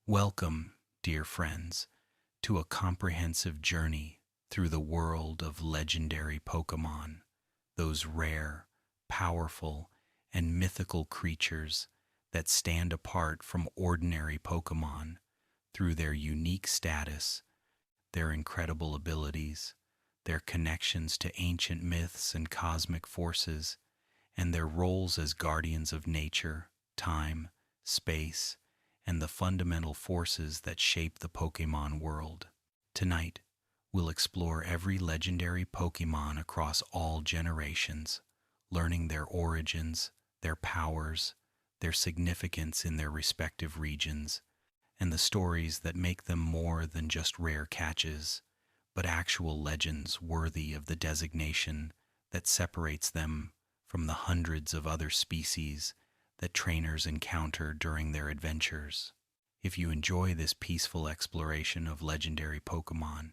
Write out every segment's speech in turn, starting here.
Welcome, dear friends, to a comprehensive journey through the world of legendary Pokémon, those rare, powerful, and mythical creatures that stand apart from ordinary Pokémon through their unique status, their incredible abilities, their connections to ancient myths and cosmic forces, and their roles as guardians of nature, time, space, and the fundamental forces that shape the Pokémon world. Tonight, we'll explore every legendary Pokémon across all generations, learning their origins, their powers, their significance in their respective regions, and the stories that make them more than just rare catches, but actual legends worthy of the designation that separates them from the hundreds of other species that trainers encounter during their adventures. If you enjoy this peaceful exploration of legendary Pokémon,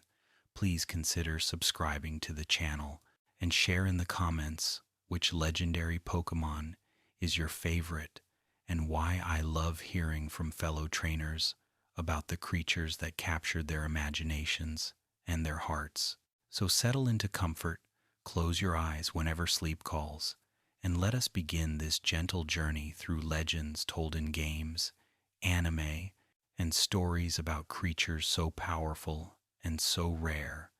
please consider subscribing to the channel and share in the comments which legendary Pokémon is your favorite and why. I love hearing from fellow trainers about the creatures that captured their imaginations and their hearts. So settle into comfort, close your eyes whenever sleep calls, and let us begin this gentle journey through legends told in games, anime, and stories about creatures so powerful and so rare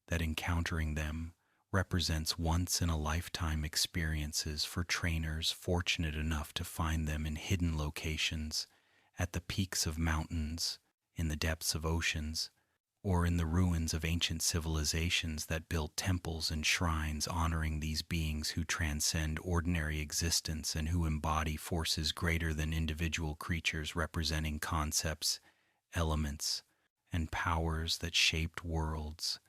that encountering them represents once-in-a-lifetime experiences for trainers fortunate enough to find them in hidden locations, at the peaks of mountains, in the depths of oceans, or in the ruins of ancient civilizations that built temples and shrines honoring these beings who transcend ordinary existence and who embody forces greater than individual creatures, representing concepts, elements, and powers that shaped worlds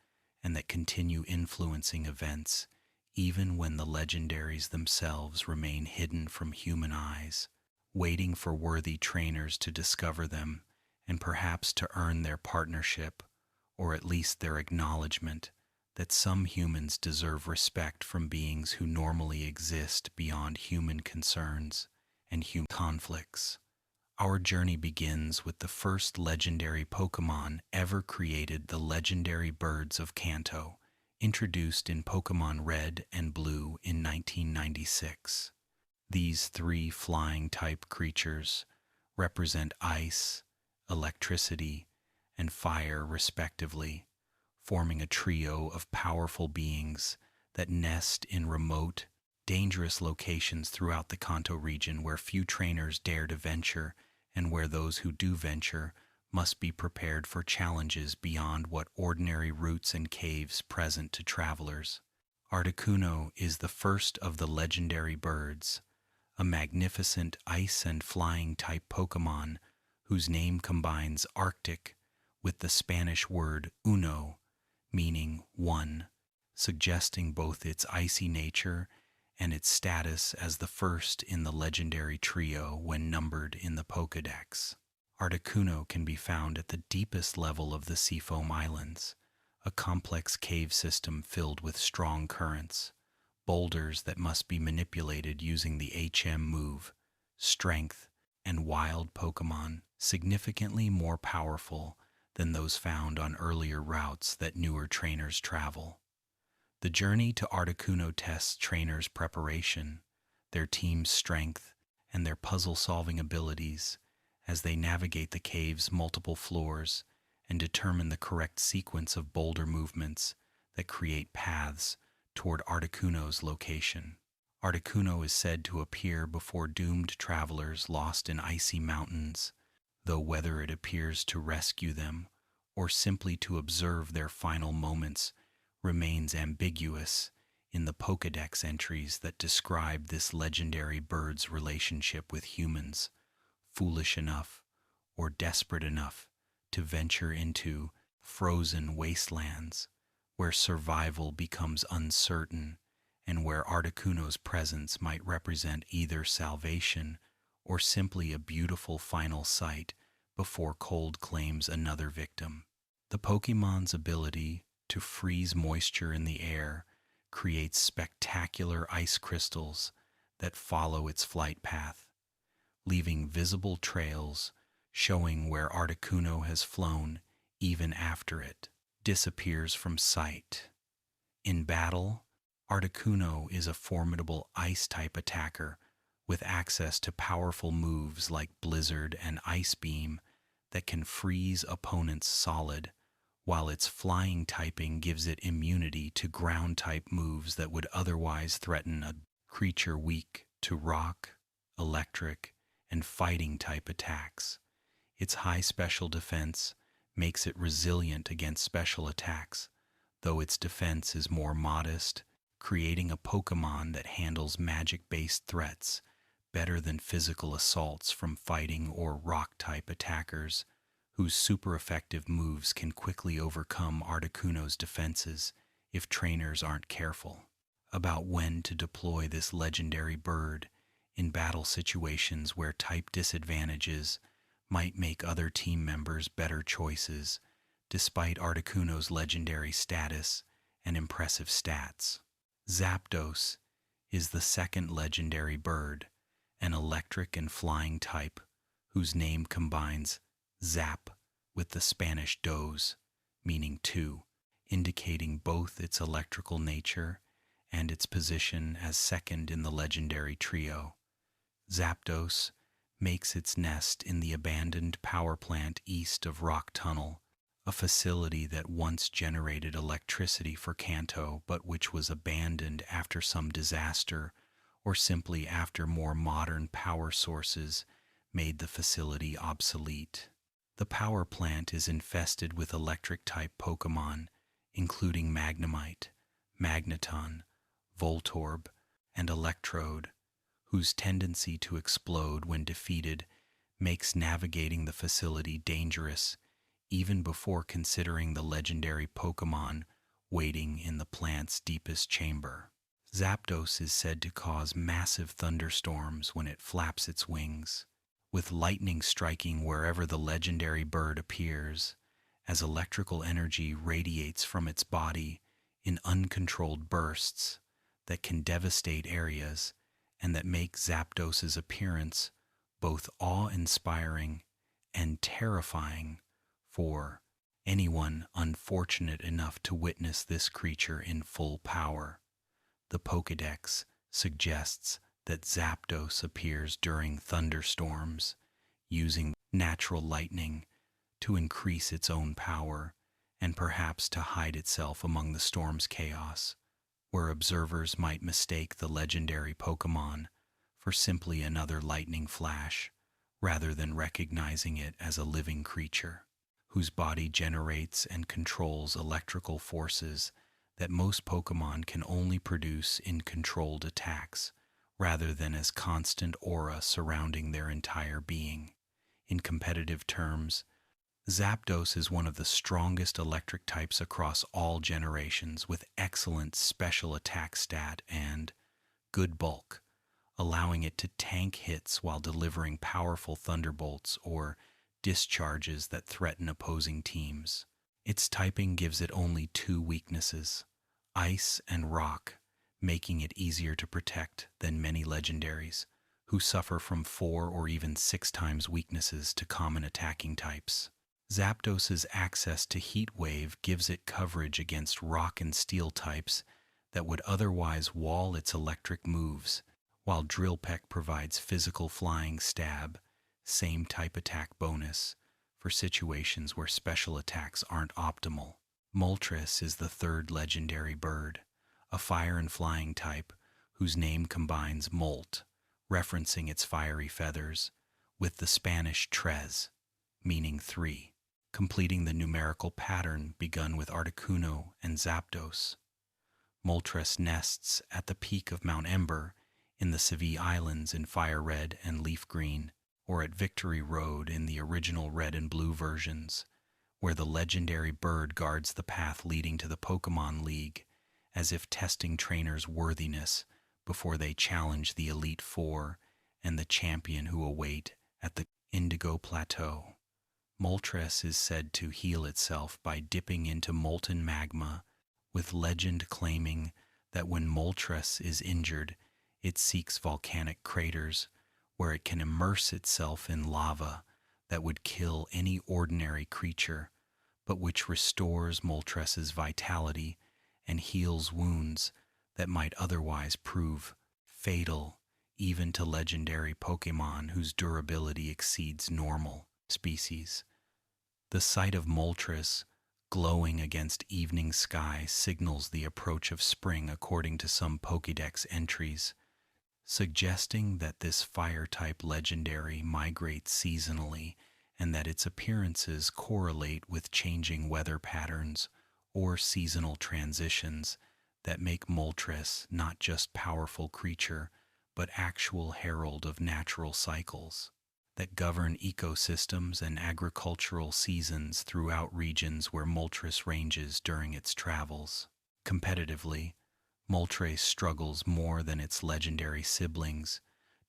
and that continue influencing events even when the legendaries themselves remain hidden from human eyes, waiting for worthy trainers to discover them and perhaps to earn their partnership, or at least their acknowledgement that some humans deserve respect from beings who normally exist beyond human concerns and human conflicts. Our journey begins with the first legendary Pokémon ever created, the legendary birds of Kanto, introduced in Pokémon Red and Blue in 1996. These three flying-type creatures represent ice, electricity, and fire respectively, forming a trio of powerful beings that nest in remote, dangerous locations throughout the Kanto region where few trainers dare to venture and where those who do venture must be prepared for challenges beyond what ordinary routes and caves present to travelers. Articuno is the first of the legendary birds, a magnificent ice and flying type Pokémon whose name combines Arctic with the Spanish word uno, meaning one, suggesting both its icy nature and its status as the first in the legendary trio when numbered in the Pokédex. Articuno can be found at the deepest level of the Seafoam Islands, a complex cave system filled with strong currents, boulders that must be manipulated using the HM move, strength, and wild Pokémon, significantly more powerful than those found on earlier routes that newer trainers travel. The journey to Articuno tests trainers' preparation, their team's strength, and their puzzle-solving abilities as they navigate the cave's multiple floors and determine the correct sequence of boulder movements that create paths toward Articuno's location. Articuno is said to appear before doomed travelers lost in icy mountains, though whether it appears to rescue them or simply to observe their final moments remains ambiguous in the Pokédex entries that describe this legendary bird's relationship with humans, foolish enough or desperate enough to venture into frozen wastelands where survival becomes uncertain and where Articuno's presence might represent either salvation or simply a beautiful final sight before cold claims another victim. The Pokémon's ability to freeze moisture in the air creates spectacular ice crystals that follow its flight path, leaving visible trails showing where Articuno has flown even after it disappears from sight. In battle, Articuno is a formidable ice-type attacker with access to powerful moves like Blizzard and Ice Beam that can freeze opponents solid, while its flying typing gives it immunity to ground-type moves that would otherwise threaten a creature weak to rock, electric, and fighting-type attacks. Its high special defense makes it resilient against special attacks, though its defense is more modest, creating a Pokémon that handles magic-based threats better than physical assaults from fighting or rock-type attackers, whose super-effective moves can quickly overcome Articuno's defenses if trainers aren't careful about when to deploy this legendary bird in battle situations where type disadvantages might make other team members better choices, despite Articuno's legendary status and impressive stats. Zapdos is the second legendary bird, an electric and flying type whose name combines zap with the Spanish dos, meaning two, indicating both its electrical nature and its position as second in the legendary trio. Zapdos makes its nest in the abandoned power plant east of Rock Tunnel, a facility that once generated electricity for Kanto but which was abandoned after some disaster or simply after more modern power sources made the facility obsolete. The power plant is infested with electric-type Pokémon, including Magnemite, Magneton, Voltorb, and Electrode, whose tendency to explode when defeated makes navigating the facility dangerous even before considering the legendary Pokémon waiting in the plant's deepest chamber. Zapdos is said to cause massive thunderstorms when it flaps its wings, with lightning striking wherever the legendary bird appears, as electrical energy radiates from its body in uncontrolled bursts that can devastate areas and that make Zapdos's appearance both awe-inspiring and terrifying for anyone unfortunate enough to witness this creature in full power. The Pokédex suggests that Zapdos appears during thunderstorms, using natural lightning to increase its own power and perhaps to hide itself among the storm's chaos, where observers might mistake the legendary Pokémon for simply another lightning flash, rather than recognizing it as a living creature, whose body generates and controls electrical forces that most Pokémon can only produce in controlled attacks, rather than as constant aura surrounding their entire being. In competitive terms, Zapdos is one of the strongest electric types across all generations, with excellent special attack stat and good bulk, allowing it to tank hits while delivering powerful thunderbolts or discharges that threaten opposing teams. Its typing gives it only two weaknesses, ice and rock, making it easier to protect than many legendaries, who suffer from 4 or even 6 times weaknesses to common attacking types. Zapdos's access to Heat Wave gives it coverage against rock and steel types that would otherwise wall its electric moves, while Drill Peck provides physical flying stab, same type attack bonus, for situations where special attacks aren't optimal. Moltres is the third legendary bird, a fire and flying type whose name combines molt, referencing its fiery feathers, with the Spanish tres, meaning 3, completing the numerical pattern begun with Articuno and Zapdos. Moltres nests at the peak of Mount Ember in the Sevii Islands in Fire Red and Leaf Green, or at Victory Road in the original Red and Blue versions, where the legendary bird guards the path leading to the Pokémon League, as if testing trainers' worthiness before they challenge the Elite Four and the champion who await at the Indigo Plateau. Moltres is said to heal itself by dipping into molten magma, with legend claiming that when Moltres is injured, it seeks volcanic craters where it can immerse itself in lava that would kill any ordinary creature, but which restores Moltres' vitality and heals wounds that might otherwise prove fatal even to legendary Pokémon whose durability exceeds normal species. The sight of Moltres glowing against evening sky signals the approach of spring according to some Pokédex entries, suggesting that this fire-type legendary migrates seasonally and that its appearances correlate with changing weather patterns or seasonal transitions that make Moltres not just powerful creature, but actual herald of natural cycles that govern ecosystems and agricultural seasons throughout regions where Moltres ranges during its travels. Competitively, Moltres struggles more than its legendary siblings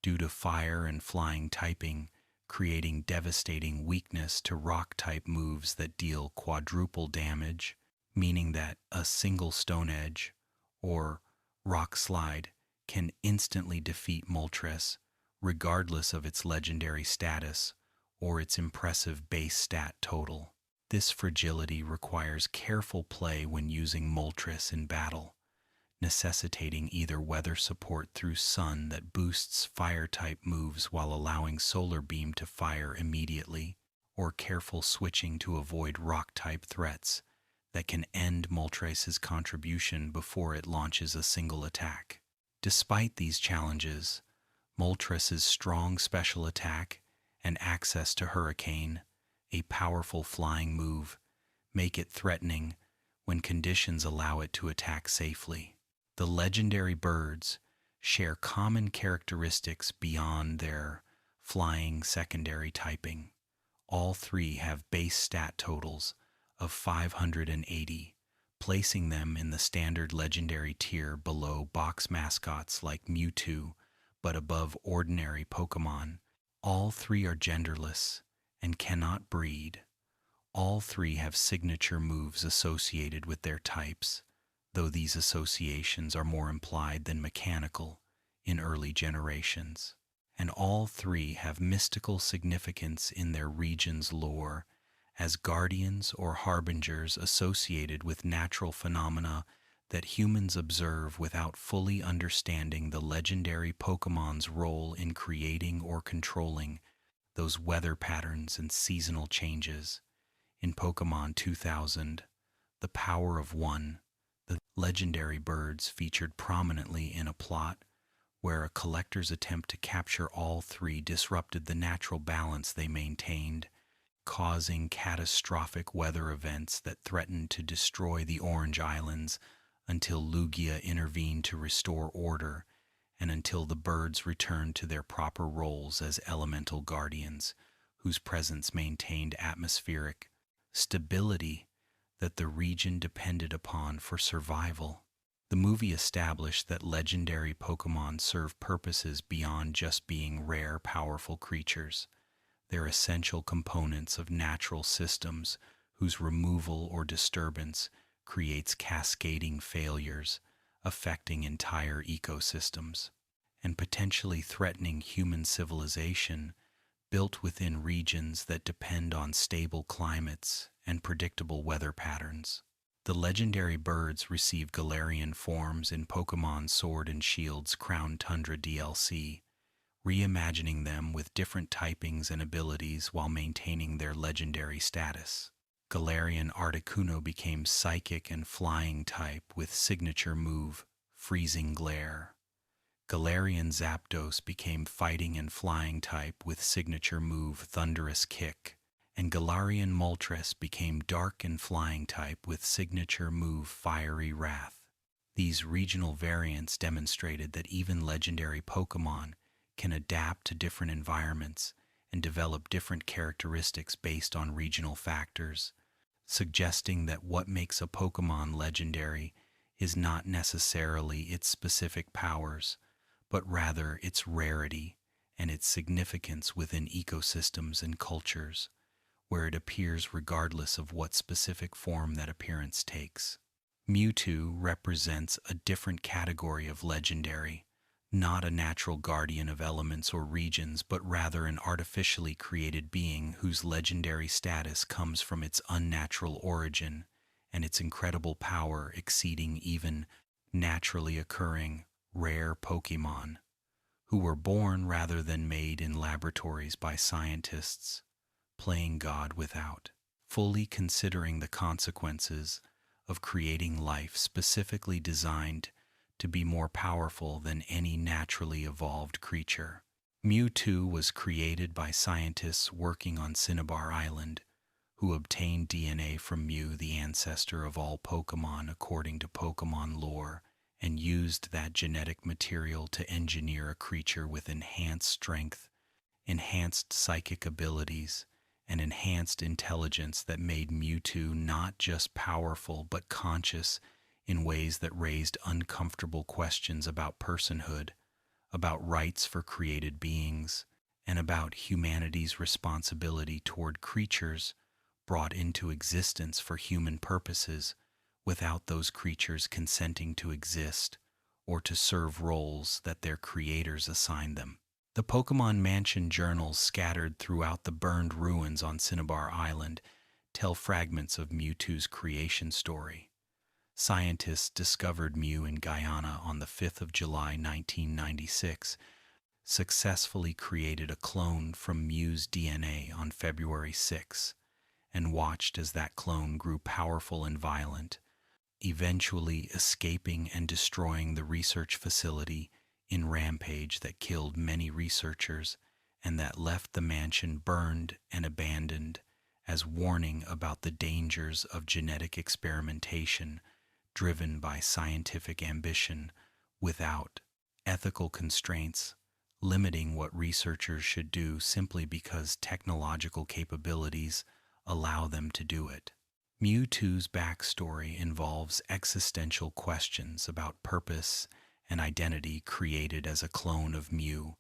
due to fire and flying typing, creating devastating weakness to rock-type moves that deal quadruple damage, meaning that a single Stone Edge or Rock Slide can instantly defeat Moltres, regardless of its legendary status or its impressive base stat total. This fragility requires careful play when using Moltres in battle, necessitating either weather support through Sun that boosts fire-type moves while allowing Solar Beam to fire immediately, or careful switching to avoid rock-type threats that can end Moltres' contribution before it launches a single attack. Despite these challenges, Moltres' strong special attack and access to Hurricane, a powerful flying move, make it threatening when conditions allow it to attack safely. The legendary birds share common characteristics beyond their flying secondary typing. All three have base stat totals of 580, placing them in the standard legendary tier below box mascots like Mewtwo, but above ordinary Pokémon. All three are genderless and cannot breed. All three have signature moves associated with their types, though these associations are more implied than mechanical in early generations. And all three have mystical significance in their region's lore as guardians or harbingers associated with natural phenomena that humans observe without fully understanding the legendary Pokemon's role in creating or controlling those weather patterns and seasonal changes. In Pokemon 2000, The Power of One, the legendary birds featured prominently in a plot where a collector's attempt to capture all three disrupted the natural balance they maintained, causing catastrophic weather events that threatened to destroy the Orange Islands until Lugia intervened to restore order and until the birds returned to their proper roles as elemental guardians, whose presence maintained atmospheric stability that the region depended upon for survival. The movie established that legendary Pokémon serve purposes beyond just being rare, powerful creatures. They're essential components of natural systems whose removal or disturbance creates cascading failures, affecting entire ecosystems, and potentially threatening human civilization built within regions that depend on stable climates and predictable weather patterns. The legendary birds receive Galarian forms in Pokémon Sword and Shield's Crown Tundra DLC, reimagining them with different typings and abilities while maintaining their legendary status. Galarian Articuno became Psychic and Flying type with signature move Freezing Glare. Galarian Zapdos became Fighting and Flying type with signature move Thunderous Kick, and Galarian Moltres became Dark and Flying type with signature move Fiery Wrath. These regional variants demonstrated that even legendary Pokémon can adapt to different environments and develop different characteristics based on regional factors, suggesting that what makes a Pokémon legendary is not necessarily its specific powers, but rather its rarity and its significance within ecosystems and cultures, where it appears regardless of what specific form that appearance takes. Mewtwo represents a different category of legendary, not a natural guardian of elements or regions, but rather an artificially created being whose legendary status comes from its unnatural origin and its incredible power exceeding even naturally occurring rare Pokémon, who were born rather than made in laboratories by scientists, playing God without fully considering the consequences of creating life specifically designed to be more powerful than any naturally evolved creature. Mewtwo was created by scientists working on Cinnabar Island, who obtained DNA from Mew, the ancestor of all Pokémon according to Pokémon lore, and used that genetic material to engineer a creature with enhanced strength, enhanced psychic abilities, and enhanced intelligence that made Mewtwo not just powerful but conscious in ways that raised uncomfortable questions about personhood, about rights for created beings, and about humanity's responsibility toward creatures brought into existence for human purposes without those creatures consenting to exist or to serve roles that their creators assigned them. The Pokemon Mansion journals scattered throughout the burned ruins on Cinnabar Island tell fragments of Mewtwo's creation story. Scientists discovered Mew in Guyana on the 5th of July 1996, successfully created a clone from Mew's DNA on February 6, and watched as that clone grew powerful and violent, eventually escaping and destroying the research facility in rampage that killed many researchers and that left the mansion burned and abandoned as warning about the dangers of genetic experimentation driven by scientific ambition without ethical constraints, limiting what researchers should do simply because technological capabilities allow them to do it. Mewtwo's backstory involves existential questions about purpose and identity created as a clone of Mew,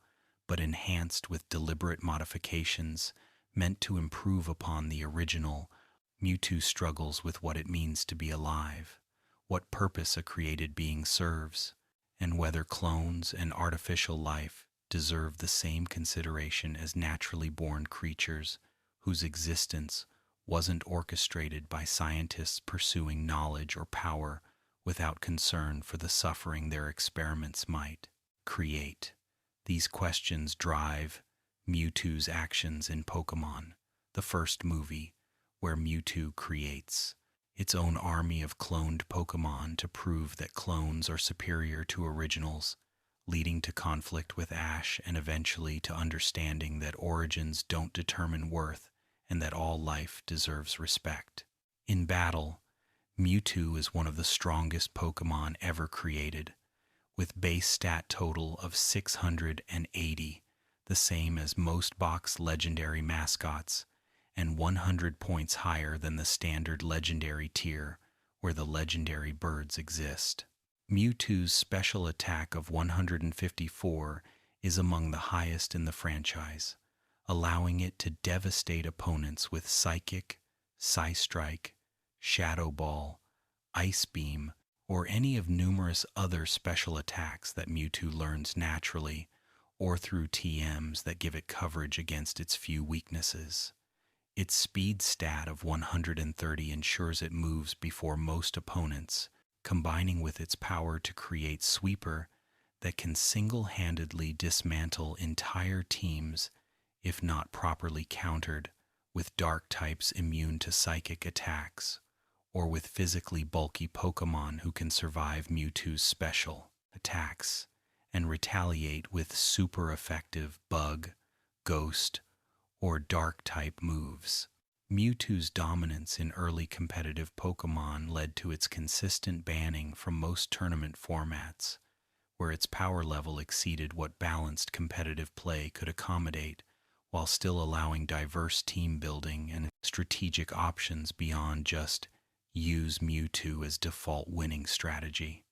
but enhanced with deliberate modifications meant to improve upon the original. Mewtwo struggles with what it means to be alive, what purpose a created being serves, and whether clones and artificial life deserve the same consideration as naturally born creatures whose existence wasn't orchestrated by scientists pursuing knowledge or power without concern for the suffering their experiments might create. These questions drive Mewtwo's actions in Pokémon, the first movie, where Mewtwo creates its own army of cloned Pokémon to prove that clones are superior to originals, leading to conflict with Ash and eventually to understanding that origins don't determine worth and that all life deserves respect. In battle, Mewtwo is one of the strongest Pokémon ever created, with base stat total of 680, the same as most box legendary mascots, and 100 points higher than the standard legendary tier where the legendary birds exist. Mewtwo's special attack of 154 is among the highest in the franchise, allowing it to devastate opponents with Psychic, Psystrike, Shadow Ball, Ice Beam, or any of numerous other special attacks that Mewtwo learns naturally or through TMs that give it coverage against its few weaknesses. Its speed stat of 130 ensures it moves before most opponents, combining with its power to create Sweeper that can single-handedly dismantle entire teams if not properly countered, with dark types immune to psychic attacks, or with physically bulky Pokémon who can survive Mewtwo's special attacks and retaliate with super effective Bug, Ghost, or Dark-type moves. Mewtwo's dominance in early competitive Pokémon led to its consistent banning from most tournament formats, where its power level exceeded what balanced competitive play could accommodate, while still allowing diverse team building and strategic options beyond just use Mewtwo as default winning strategy.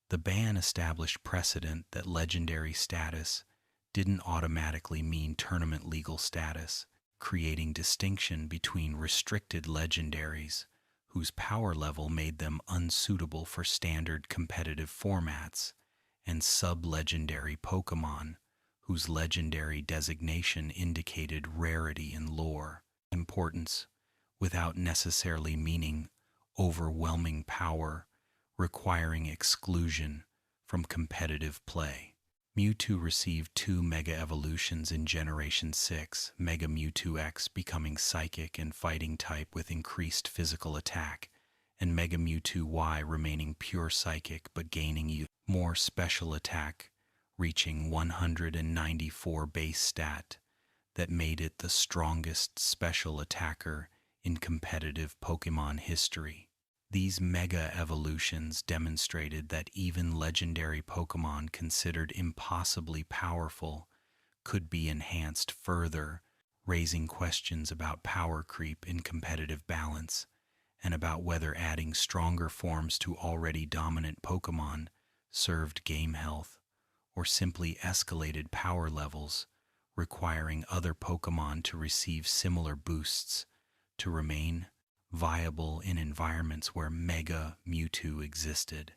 The ban established precedent that legendary status didn't automatically mean tournament legal status, creating distinction between restricted legendaries, whose power level made them unsuitable for standard competitive formats, and sub-legendary Pokémon, whose legendary designation indicated rarity and lore importance, without necessarily meaning overwhelming power, requiring exclusion from competitive play. Mewtwo received two Mega Evolutions in Generation 6, Mega Mewtwo X becoming Psychic and Fighting type with increased physical attack, and Mega Mewtwo Y remaining pure Psychic but gaining more special attack, reaching 194 base stat that made it the strongest special attacker in competitive Pokémon history. These Mega Evolutions demonstrated that even legendary Pokémon considered impossibly powerful could be enhanced further, raising questions about power creep in competitive balance and about whether adding stronger forms to already dominant Pokémon served game health or simply escalated power levels, requiring other Pokémon to receive similar boosts to remain viable in environments where Mega Mewtwo existed.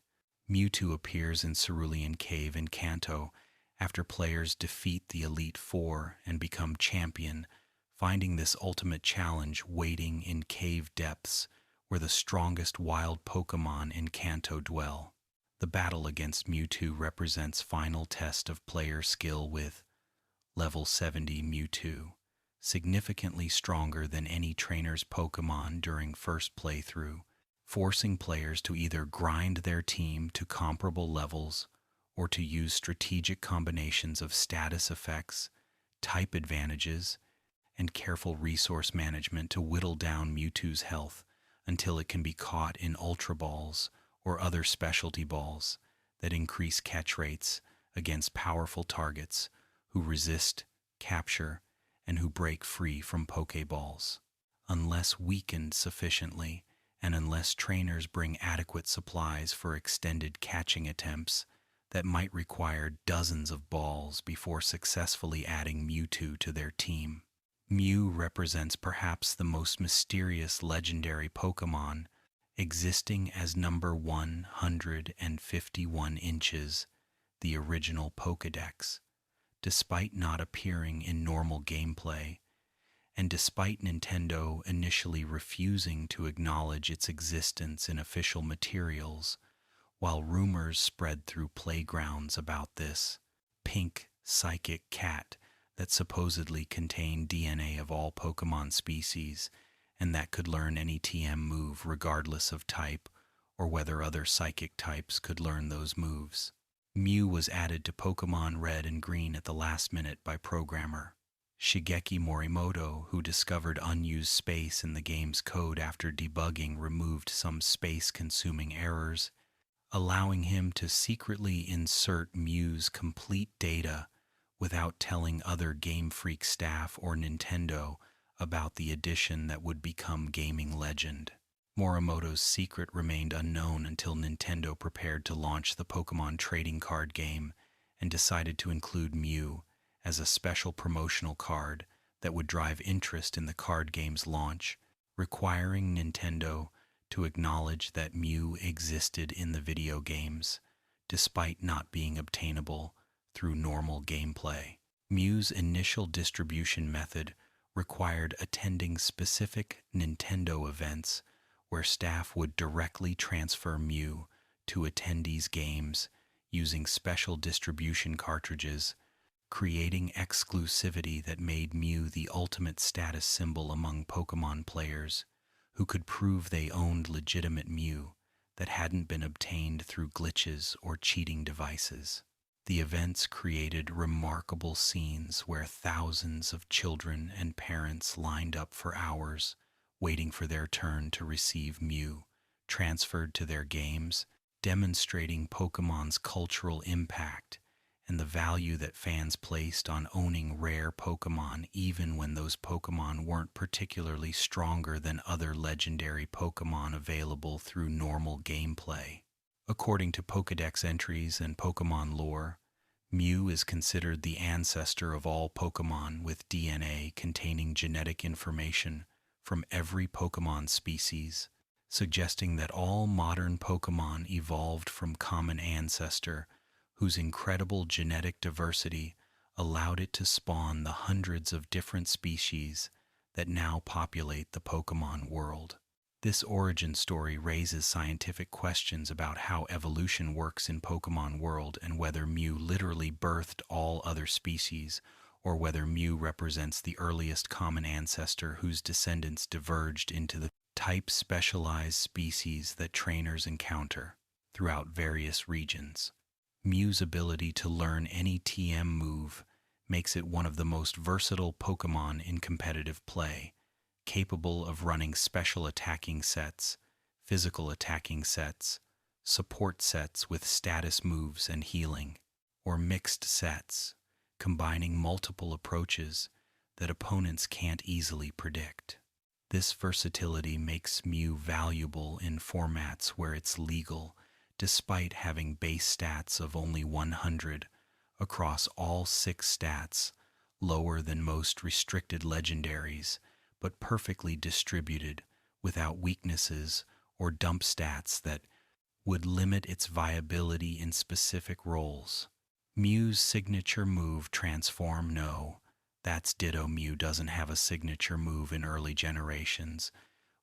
Mewtwo appears in Cerulean Cave in Kanto after players defeat the Elite Four and become champion, finding this ultimate challenge waiting in cave depths where the strongest wild Pokémon in Kanto dwell. The battle against Mewtwo represents final test of player skill with level 70 Mewtwo, significantly stronger than any trainer's Pokémon during first playthrough, forcing players to either grind their team to comparable levels or to use strategic combinations of status effects, type advantages, and careful resource management to whittle down Mewtwo's health until it can be caught in Ultra Balls or other specialty balls that increase catch rates against powerful targets who resist, capture, and who break free from Pokeballs. Unless weakened sufficiently, and unless trainers bring adequate supplies for extended catching attempts that might require dozens of balls before successfully adding Mewtwo to their team. Mew represents perhaps the most mysterious legendary Pokémon, existing as number 151 inches, the original Pokédex, despite not appearing in normal gameplay, and despite Nintendo initially refusing to acknowledge its existence in official materials, while rumors spread through playgrounds about this pink psychic cat that supposedly contained DNA of all Pokémon species and that could learn any TM move regardless of type or whether other psychic types could learn those moves. Mew was added to Pokémon Red and Green at the last minute by programmer Shigeki Morimoto, who discovered unused space in the game's code after debugging removed some space-consuming errors, allowing him to secretly insert Mew's complete data without telling other Game Freak staff or Nintendo about the addition that would become gaming legend. Morimoto's secret remained unknown until Nintendo prepared to launch the Pokémon trading card game and decided to include Mew as a special promotional card that would drive interest in the card game's launch, requiring Nintendo to acknowledge that Mew existed in the video games, despite not being obtainable through normal gameplay. Mew's initial distribution method required attending specific Nintendo events where staff would directly transfer Mew to attendees' games using special distribution cartridges, creating exclusivity that made Mew the ultimate status symbol among Pokémon players who could prove they owned legitimate Mew that hadn't been obtained through glitches or cheating devices. The events created remarkable scenes where thousands of children and parents lined up for hours, waiting for their turn to receive Mew transferred to their games, demonstrating Pokémon's cultural impact and the value that fans placed on owning rare Pokémon even when those Pokémon weren't particularly stronger than other legendary Pokémon available through normal gameplay. According to Pokédex entries and Pokémon lore, Mew is considered the ancestor of all Pokémon with DNA containing genetic information from every Pokémon species, suggesting that all modern Pokémon evolved from common ancestor whose incredible genetic diversity allowed it to spawn the hundreds of different species that now populate the Pokémon world. This origin story raises scientific questions about how evolution works in Pokémon world and whether Mew literally birthed all other species, or whether Mew represents the earliest common ancestor whose descendants diverged into the type-specialized species that trainers encounter throughout various regions. Mew's ability to learn any TM move makes it one of the most versatile Pokémon in competitive play, capable of running special attacking sets, physical attacking sets, support sets with status moves and healing, or mixed sets, combining multiple approaches that opponents can't easily predict. This versatility makes Mew valuable in formats where it's legal, despite having base stats of only 100 across all 6 stats, lower than most restricted legendaries, but perfectly distributed without weaknesses or dump stats that would limit its viability in specific roles. Mew's signature move, Transform No. That's Ditto. Mew doesn't have a signature move in early generations,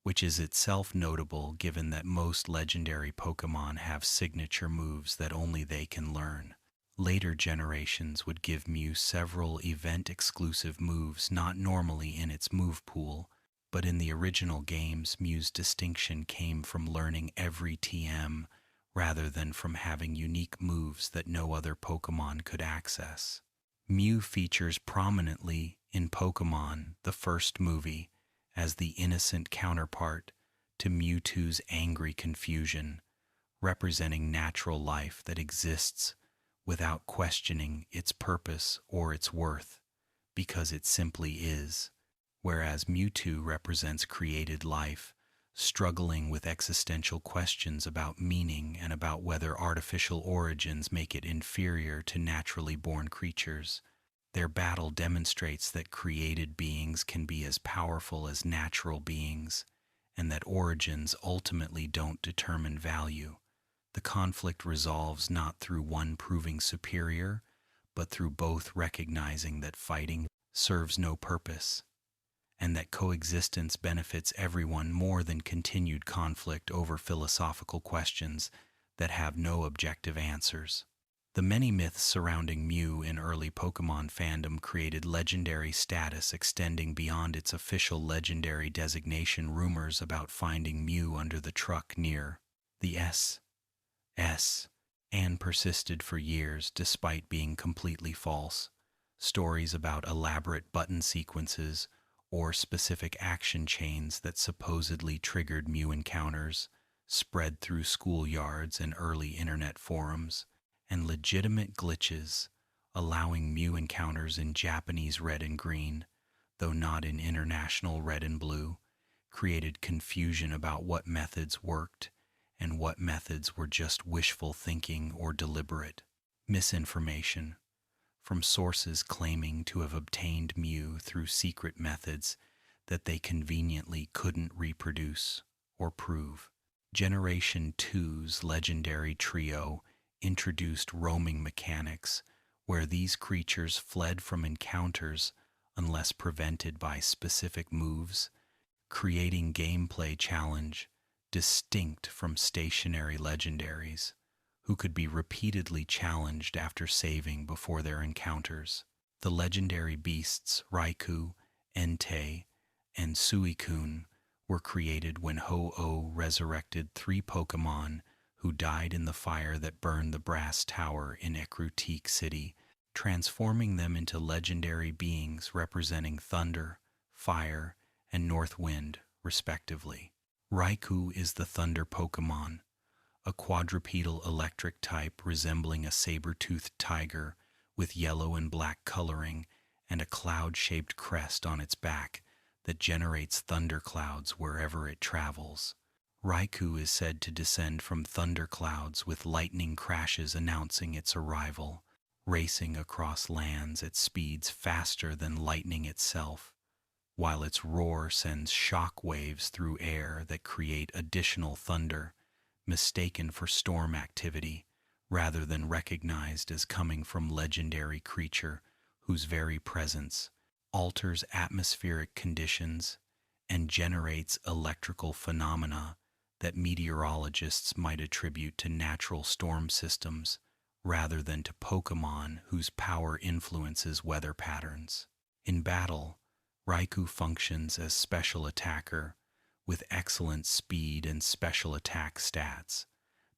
which is itself notable given that most legendary Pokémon have signature moves that only they can learn. Later generations would give Mew several event-exclusive moves not normally in its move pool, but in the original games Mew's distinction came from learning every TM rather than from having unique moves that no other Pokémon could access. Mew features prominently in Pokémon, the first movie, as the innocent counterpart to Mewtwo's angry confusion, representing natural life that exists without questioning its purpose or its worth, because it simply is, whereas Mewtwo represents created life, struggling with existential questions about meaning and about whether artificial origins make it inferior to naturally born creatures. Their battle demonstrates that created beings can be as powerful as natural beings, and that origins ultimately don't determine value. The conflict resolves not through one proving superior, but through both recognizing that fighting serves no purpose, and that coexistence benefits everyone more than continued conflict over philosophical questions that have no objective answers. The many myths surrounding Mew in early Pokémon fandom created legendary status extending beyond its official legendary designation. Rumors about finding Mew under the truck near the S and persisted for years despite being completely false. Stories about elaborate button sequences or specific action chains that supposedly triggered Mew encounters spread through schoolyards and early internet forums, and legitimate glitches allowing Mew encounters in Japanese red and green, though not in international red and blue, created confusion about what methods worked and what methods were just wishful thinking or deliberate misinformation from sources claiming to have obtained Mew through secret methods that they conveniently couldn't reproduce or prove. Generation 2's legendary trio introduced roaming mechanics where these creatures fled from encounters unless prevented by specific moves, creating gameplay challenge distinct from stationary legendaries, who could be repeatedly challenged after saving before their encounters. The legendary beasts Raikou, Entei, and Suicune were created when Ho-Oh resurrected 3 Pokémon who died in the fire that burned the Brass Tower in Ecruteak City, transforming them into legendary beings representing Thunder, Fire, and North Wind, respectively. Raikou is the Thunder Pokémon, a quadrupedal electric type resembling a saber-toothed tiger with yellow and black coloring and a cloud-shaped crest on its back that generates thunderclouds wherever it travels. Raikou is said to descend from thunderclouds with lightning crashes announcing its arrival, racing across lands at speeds faster than lightning itself, while its roar sends shock waves through air that create additional thunder, mistaken for storm activity, rather than recognized as coming from legendary creature whose very presence alters atmospheric conditions and generates electrical phenomena that meteorologists might attribute to natural storm systems rather than to Pokémon whose power influences weather patterns. In battle, Raikou functions as special attacker with excellent speed and special attack stats,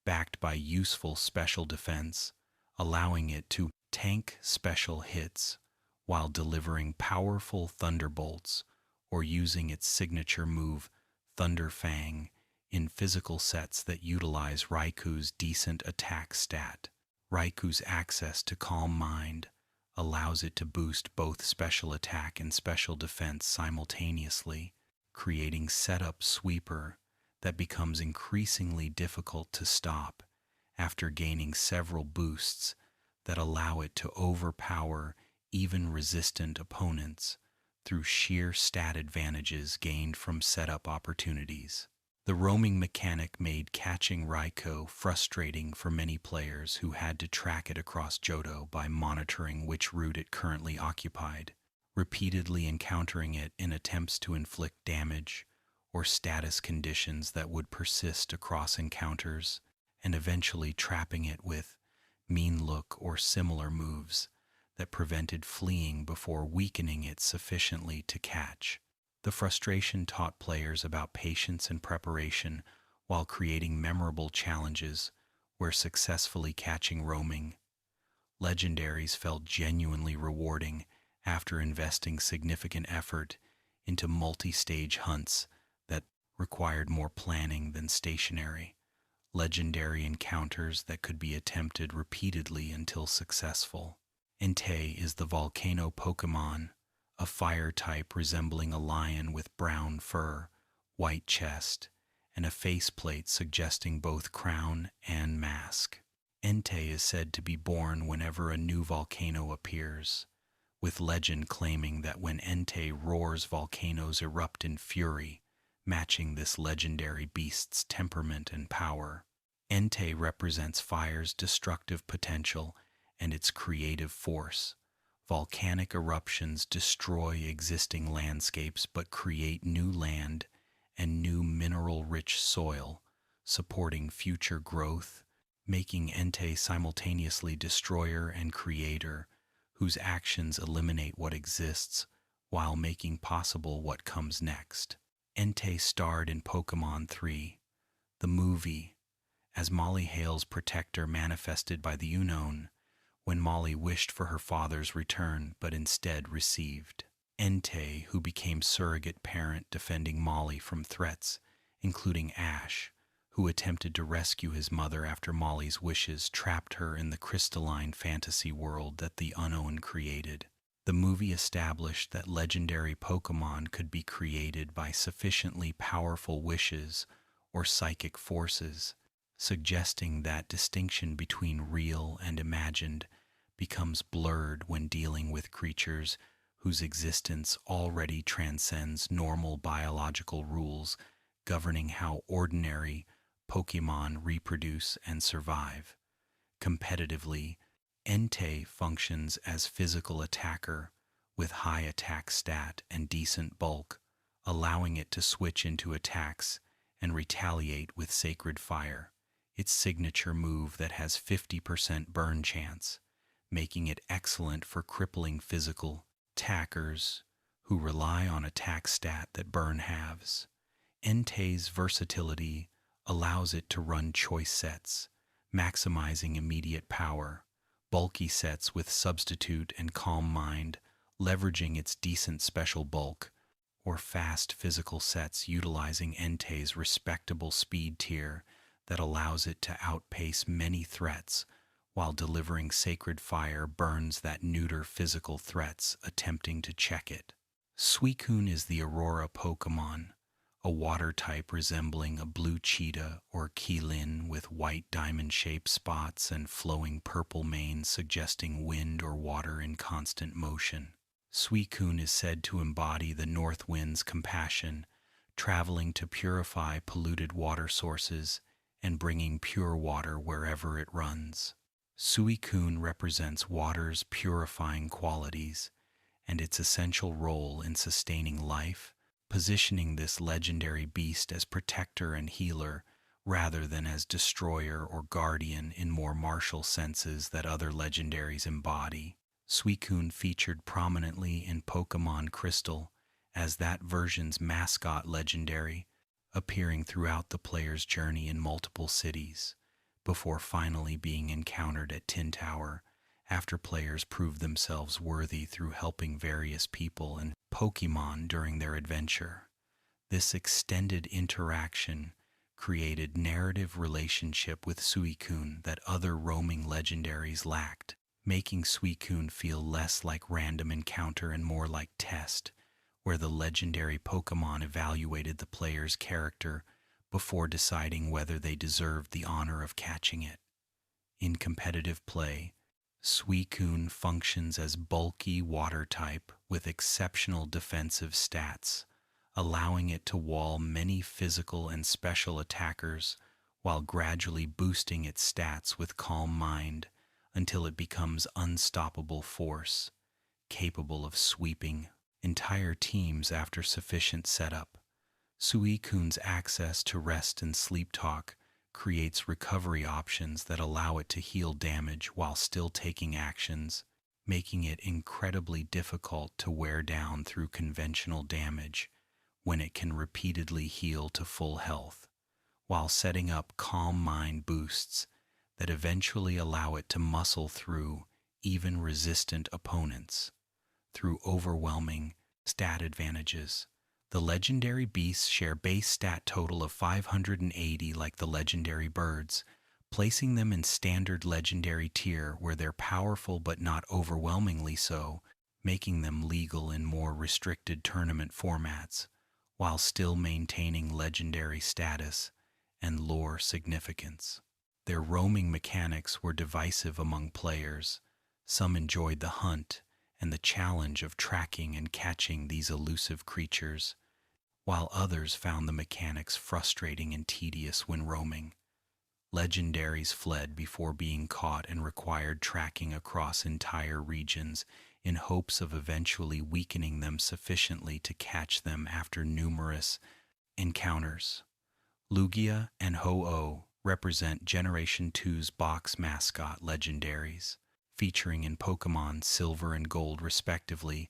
backed by useful special defense, allowing it to tank special hits while delivering powerful thunderbolts or using its signature move, Thunder Fang, in physical sets that utilize Raikou's decent attack stat. Raikou's access to Calm Mind allows it to boost both special attack and special defense simultaneously, creating setup sweeper that becomes increasingly difficult to stop after gaining several boosts that allow it to overpower even resistant opponents through sheer stat advantages gained from setup opportunities. The roaming mechanic made catching Raikou frustrating for many players who had to track it across Johto by monitoring which route it currently occupied, repeatedly encountering it in attempts to inflict damage or status conditions that would persist across encounters, and eventually trapping it with mean look or similar moves that prevented fleeing before weakening it sufficiently to catch. The frustration taught players about patience and preparation while creating memorable challenges where successfully catching roaming legendaries felt genuinely rewarding after investing significant effort into multi-stage hunts that required more planning than stationary, legendary encounters that could be attempted repeatedly until successful. Entei is the volcano Pokémon, a fire type resembling a lion with brown fur, white chest, and a faceplate suggesting both crown and mask. Entei is said to be born whenever a new volcano appears, with legend claiming that when Entei roars, volcanoes erupt in fury, matching this legendary beast's temperament and power. Entei represents fire's destructive potential and its creative force. Volcanic eruptions destroy existing landscapes but create new land and new mineral-rich soil, supporting future growth, making Entei simultaneously destroyer and creator, whose actions eliminate what exists while making possible what comes next. Entei starred in Pokémon 3, the movie, as Molly Hale's protector manifested by the Unknown, when Molly wished for her father's return but instead received Entei, who became surrogate parent defending Molly from threats, including Ash, who attempted to rescue his mother after Molly's wishes trapped her in the crystalline fantasy world that the Unknown created. The movie established that legendary Pokémon could be created by sufficiently powerful wishes or psychic forces, suggesting that distinction between real and imagined becomes blurred when dealing with creatures whose existence already transcends normal biological rules governing how ordinary Pokémon reproduce and survive. Competitively, Entei functions as physical attacker with high attack stat and decent bulk, allowing it to switch into attacks and retaliate with Sacred Fire, its signature move that has 50% burn chance, making it excellent for crippling physical attackers who rely on attack stat that burn halves. Entei's versatility allows it to run choice sets, maximizing immediate power, bulky sets with Substitute and Calm Mind, leveraging its decent special bulk, or fast physical sets utilizing Entei's respectable speed tier that allows it to outpace many threats while delivering Sacred Fire burns that neuter physical threats attempting to check it. Suicune is the Aurora Pokémon, a water type resembling a blue cheetah or Keelin with white diamond-shaped spots and flowing purple mane suggesting wind or water in constant motion. Suicune is said to embody the North Wind's compassion, traveling to purify polluted water sources and bringing pure water wherever it runs. Suicune represents water's purifying qualities and its essential role in sustaining life, positioning this legendary beast as protector and healer rather than as destroyer or guardian in more martial senses that other legendaries embody. Suicune featured prominently in Pokémon Crystal as that version's mascot legendary, appearing throughout the player's journey in multiple cities, before finally being encountered at Tin Tower after players proved themselves worthy through helping various people and Pokémon during their adventure. This extended interaction created narrative relationship with Suicune that other roaming legendaries lacked, making Suicune feel less like random encounter and more like test, where the legendary Pokémon evaluated the player's character before deciding whether they deserved the honor of catching it. In competitive play, Suicune functions as bulky water type with exceptional defensive stats, allowing it to wall many physical and special attackers while gradually boosting its stats with Calm Mind until it becomes unstoppable force, capable of sweeping entire teams after sufficient setup. Suicune's access to rest and sleep talk creates recovery options that allow it to heal damage while still taking actions, making it incredibly difficult to wear down through conventional damage when it can repeatedly heal to full health, while setting up Calm Mind boosts that eventually allow it to muscle through even resistant opponents. Through overwhelming stat advantages, the legendary beasts share base stat total of 580 like the legendary birds, placing them in standard legendary tier where they're powerful but not overwhelmingly so, making them legal in more restricted tournament formats, while still maintaining legendary status and lore significance. Their roaming mechanics were divisive among players. Some enjoyed the hunt and the challenge of tracking and catching these elusive creatures, while others found the mechanics frustrating and tedious when roaming. Legendaries fled before being caught and required tracking across entire regions in hopes of eventually weakening them sufficiently to catch them after numerous encounters. Lugia and Ho-Oh represent Generation 2's box mascot legendaries, featuring in Pokémon Silver and Gold respectively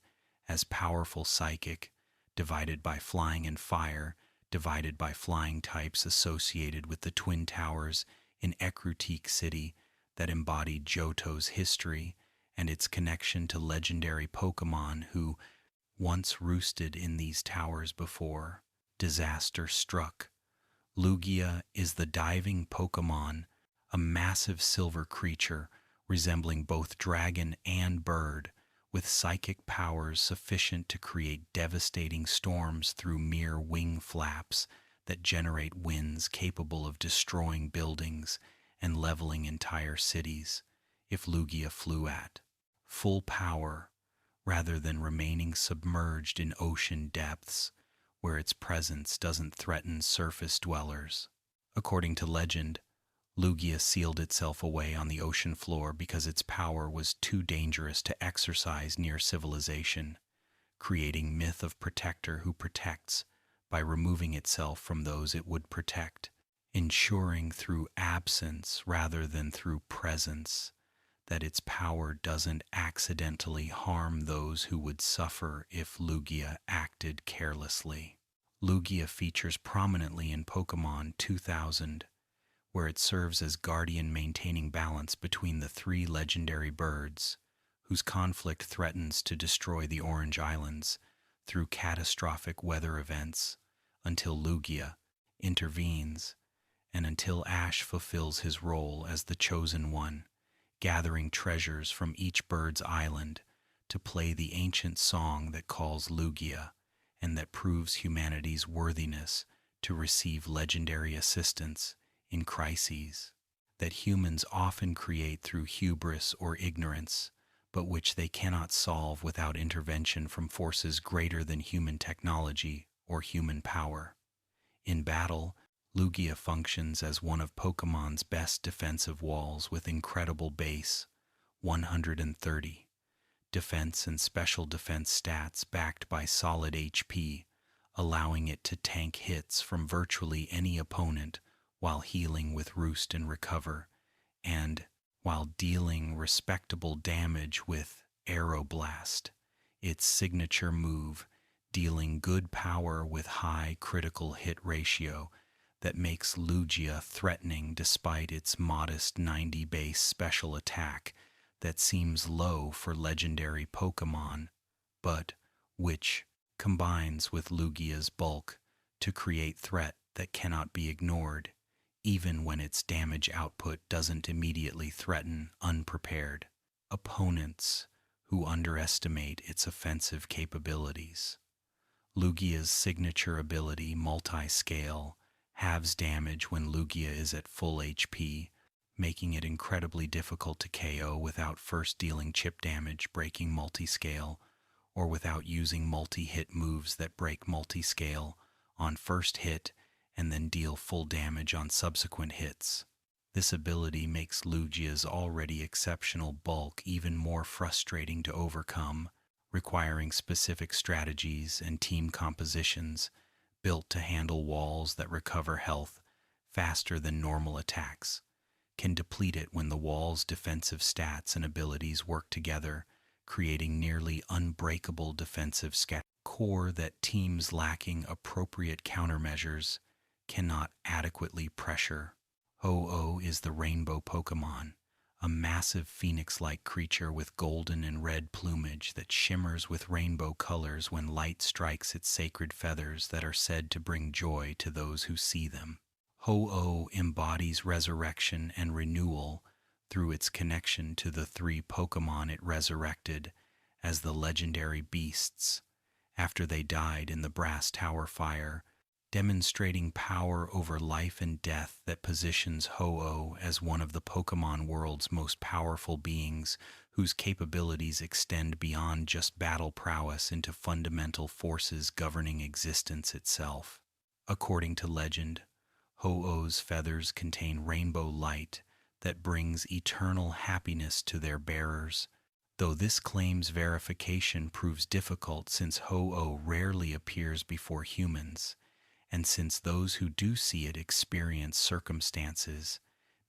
as powerful psychic, divided by flying and fire, divided by flying types associated with the Twin Towers in Ecruteak City that embodied Johto's history and its connection to legendary Pokémon who once roosted in these towers before disaster struck. Lugia is the diving Pokémon, a massive silver creature resembling both dragon and bird, with psychic powers sufficient to create devastating storms through mere wing flaps that generate winds capable of destroying buildings and leveling entire cities if Lugia flew at full power rather than remaining submerged in ocean depths where its presence doesn't threaten surface dwellers. According to legend, Lugia sealed itself away on the ocean floor because its power was too dangerous to exercise near civilization, creating myth of protector who protects by removing itself from those it would protect, ensuring through absence rather than through presence that its power doesn't accidentally harm those who would suffer if Lugia acted carelessly. Lugia features prominently in Pokémon 2000, where it serves as guardian maintaining balance between the three legendary birds, whose conflict threatens to destroy the Orange Islands through catastrophic weather events until Lugia intervenes and until Ash fulfills his role as the Chosen One, gathering treasures from each bird's island to play the ancient song that calls Lugia and that proves humanity's worthiness to receive legendary assistance in crises that humans often create through hubris or ignorance, but which they cannot solve without intervention from forces greater than human technology or human power. In battle, Lugia functions as one of Pokemon's best defensive walls with incredible base, 130, defense and special defense stats backed by solid HP, allowing it to tank hits from virtually any opponent while healing with Roost and Recover, and while dealing respectable damage with Aeroblast, its signature move, dealing good power with high critical hit ratio that makes Lugia threatening despite its modest 90 base special attack that seems low for legendary Pokémon, but which combines with Lugia's bulk to create threat that cannot be ignored, even when its damage output doesn't immediately threaten unprepared opponents who underestimate its offensive capabilities. Lugia's signature ability, Multi-Scale, halves damage when Lugia is at full HP, making it incredibly difficult to KO without first dealing chip damage breaking Multi-Scale, or without using multi-hit moves that break Multi-Scale on first hit and then deal full damage on subsequent hits. This ability makes Lugia's already exceptional bulk even more frustrating to overcome, requiring specific strategies and team compositions built to handle walls that recover health faster than normal attacks, can deplete it when the wall's defensive stats and abilities work together, creating nearly unbreakable defensive core that teams lacking appropriate countermeasures cannot adequately pressure. Ho-Oh is the rainbow Pokémon, a massive phoenix-like creature with golden and red plumage that shimmers with rainbow colors when light strikes its sacred feathers that are said to bring joy to those who see them. Ho-Oh embodies resurrection and renewal through its connection to the three Pokémon it resurrected as the legendary beasts after they died in the Brass Tower fire, demonstrating power over life and death that positions Ho-Oh as one of the Pokémon world's most powerful beings whose capabilities extend beyond just battle prowess into fundamental forces governing existence itself. According to legend, Ho-Oh's feathers contain rainbow light that brings eternal happiness to their bearers, though this claim's verification proves difficult since Ho-Oh rarely appears before humans, and since those who do see it experience circumstances,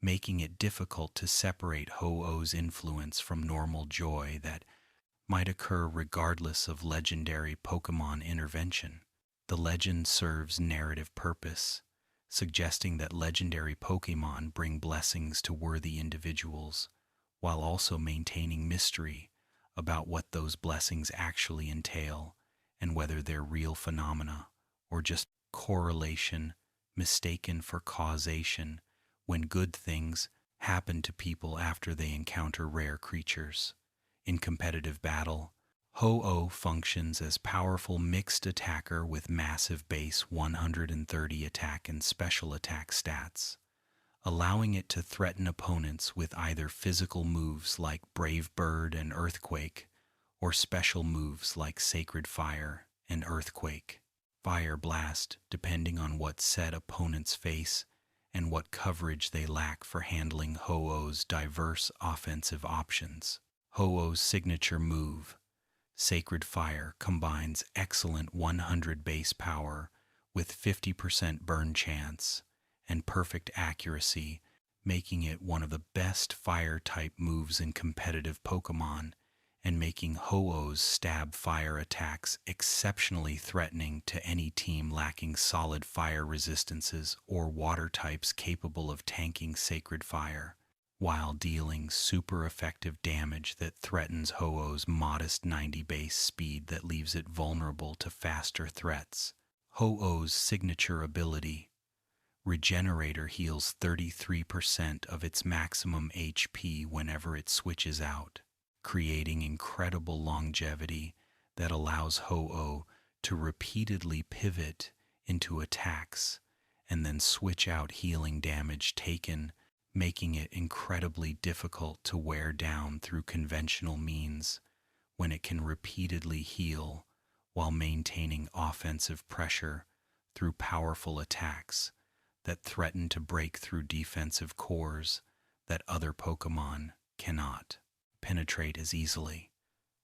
making it difficult to separate Ho-Oh's influence from normal joy that might occur regardless of legendary Pokémon intervention. The legend serves narrative purpose, suggesting that legendary Pokémon bring blessings to worthy individuals, while also maintaining mystery about what those blessings actually entail and whether they're real phenomena or just correlation mistaken for causation when good things happen to people after they encounter rare creatures. In competitive battle, Ho-Oh functions as powerful mixed attacker with massive base 130 attack and special attack stats, allowing it to threaten opponents with either physical moves like Brave Bird and Earthquake, or special moves like Sacred Fire and Earthquake. Fire Blast, depending on what set opponents face and what coverage they lack for handling Ho-Oh's diverse offensive options. Ho-Oh's signature move, Sacred Fire, combines excellent 100 base power with 50% burn chance and perfect accuracy, making it one of the best fire-type moves in competitive Pokémon, and making Ho-Oh's stab fire attacks exceptionally threatening to any team lacking solid fire resistances or water types capable of tanking Sacred Fire, while dealing super effective damage that threatens Ho-Oh's modest 90 base speed that leaves it vulnerable to faster threats. Ho-Oh's signature ability, Regenerator, heals 33% of its maximum HP whenever it switches out, creating incredible longevity that allows Ho-Oh to repeatedly pivot into attacks and then switch out healing damage taken, making it incredibly difficult to wear down through conventional means when it can repeatedly heal while maintaining offensive pressure through powerful attacks that threaten to break through defensive cores that other Pokémon cannot penetrate as easily.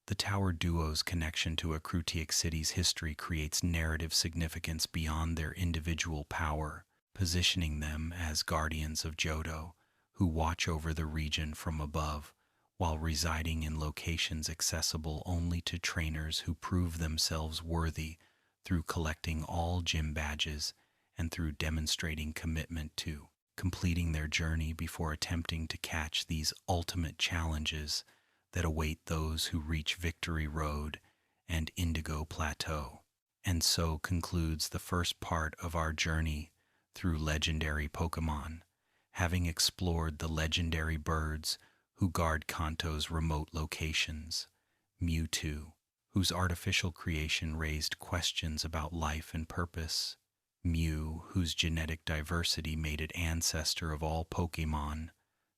The Tower Duo's connection to Acrutiac City's history creates narrative significance beyond their individual power, positioning them as guardians of Johto, who watch over the region from above, while residing in locations accessible only to trainers who prove themselves worthy through collecting all gym badges and through demonstrating commitment to completing their journey before attempting to catch these ultimate challenges that await those who reach Victory Road and Indigo Plateau. And so concludes the first part of our journey through legendary Pokémon, having explored the legendary birds who guard Kanto's remote locations, Mewtwo, whose artificial creation raised questions about life and purpose, Mew, whose genetic diversity made it ancestor of all Pokémon,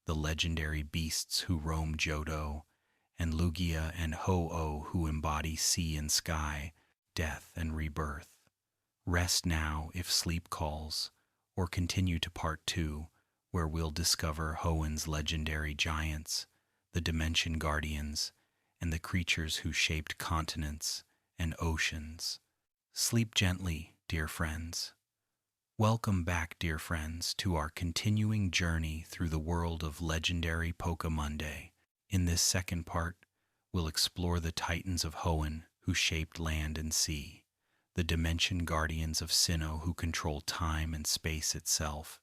the legendary beasts who roam Johto, and Lugia and Ho-Oh who embody sea and sky, death and rebirth. Rest now if sleep calls, or continue to Part 2, where we'll discover Hoenn's legendary giants, the Dimension Guardians, and the creatures who shaped continents and oceans. Sleep gently, dear friends. Welcome back, dear friends, to our continuing journey through the world of legendary Pokémonday. In this second part, we'll explore the Titans of Hoenn who shaped land and sea, the Dimension Guardians of Sinnoh who control time and space itself,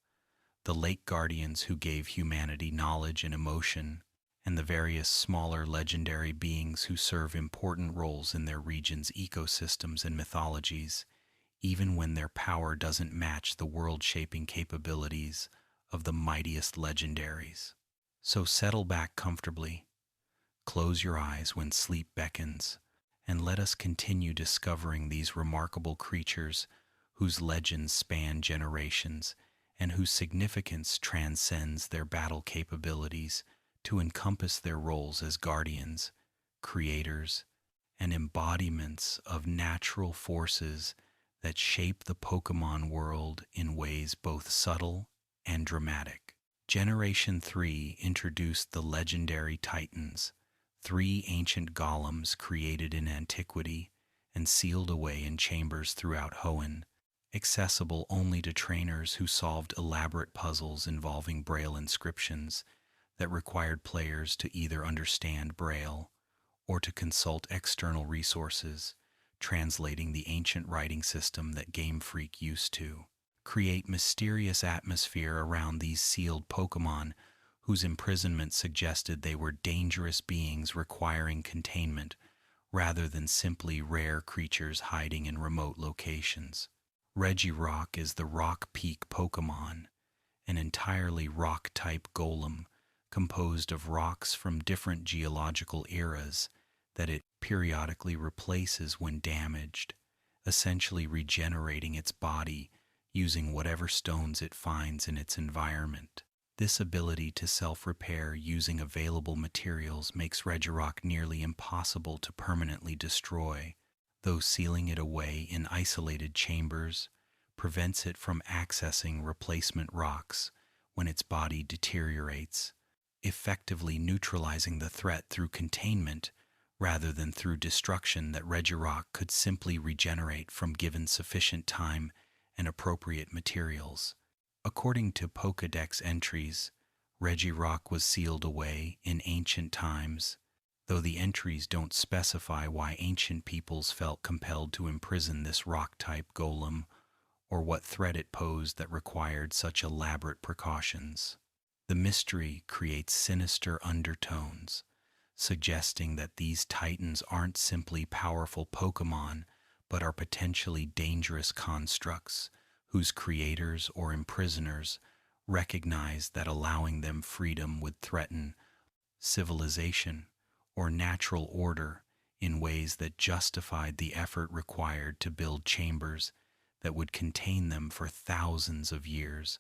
the Lake Guardians who gave humanity knowledge and emotion, and the various smaller legendary beings who serve important roles in their region's ecosystems and mythologies, even when their power doesn't match the world-shaping capabilities of the mightiest legendaries. So settle back comfortably, close your eyes when sleep beckons, and let us continue discovering these remarkable creatures whose legends span generations and whose significance transcends their battle capabilities to encompass their roles as guardians, creators, and embodiments of natural forces that shape the Pokémon world in ways both subtle and dramatic. Generation 3 introduced the legendary Titans, 3 ancient golems created in antiquity and sealed away in chambers throughout Hoenn, accessible only to trainers who solved elaborate puzzles involving Braille inscriptions that required players to either understand Braille or to consult external resources, translating the ancient writing system that Game Freak used to create mysterious atmosphere around these sealed Pokémon whose imprisonment suggested they were dangerous beings requiring containment rather than simply rare creatures hiding in remote locations. Regirock is the Rock Peak Pokémon, an entirely rock-type golem composed of rocks from different geological eras that it periodically replaces when damaged, essentially regenerating its body using whatever stones it finds in its environment. This ability to self-repair using available materials makes Regirock nearly impossible to permanently destroy, though sealing it away in isolated chambers prevents it from accessing replacement rocks when its body deteriorates, effectively neutralizing the threat through containment rather than through destruction that Regirock could simply regenerate from given sufficient time and appropriate materials. According to Pokédex entries, Regirock was sealed away in ancient times, though the entries don't specify why ancient peoples felt compelled to imprison this rock-type golem or what threat it posed that required such elaborate precautions. The mystery creates sinister undertones, suggesting that these titans aren't simply powerful Pokémon, but are potentially dangerous constructs whose creators or imprisoners recognize that allowing them freedom would threaten civilization or natural order in ways that justified the effort required to build chambers that would contain them for thousands of years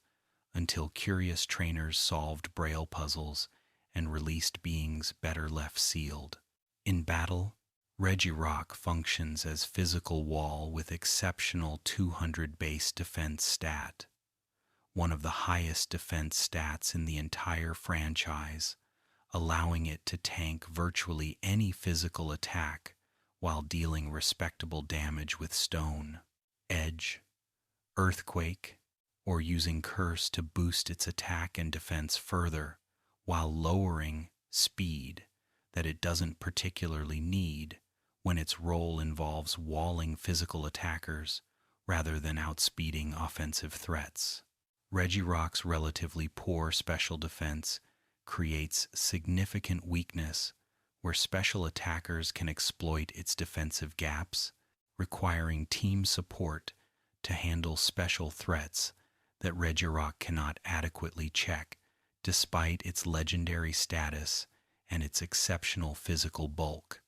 until curious trainers solved Braille puzzles and released beings better left sealed. In battle, Regirock functions as physical wall with exceptional 200 base defense stat. one of the highest defense stats in the entire franchise, allowing it to tank virtually any physical attack while dealing respectable damage with stone, edge, earthquake, or using curse to boost its attack and defense further while lowering speed that it doesn't particularly need when its role involves walling physical attackers rather than outspeeding offensive threats. Regirock's relatively poor special defense creates significant weakness where special attackers can exploit its defensive gaps, requiring team support to handle special threats that Regirock cannot adequately check despite its legendary status and its exceptional physical bulk.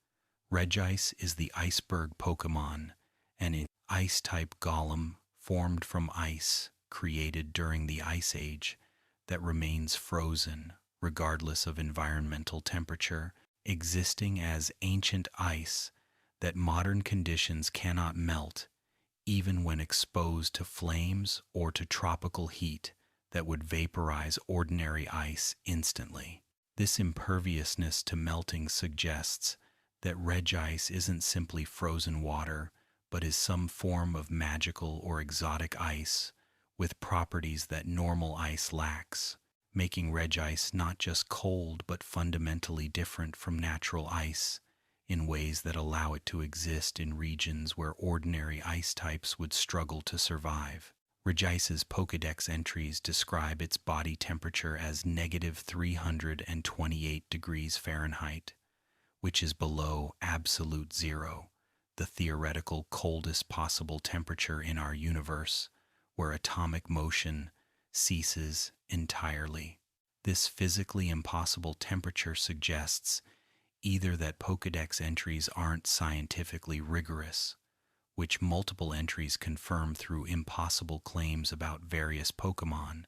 Regice is the iceberg Pokémon, an ice-type golem formed from ice created during the Ice Age that remains frozen regardless of environmental temperature, existing as ancient ice that modern conditions cannot melt, even when exposed to flames or to tropical heat that would vaporize ordinary ice instantly. This imperviousness to melting suggests that Regice isn't simply frozen water, but is some form of magical or exotic ice with properties that normal ice lacks, making Regice not just cold but fundamentally different from natural ice in ways that allow it to exist in regions where ordinary ice types would struggle to survive. Regice's Pokédex entries describe its body temperature as negative 328 degrees Fahrenheit, which is below absolute zero, the theoretical coldest possible temperature in our universe, where atomic motion ceases entirely. This physically impossible temperature suggests either that Pokédex entries aren't scientifically rigorous, which multiple entries confirm through impossible claims about various Pokémon,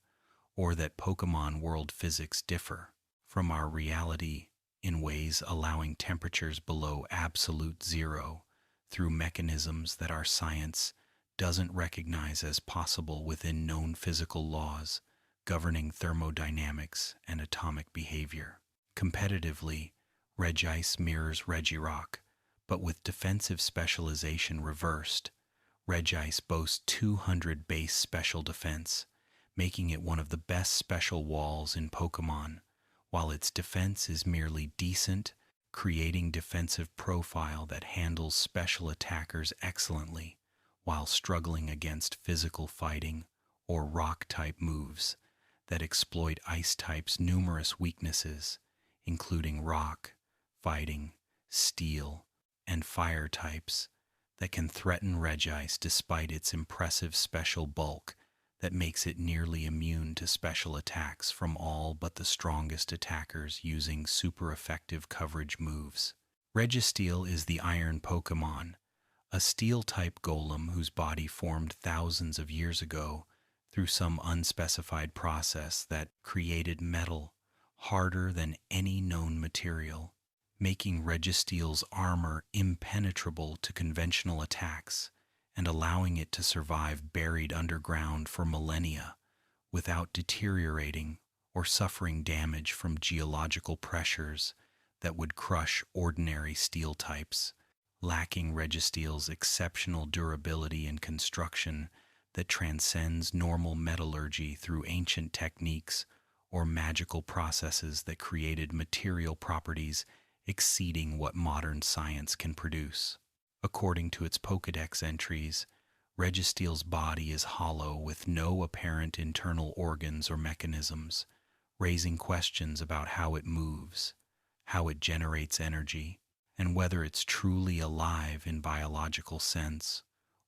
or that Pokémon world physics differ from our reality in ways allowing temperatures below absolute zero through mechanisms that our science doesn't recognize as possible within known physical laws governing thermodynamics and atomic behavior. Competitively, Regice mirrors Regirock, but with defensive specialization reversed. Regice boasts 200 base special defense, making it one of the best special walls in Pokémon, while its defense is merely decent, creating defensive profile that handles special attackers excellently while struggling against physical fighting or rock-type moves that exploit ice-type's numerous weaknesses, including rock, fighting, steel, and fire types that can threaten Regice despite its impressive special bulk that makes it nearly immune to special attacks from all but the strongest attackers using super effective coverage moves. Registeel is the iron Pokémon, a steel-type golem whose body formed thousands of years ago through some unspecified process that created metal harder than any known material, making Registeel's armor impenetrable to conventional attacks and allowing it to survive buried underground for millennia without deteriorating or suffering damage from geological pressures that would crush ordinary steel types, lacking Registeel's exceptional durability and construction that transcends normal metallurgy through ancient techniques or magical processes that created material properties exceeding what modern science can produce. According to its Pokédex entries, Registeel's body is hollow with no apparent internal organs or mechanisms, raising questions about how it moves, how it generates energy, and whether it's truly alive in biological sense,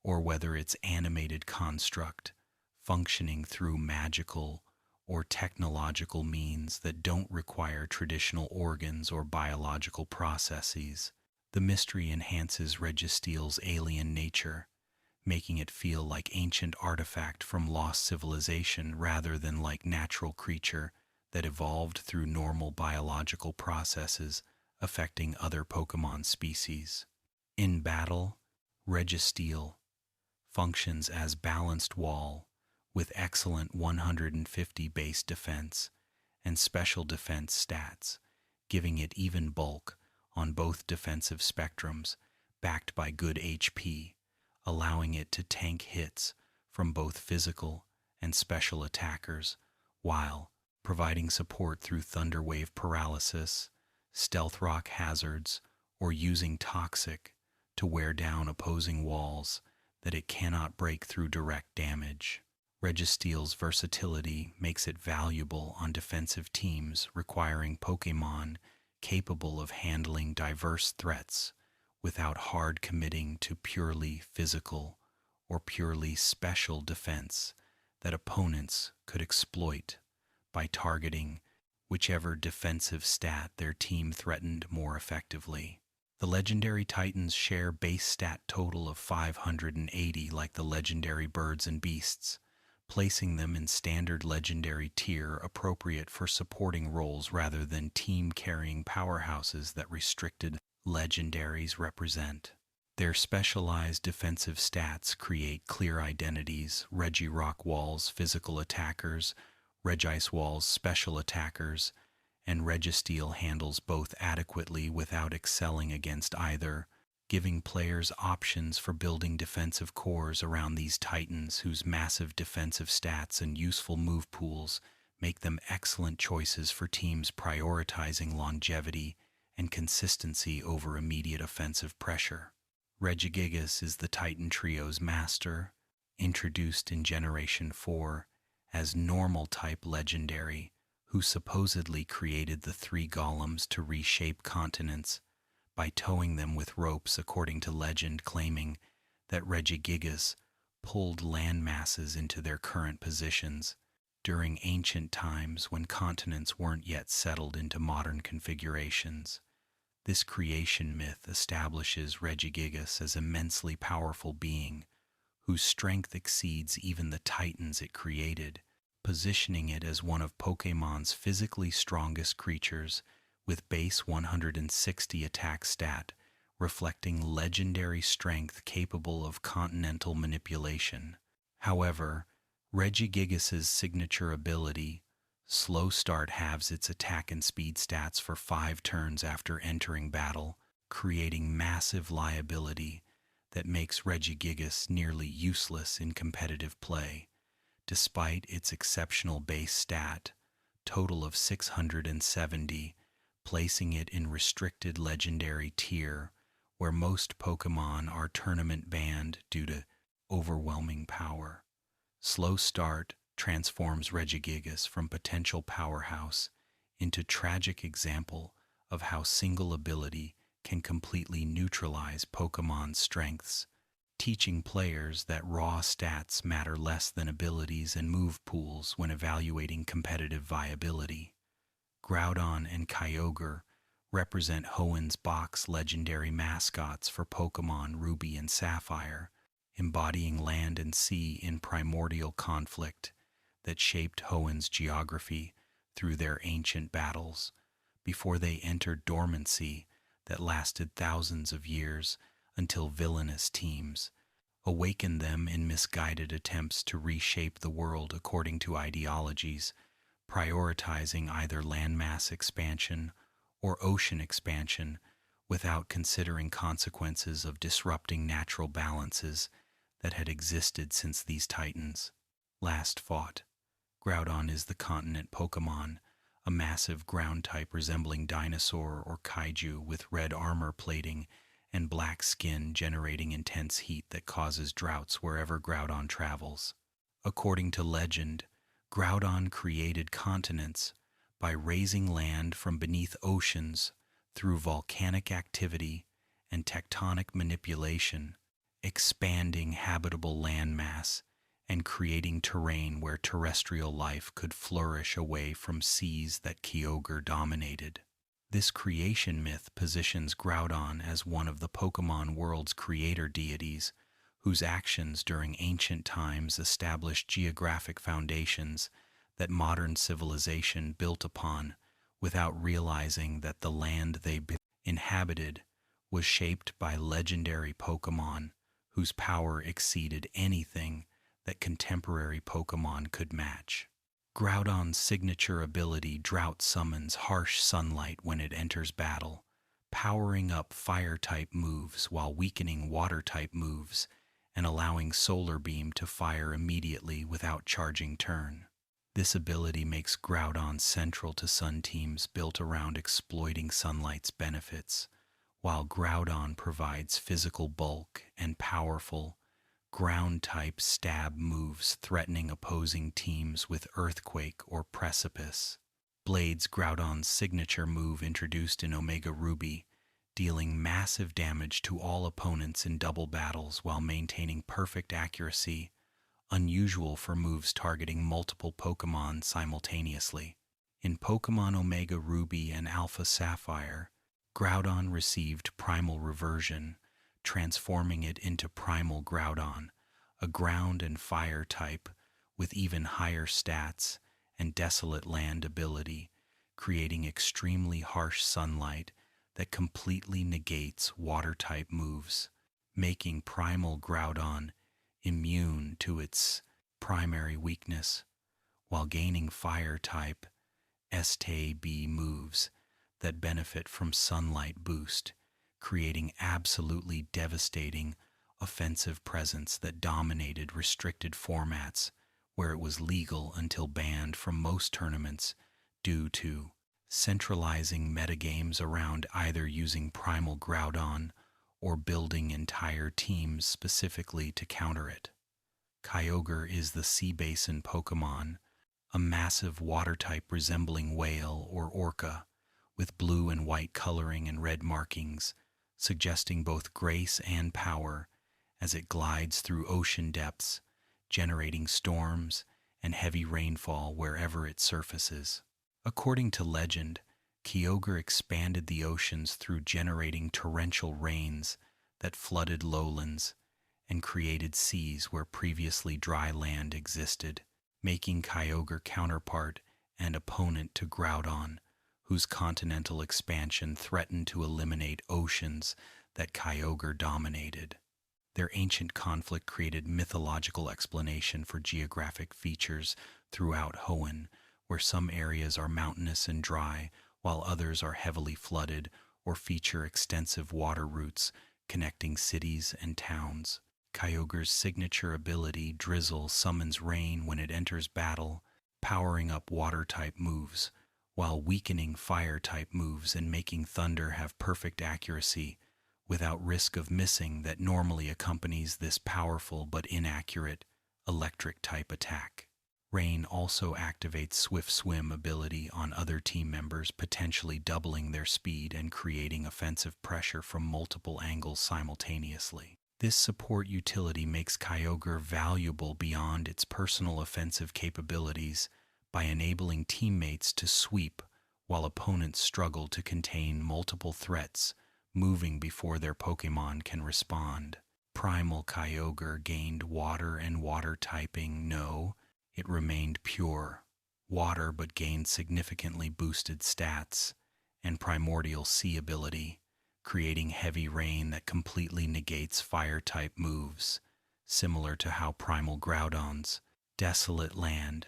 or whether it's animated construct, functioning through magical or technological means that don't require traditional organs or biological processes. The mystery enhances Registeel's alien nature, making it feel like ancient artifact from lost civilization rather than like natural creature that evolved through normal biological processes affecting other Pokémon species. In battle, Registeel functions as balanced wall, with excellent 150 base defense and special defense stats, giving it even bulk on both defensive spectrums, backed by good HP, allowing it to tank hits from both physical and special attackers, while providing support through Thunderwave paralysis, Stealth Rock hazards, or using Toxic to wear down opposing walls that it cannot break through direct damage. Registeel's versatility makes it valuable on defensive teams requiring Pokémon capable of handling diverse threats without hard committing to purely physical or purely special defense that opponents could exploit by targeting whichever defensive stat their team threatened more effectively. The legendary Titans share base stat total of 580 like the legendary birds and beasts, placing them in standard legendary tier appropriate for supporting roles rather than team-carrying powerhouses that restricted legendaries represent. Their specialized defensive stats create clear identities: Regirock Walls physical attackers, Regice Walls special attackers, and Registeel handles both adequately without excelling against either, giving players options for building defensive cores around these Titans whose massive defensive stats and useful move pools make them excellent choices for teams prioritizing longevity and consistency over immediate offensive pressure. Regigigas is the Titan Trio's master, introduced in Generation 4 as normal-type legendary, who supposedly created the three golems to reshape continents by towing them with ropes, according to legend, claiming that Regigigas pulled land masses into their current positions during ancient times when continents weren't yet settled into modern configurations. This creation myth establishes Regigigas as an immensely powerful being whose strength exceeds even the Titans it created, positioning it as one of Pokémon's physically strongest creatures with base 160 attack stat, reflecting legendary strength capable of continental manipulation. However, Regigigas's signature ability, Slow Start, halves its attack and speed stats for 5 turns after entering battle, creating massive liability that makes Regigigas nearly useless in competitive play. Despite its exceptional base stat, total of 670, placing it in restricted legendary tier, where most Pokémon are tournament banned due to overwhelming power. Slow Start transforms Regigigas from potential powerhouse into tragic example of how single ability can completely neutralize Pokémon's strengths, teaching players that raw stats matter less than abilities and move pools when evaluating competitive viability. Groudon and Kyogre represent Hoenn's box legendary mascots for Pokémon Ruby and Sapphire, embodying land and sea in primordial conflict that shaped Hoenn's geography through their ancient battles, before they entered dormancy that lasted thousands of years until villainous teams awakened them in misguided attempts to reshape the world according to ideologies, prioritizing either landmass expansion or ocean expansion without considering consequences of disrupting natural balances that had existed since these Titans last fought. Groudon is the continent Pokémon, a massive ground type resembling dinosaur or kaiju with red armor plating and black skin, generating intense heat that causes droughts wherever Groudon travels. According to legend, Groudon created continents by raising land from beneath oceans through volcanic activity and tectonic manipulation, expanding habitable landmass and creating terrain where terrestrial life could flourish away from seas that Kyogre dominated. This creation myth positions Groudon as one of the Pokémon world's creator deities, whose actions during ancient times established geographic foundations that modern civilization built upon without realizing that the land they inhabited was shaped by legendary Pokémon whose power exceeded anything that contemporary Pokémon could match. Groudon's signature ability Drought summons harsh sunlight when it enters battle, powering up Fire-type moves while weakening Water-type moves and allowing Solar Beam to fire immediately without charging turn. This ability makes Groudon central to Sun teams built around exploiting sunlight's benefits, while Groudon provides physical bulk and powerful, ground-type stab moves threatening opposing teams with Earthquake or Precipice. Blade's Groudon's signature move introduced in Omega Ruby, dealing massive damage to all opponents in double battles while maintaining perfect accuracy, unusual for moves targeting multiple Pokémon simultaneously. In Pokémon Omega Ruby and Alpha Sapphire, Groudon received Primal Reversion, transforming it into Primal Groudon, a ground and fire type with even higher stats and Desolate Land ability, creating extremely harsh sunlight that completely negates Water-type moves, making Primal Groudon immune to its primary weakness, while gaining Fire-type STB moves that benefit from Sunlight Boost, creating absolutely devastating offensive presence that dominated restricted formats where it was legal until banned from most tournaments due to centralizing metagames around either using Primal Groudon or building entire teams specifically to counter it. Kyogre is the Sea Basin Pokémon, a massive water-type resembling whale or orca, with blue and white coloring and red markings, suggesting both grace and power as it glides through ocean depths, generating storms and heavy rainfall wherever it surfaces. According to legend, Kyogre expanded the oceans through generating torrential rains that flooded lowlands and created seas where previously dry land existed, making Kyogre counterpart and opponent to Groudon, whose continental expansion threatened to eliminate oceans that Kyogre dominated. Their ancient conflict created mythological explanation for geographic features throughout Hoenn, where some areas are mountainous and dry, while others are heavily flooded or feature extensive water routes connecting cities and towns. Kyogre's signature ability, Drizzle, summons rain when it enters battle, powering up Water-type moves, while weakening Fire-type moves and making Thunder have perfect accuracy, without risk of missing that normally accompanies this powerful but inaccurate Electric-type attack. Rain also activates Swift Swim ability on other team members, potentially doubling their speed and creating offensive pressure from multiple angles simultaneously. This support utility makes Kyogre valuable beyond its personal offensive capabilities by enabling teammates to sweep while opponents struggle to contain multiple threats, moving before their Pokémon can respond. Primal Kyogre gained water and water typing. No, it remained pure water but gained significantly boosted stats and Primordial Sea ability, creating heavy rain that completely negates Fire-type moves, similar to how Primal Groudon's Desolate Land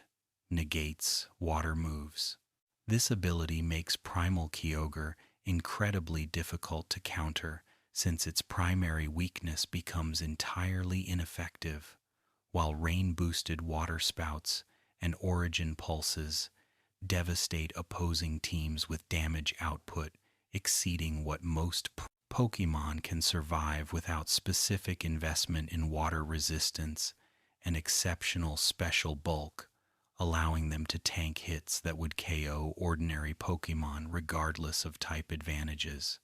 negates water moves. This ability makes Primal Kyogre incredibly difficult to counter since its primary weakness becomes entirely ineffective, while rain-boosted water spouts and origin pulses devastate opposing teams with damage output exceeding what most Pokémon can survive without specific investment in water resistance and exceptional special bulk, allowing them to tank hits that would KO ordinary Pokémon regardless of type advantages.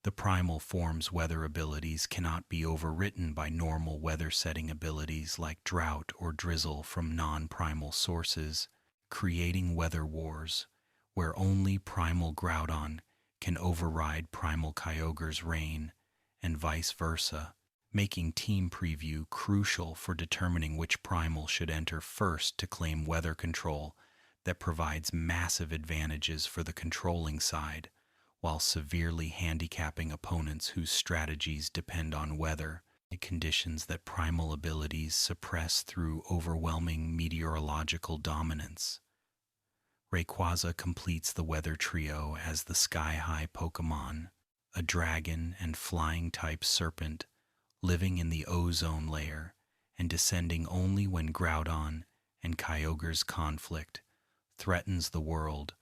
The primal form's weather abilities cannot be overwritten by normal weather-setting abilities like Drought or Drizzle from non-primal sources, creating weather wars where only Primal Groudon can override Primal Kyogre's Rain, and vice versa, making Team Preview crucial for determining which Primal should enter first to claim weather control that provides massive advantages for the controlling side, while severely handicapping opponents whose strategies depend on weather. conditions that primal abilities suppress through overwhelming meteorological dominance. Rayquaza completes the weather trio as the sky-high Pokémon, a dragon and flying-type serpent living in the ozone layer and descending only when Groudon and Kyogre's conflict threatens the world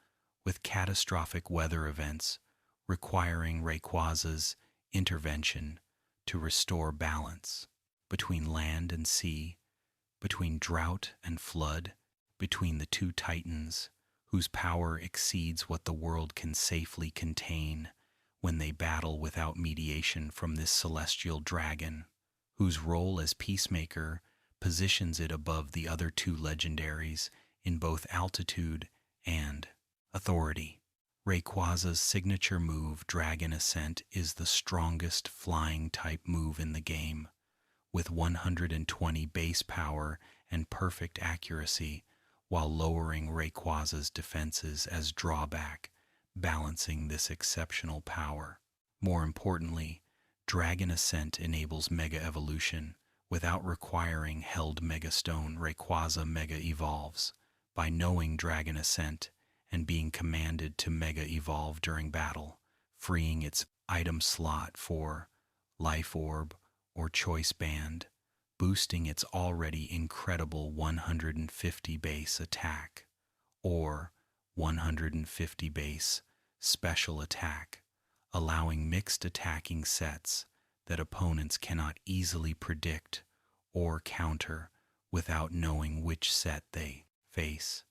with catastrophic weather events requiring Rayquaza's intervention to restore balance between land and sea, between drought and flood, between the two titans whose power exceeds what the world can safely contain when they battle without mediation from this celestial dragon, whose role as peacemaker positions it above the other two legendaries in both altitude and authority. Rayquaza's signature move, Dragon Ascent, is the strongest flying-type move in the game, with 120 base power and perfect accuracy, while lowering Rayquaza's defenses as drawback, balancing this exceptional power. More importantly, Dragon Ascent enables Mega Evolution. Without requiring held Mega Stone, Rayquaza Mega Evolves. By knowing Dragon Ascent and being commanded to Mega Evolve during battle, freeing its item slot for Life Orb or Choice Band, boosting its already incredible 150 base attack, or 150 base special attack, allowing mixed attacking sets that opponents cannot easily predict or counter without knowing which set they face.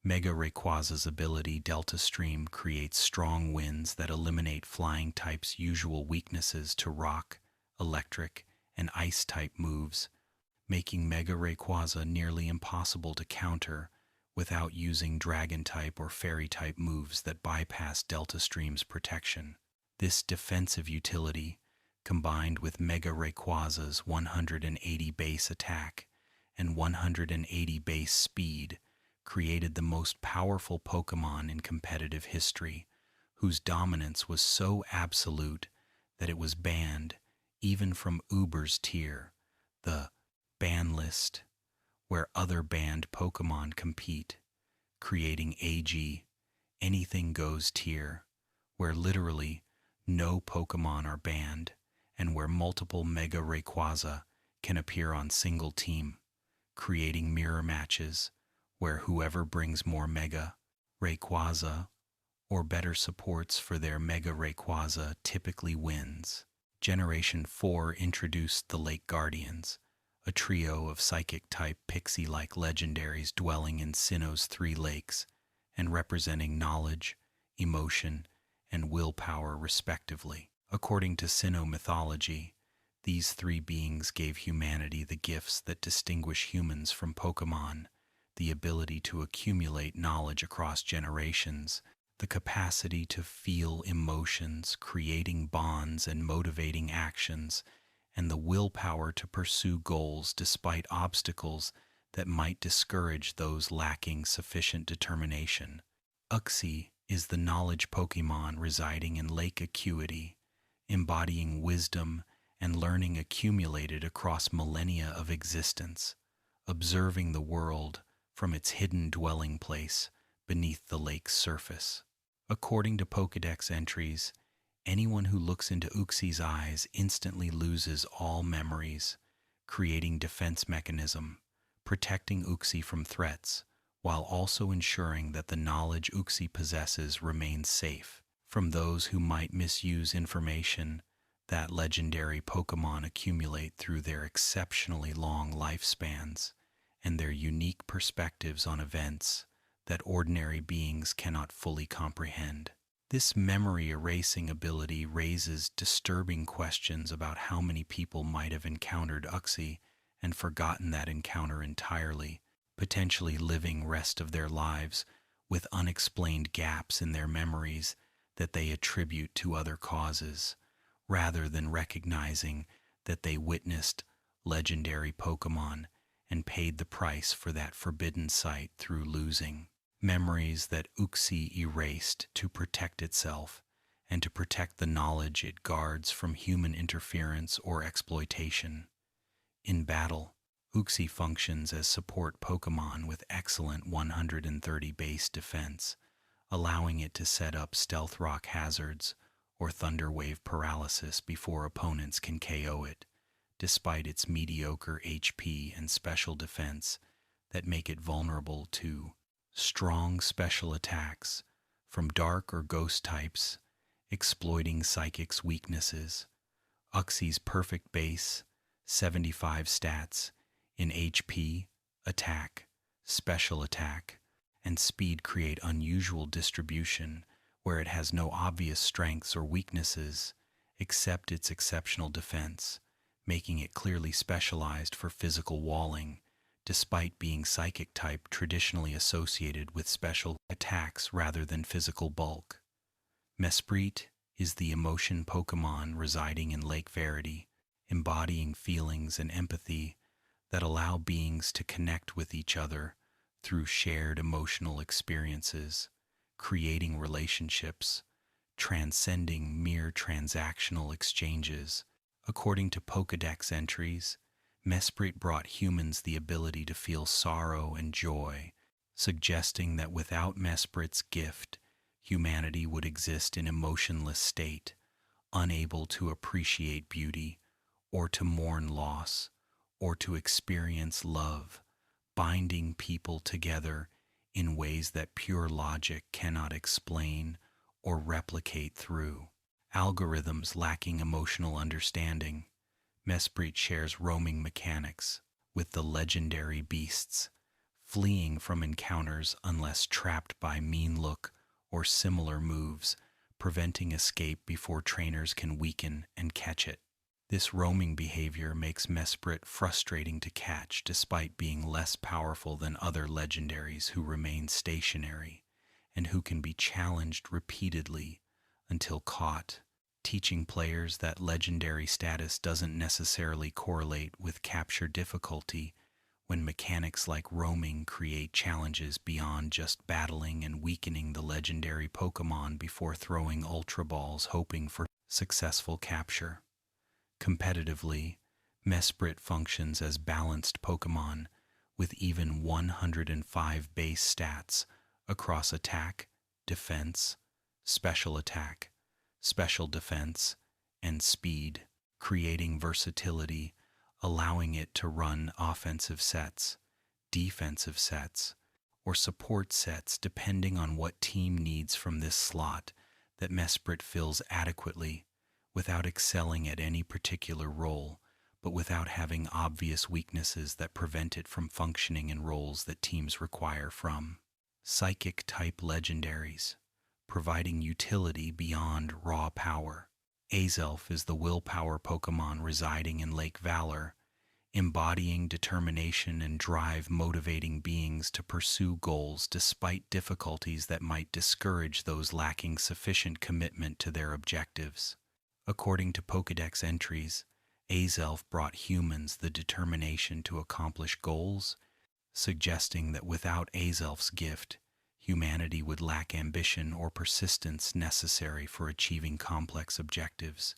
Mega Rayquaza's ability Delta Stream creates strong winds that eliminate flying type's usual weaknesses to rock, electric, and ice type moves, making Mega Rayquaza nearly impossible to counter without using dragon type or fairy type moves that bypass Delta Stream's protection. This defensive utility, combined with Mega Rayquaza's 180 base attack and 180 base speed, created the most powerful Pokémon in competitive history, whose dominance was so absolute that it was banned even from Uber's tier, the ban list, where other banned Pokémon compete, creating AG, Anything Goes tier, where literally no Pokémon are banned, and where multiple Mega Rayquaza can appear on single team, creating mirror matches where whoever brings more Mega Rayquaza or better supports for their Mega Rayquaza typically wins. Generation 4 introduced the Lake Guardians, a trio of psychic-type pixie-like legendaries dwelling in Sinnoh's 3 lakes and representing knowledge, emotion, and willpower respectively. According to Sinnoh mythology, these 3 beings gave humanity the gifts that distinguish humans from Pokémon: the ability to accumulate knowledge across generations, the capacity to feel emotions, creating bonds and motivating actions, and the willpower to pursue goals despite obstacles that might discourage those lacking sufficient determination. Uxie is the knowledge Pokémon residing in Lake Acuity, embodying wisdom and learning accumulated across millennia of existence, observing the world from its hidden dwelling place beneath the lake's surface. According to Pokédex entries, anyone who looks into Uxie's eyes instantly loses all memories, creating defense mechanism, protecting Uxie from threats, while also ensuring that the knowledge Uxie possesses remains safe from those who might misuse information that legendary Pokémon accumulate through their exceptionally long lifespans and their unique perspectives on events that ordinary beings cannot fully comprehend. This memory erasing ability raises disturbing questions about how many people might have encountered Uxie and forgotten that encounter entirely, potentially living rest of their lives with unexplained gaps in their memories that they attribute to other causes, rather than recognizing that they witnessed legendary Pokémon and paid the price for that forbidden sight through losing. Memories that Uxie erased to protect itself and to protect the knowledge it guards from human interference or exploitation. In battle, Uxie functions as support Pokémon with excellent 130 base defense, allowing it to set up Stealth Rock hazards or Thunder Wave paralysis before opponents can KO it, despite its mediocre HP and special defense that make it vulnerable to strong special attacks from dark or ghost types, exploiting Psychic's weaknesses. Uxie's perfect base, 75 stats in HP, attack, special attack, and speed create unusual distribution where it has no obvious strengths or weaknesses except its exceptional defense, making it clearly specialized for physical walling, despite being psychic type traditionally associated with special attacks rather than physical bulk. Mesprit is the emotion Pokémon residing in Lake Verity, embodying feelings and empathy that allow beings to connect with each other through shared emotional experiences, creating relationships, transcending mere transactional exchanges. According to Pokédex entries, Mesprit brought humans the ability to feel sorrow and joy, suggesting that without Mesprit's gift, humanity would exist in emotionless state, unable to appreciate beauty, or to mourn loss, or to experience love, binding people together in ways that pure logic cannot explain or replicate through algorithms lacking emotional understanding. Mesprit shares roaming mechanics with the legendary beasts, fleeing from encounters unless trapped by mean look or similar moves, preventing escape before trainers can weaken and catch it. This roaming behavior makes Mesprit frustrating to catch despite being less powerful than other legendaries who remain stationary and who can be challenged repeatedly until caught, teaching players that legendary status doesn't necessarily correlate with capture difficulty when mechanics like roaming create challenges beyond just battling and weakening the legendary Pokémon before throwing Ultra Balls hoping for successful capture. Competitively, Mesprit functions as balanced Pokémon with even 105 base stats across attack, defense, special attack, special defense, and speed, creating versatility, allowing it to run offensive sets, defensive sets, or support sets depending on what team needs from this slot that Mesprit fills adequately without excelling at any particular role, but without having obvious weaknesses that prevent it from functioning in roles that teams require from Psychic-type legendaries, providing utility beyond raw power. Azelf is the willpower Pokémon residing in Lake Valor, embodying determination and drive, motivating beings to pursue goals despite difficulties that might discourage those lacking sufficient commitment to their objectives. According to Pokédex entries, Azelf brought humans the determination to accomplish goals, suggesting that without Azelf's gift, humanity would lack ambition or persistence necessary for achieving complex objectives,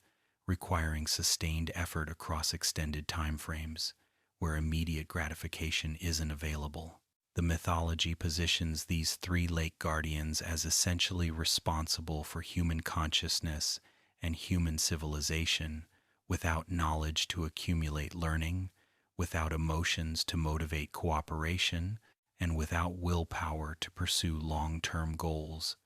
requiring sustained effort across extended timeframes, where immediate gratification isn't available. The mythology positions these three lake guardians as essentially responsible for human consciousness and human civilization, without knowledge to accumulate learning, without emotions to motivate cooperation, and without willpower to pursue long-term goals.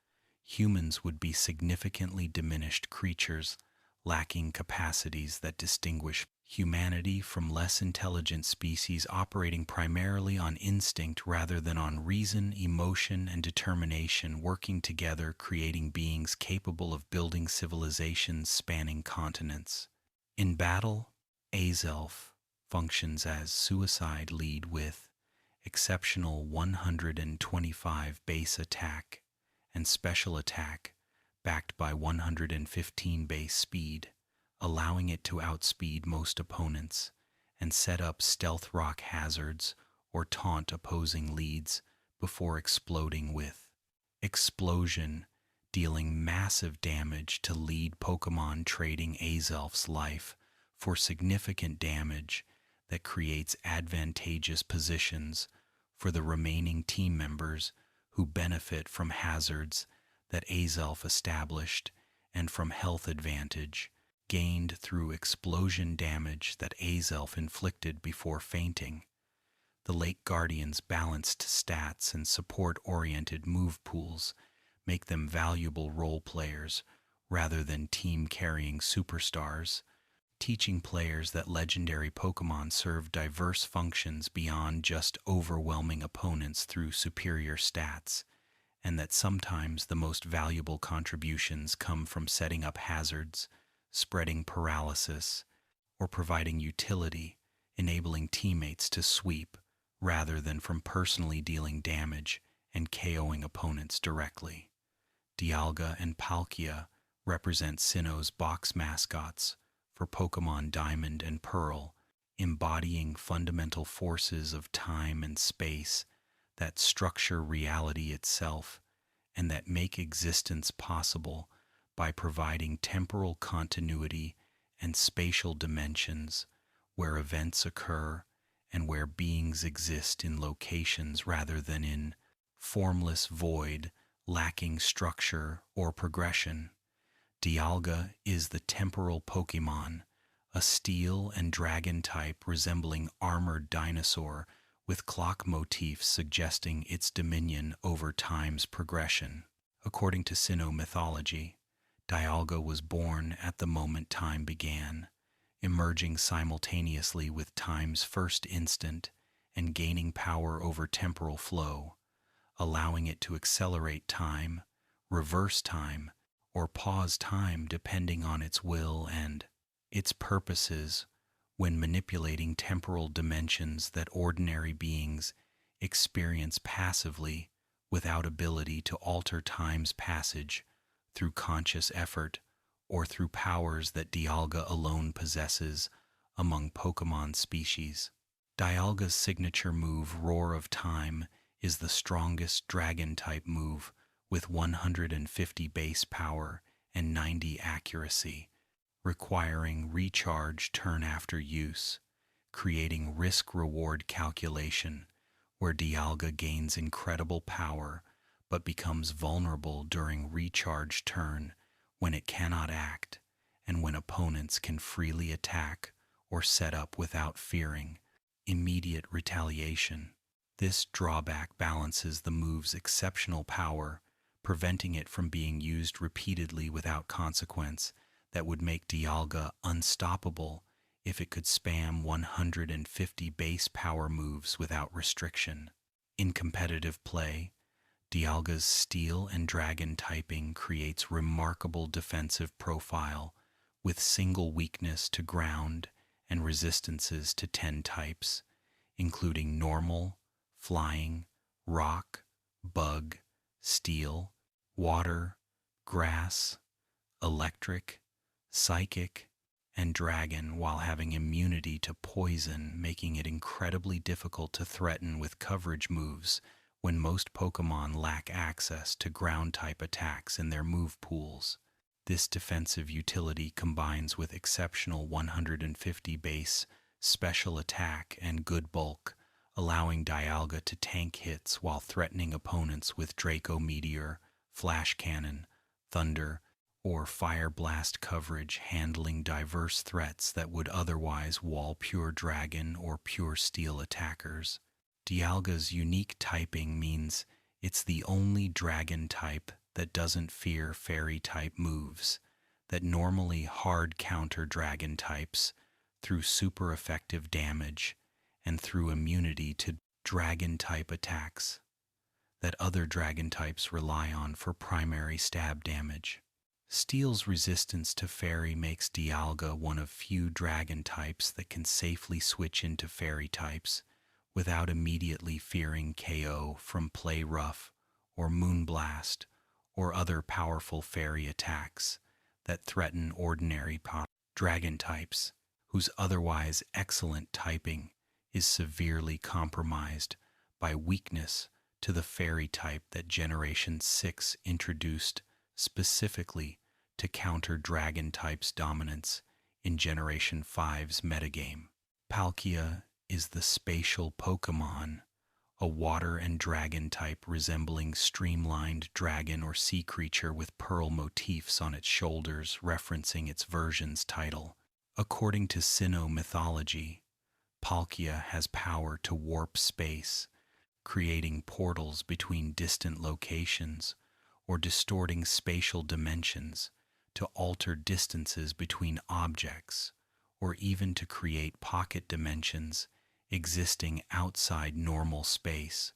Humans would be significantly diminished creatures, lacking capacities that distinguish humanity from less intelligent species operating primarily on instinct rather than on reason, emotion, and determination, working together, creating beings capable of building civilizations spanning continents. In battle, Azelf functions as suicide lead with exceptional 125 base attack and special attack backed by 115 base speed, allowing it to outspeed most opponents and set up stealth rock hazards or taunt opposing leads before exploding with explosion, dealing massive damage to lead Pokémon trading Azelf's life for significant damage that creates advantageous positions for the remaining team members who benefit from hazards that Azelf established and from health advantage gained through explosion damage that Azelf inflicted before fainting. The Lake Guardian's balanced stats and support-oriented move pools make them valuable role players rather than team-carrying superstars, teaching players that legendary Pokémon serve diverse functions beyond just overwhelming opponents through superior stats, and that sometimes the most valuable contributions come from setting up hazards, spreading paralysis, or providing utility, enabling teammates to sweep rather than from personally dealing damage and KOing opponents directly. Dialga and Palkia represent Sinnoh's box mascots for Pokémon Diamond and Pearl, embodying fundamental forces of time and space that structure reality itself and that make existence possible by providing temporal continuity and spatial dimensions where events occur and where beings exist in locations rather than in formless void lacking structure or progression. Dialga is the temporal Pokémon, a steel and dragon type resembling armored dinosaur with clock motifs suggesting its dominion over time's progression. According to Sinnoh mythology, Dialga was born at the moment time began, emerging simultaneously with time's first instant and gaining power over temporal flow, allowing it to accelerate time, reverse time, or pause time depending on its will and its purposes when manipulating temporal dimensions that ordinary beings experience passively without ability to alter time's passage through conscious effort or through powers that Dialga alone possesses among Pokémon species. Dialga's signature move, Roar of Time, is the strongest dragon-type move with 150 base power and 90 accuracy, requiring recharge turn after use, creating risk-reward calculation where Dialga gains incredible power but becomes vulnerable during recharge turn when it cannot act and when opponents can freely attack or set up without fearing immediate retaliation. This drawback balances the move's exceptional power, preventing it from being used repeatedly without consequence that would make Dialga unstoppable if it could spam 150 base power moves without restriction. In competitive play, Dialga's Steel and Dragon typing creates remarkable defensive profile with single weakness to ground and resistances to 10 types, including Normal, Flying, Rock, Bug, Steel, Water, Grass, Electric, Psychic, and Dragon, while having immunity to Poison, making it incredibly difficult to threaten with coverage moves when most Pokémon lack access to ground-type attacks in their move pools. This defensive utility combines with exceptional 150 base, special attack, and good bulk, allowing Dialga to tank hits while threatening opponents with Draco Meteor, Flash Cannon, Thunder, or Fire Blast coverage, handling diverse threats that would otherwise wall pure Dragon or pure Steel attackers. Dialga's unique typing means it's the only Dragon type that doesn't fear Fairy-type moves that normally hard counter Dragon types through super effective damage and through immunity to Dragon-type attacks that other Dragon types rely on for primary stab damage. Steel's resistance to Fairy makes Dialga one of few Dragon types that can safely switch into Fairy types without immediately fearing KO from Play Rough or Moonblast or other powerful Fairy attacks that threaten ordinary Dragon types, whose otherwise excellent typing is severely compromised by weakness to the Fairy type that Generation 6 introduced specifically to counter Dragon type's dominance in Generation 5's metagame. Palkia is the spatial Pokémon, a water and dragon type resembling streamlined dragon or sea creature with pearl motifs on its shoulders, referencing its version's title. According to Sinnoh mythology, Palkia has power to warp space, creating portals between distant locations or distorting spatial dimensions to alter distances between objects, or even to create pocket dimensions existing outside normal space,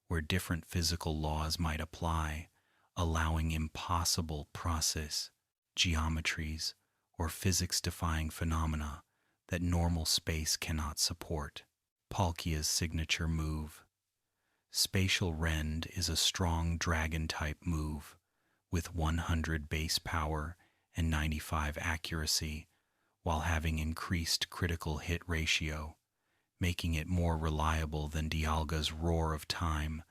where different physical laws might apply, allowing impossible process, geometries, or physics-defying phenomena that normal space cannot support. Palkia's signature move. Spatial Rend is a strong dragon-type move with 100 base power and 95 accuracy, while having increased critical hit ratio, making it more reliable than Dialga's Roar of Time,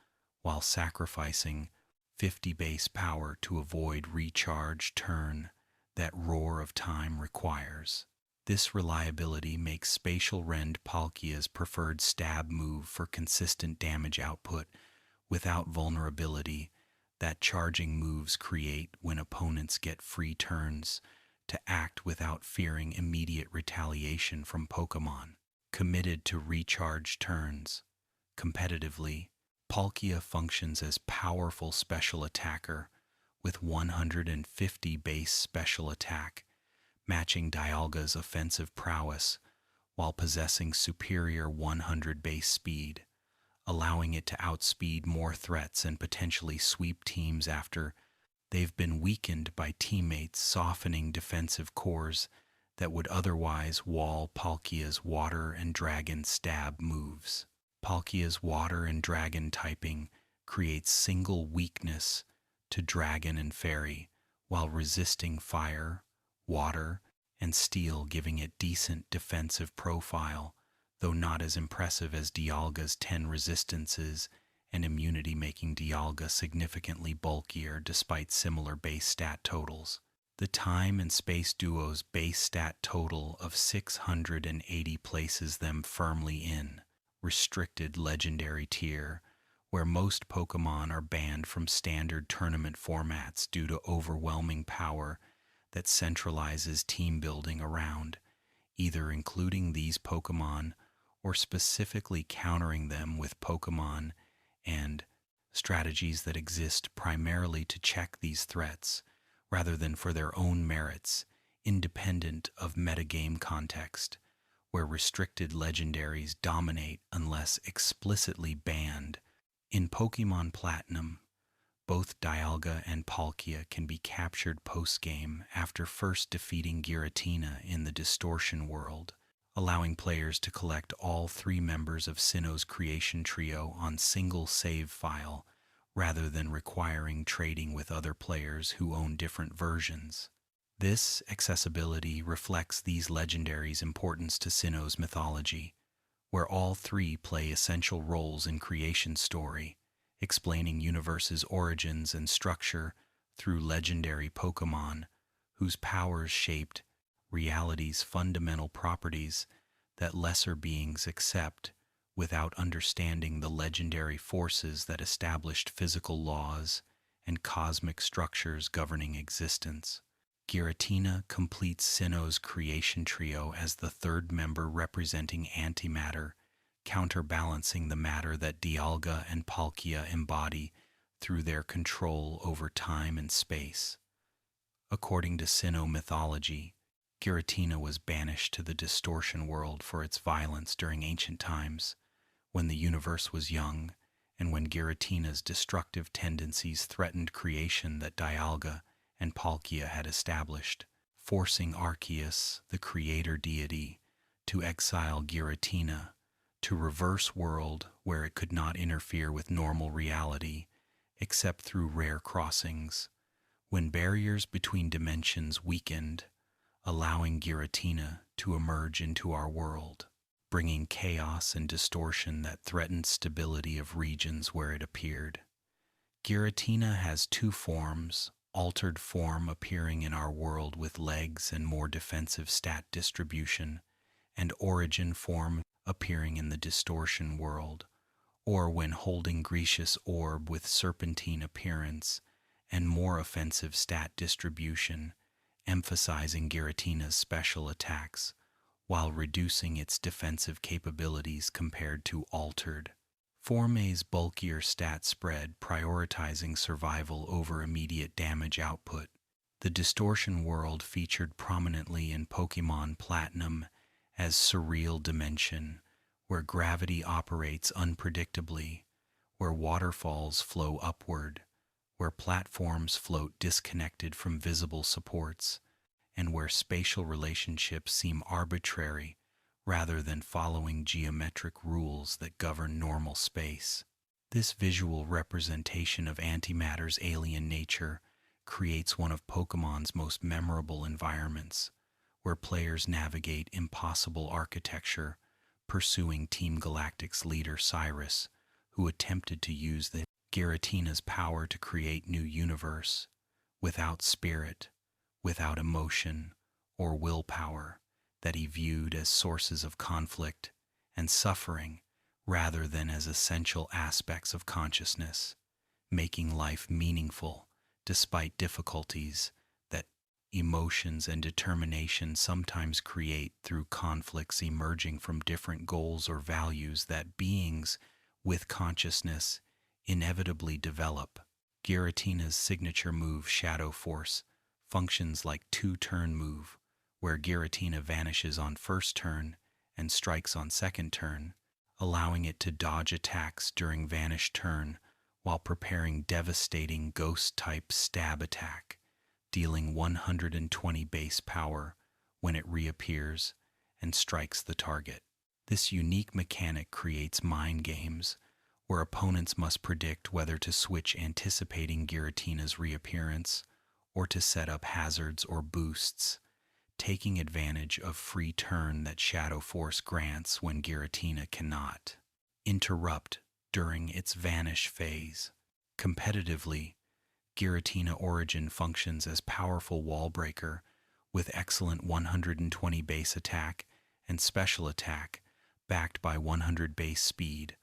while sacrificing 50 base power to avoid recharge turn that Roar of Time requires. This reliability makes Spatial Rend Palkia's preferred stab move for consistent damage output without vulnerability that charging moves create when opponents get free turns to act without fearing immediate retaliation from Pokémon. Committed to recharge turns. Competitively, Palkia functions as powerful special attacker with 150 base special attack, matching Dialga's offensive prowess while possessing superior 100 base speed, allowing it to outspeed more threats and potentially sweep teams after they've been weakened by teammates softening defensive cores that would otherwise wall Palkia's Water and Dragon stab moves. Palkia's Water and Dragon typing creates single weakness to Dragon and Fairy while resisting Fire, Water, and Steel, giving it decent defensive profile, though not as impressive as Dialga's 10 resistances and immunity, making Dialga significantly bulkier despite similar base stat totals. The Time and Space duo's base stat total of 680 places them firmly in restricted legendary tier, where most Pokémon are banned from standard tournament formats due to overwhelming power that centralizes team building around, either including these Pokémon or specifically countering them with Pokémon and strategies that exist primarily to check these threats, rather than for their own merits, independent of metagame context, where restricted legendaries dominate unless explicitly banned. In Pokémon Platinum, both Dialga and Palkia can be captured post-game after first defeating Giratina in the Distortion world, allowing players to collect all 3 members of Sinnoh's creation trio on single save file, rather than requiring trading with other players who own different versions. This accessibility reflects these legendaries' importance to Sinnoh's mythology, where all 3 play essential roles in creation story, explaining universe's origins and structure through legendary Pokémon, whose powers shaped reality's fundamental properties that lesser beings accept without understanding the legendary forces that established physical laws and cosmic structures governing existence. Giratina completes Sinnoh's creation trio as the 3rd member representing antimatter, counterbalancing the matter that Dialga and Palkia embody through their control over time and space. According to Sinnoh mythology, Giratina was banished to the Distortion world for its violence during ancient times, when the universe was young, and when Giratina's destructive tendencies threatened creation that Dialga and Palkia had established, forcing Arceus, the creator deity, to exile Giratina to reverse world where it could not interfere with normal reality except through rare crossings, when barriers between dimensions weakened, allowing Giratina to emerge into our world, bringing chaos and distortion that threatened stability of regions where it appeared. Giratina has 2 forms, altered form appearing in our world with legs and more defensive stat distribution, and origin form appearing in the distortion world, or when holding Grecius orb with serpentine appearance and more offensive stat distribution, emphasizing Giratina's special attacks while reducing its defensive capabilities compared to altered. Forme's bulkier stat spread prioritizing survival over immediate damage output. The distortion world featured prominently in Pokémon Platinum as surreal dimension, where gravity operates unpredictably, where waterfalls flow upward, where platforms float disconnected from visible supports, and where spatial relationships seem arbitrary rather than following geometric rules that govern normal space. This visual representation of antimatter's alien nature creates one of Pokemon's most memorable environments, where players navigate impossible architecture, pursuing Team Galactic's leader Cyrus, who attempted to use the Giratina's power to create new universe, without spirit, without emotion, or willpower, that he viewed as sources of conflict and suffering rather than as essential aspects of consciousness, making life meaningful despite difficulties that emotions and determination sometimes create through conflicts emerging from different goals or values that beings with consciousness inevitably develop. Giratina's signature move, Shadow Force, functions like two-turn move, where Giratina vanishes on first turn and strikes on second turn, allowing it to dodge attacks during vanish turn while preparing devastating ghost-type stab attack, dealing 120 base power when it reappears and strikes the target. This unique mechanic creates mind games, where opponents must predict whether to switch anticipating Giratina's reappearance or to set up hazards or boosts, taking advantage of free turn that Shadow Force grants when Giratina cannot interrupt during its vanish phase. Competitively, Giratina Origin functions as powerful wall breaker with excellent 120 base attack and special attack backed by 100 base speed,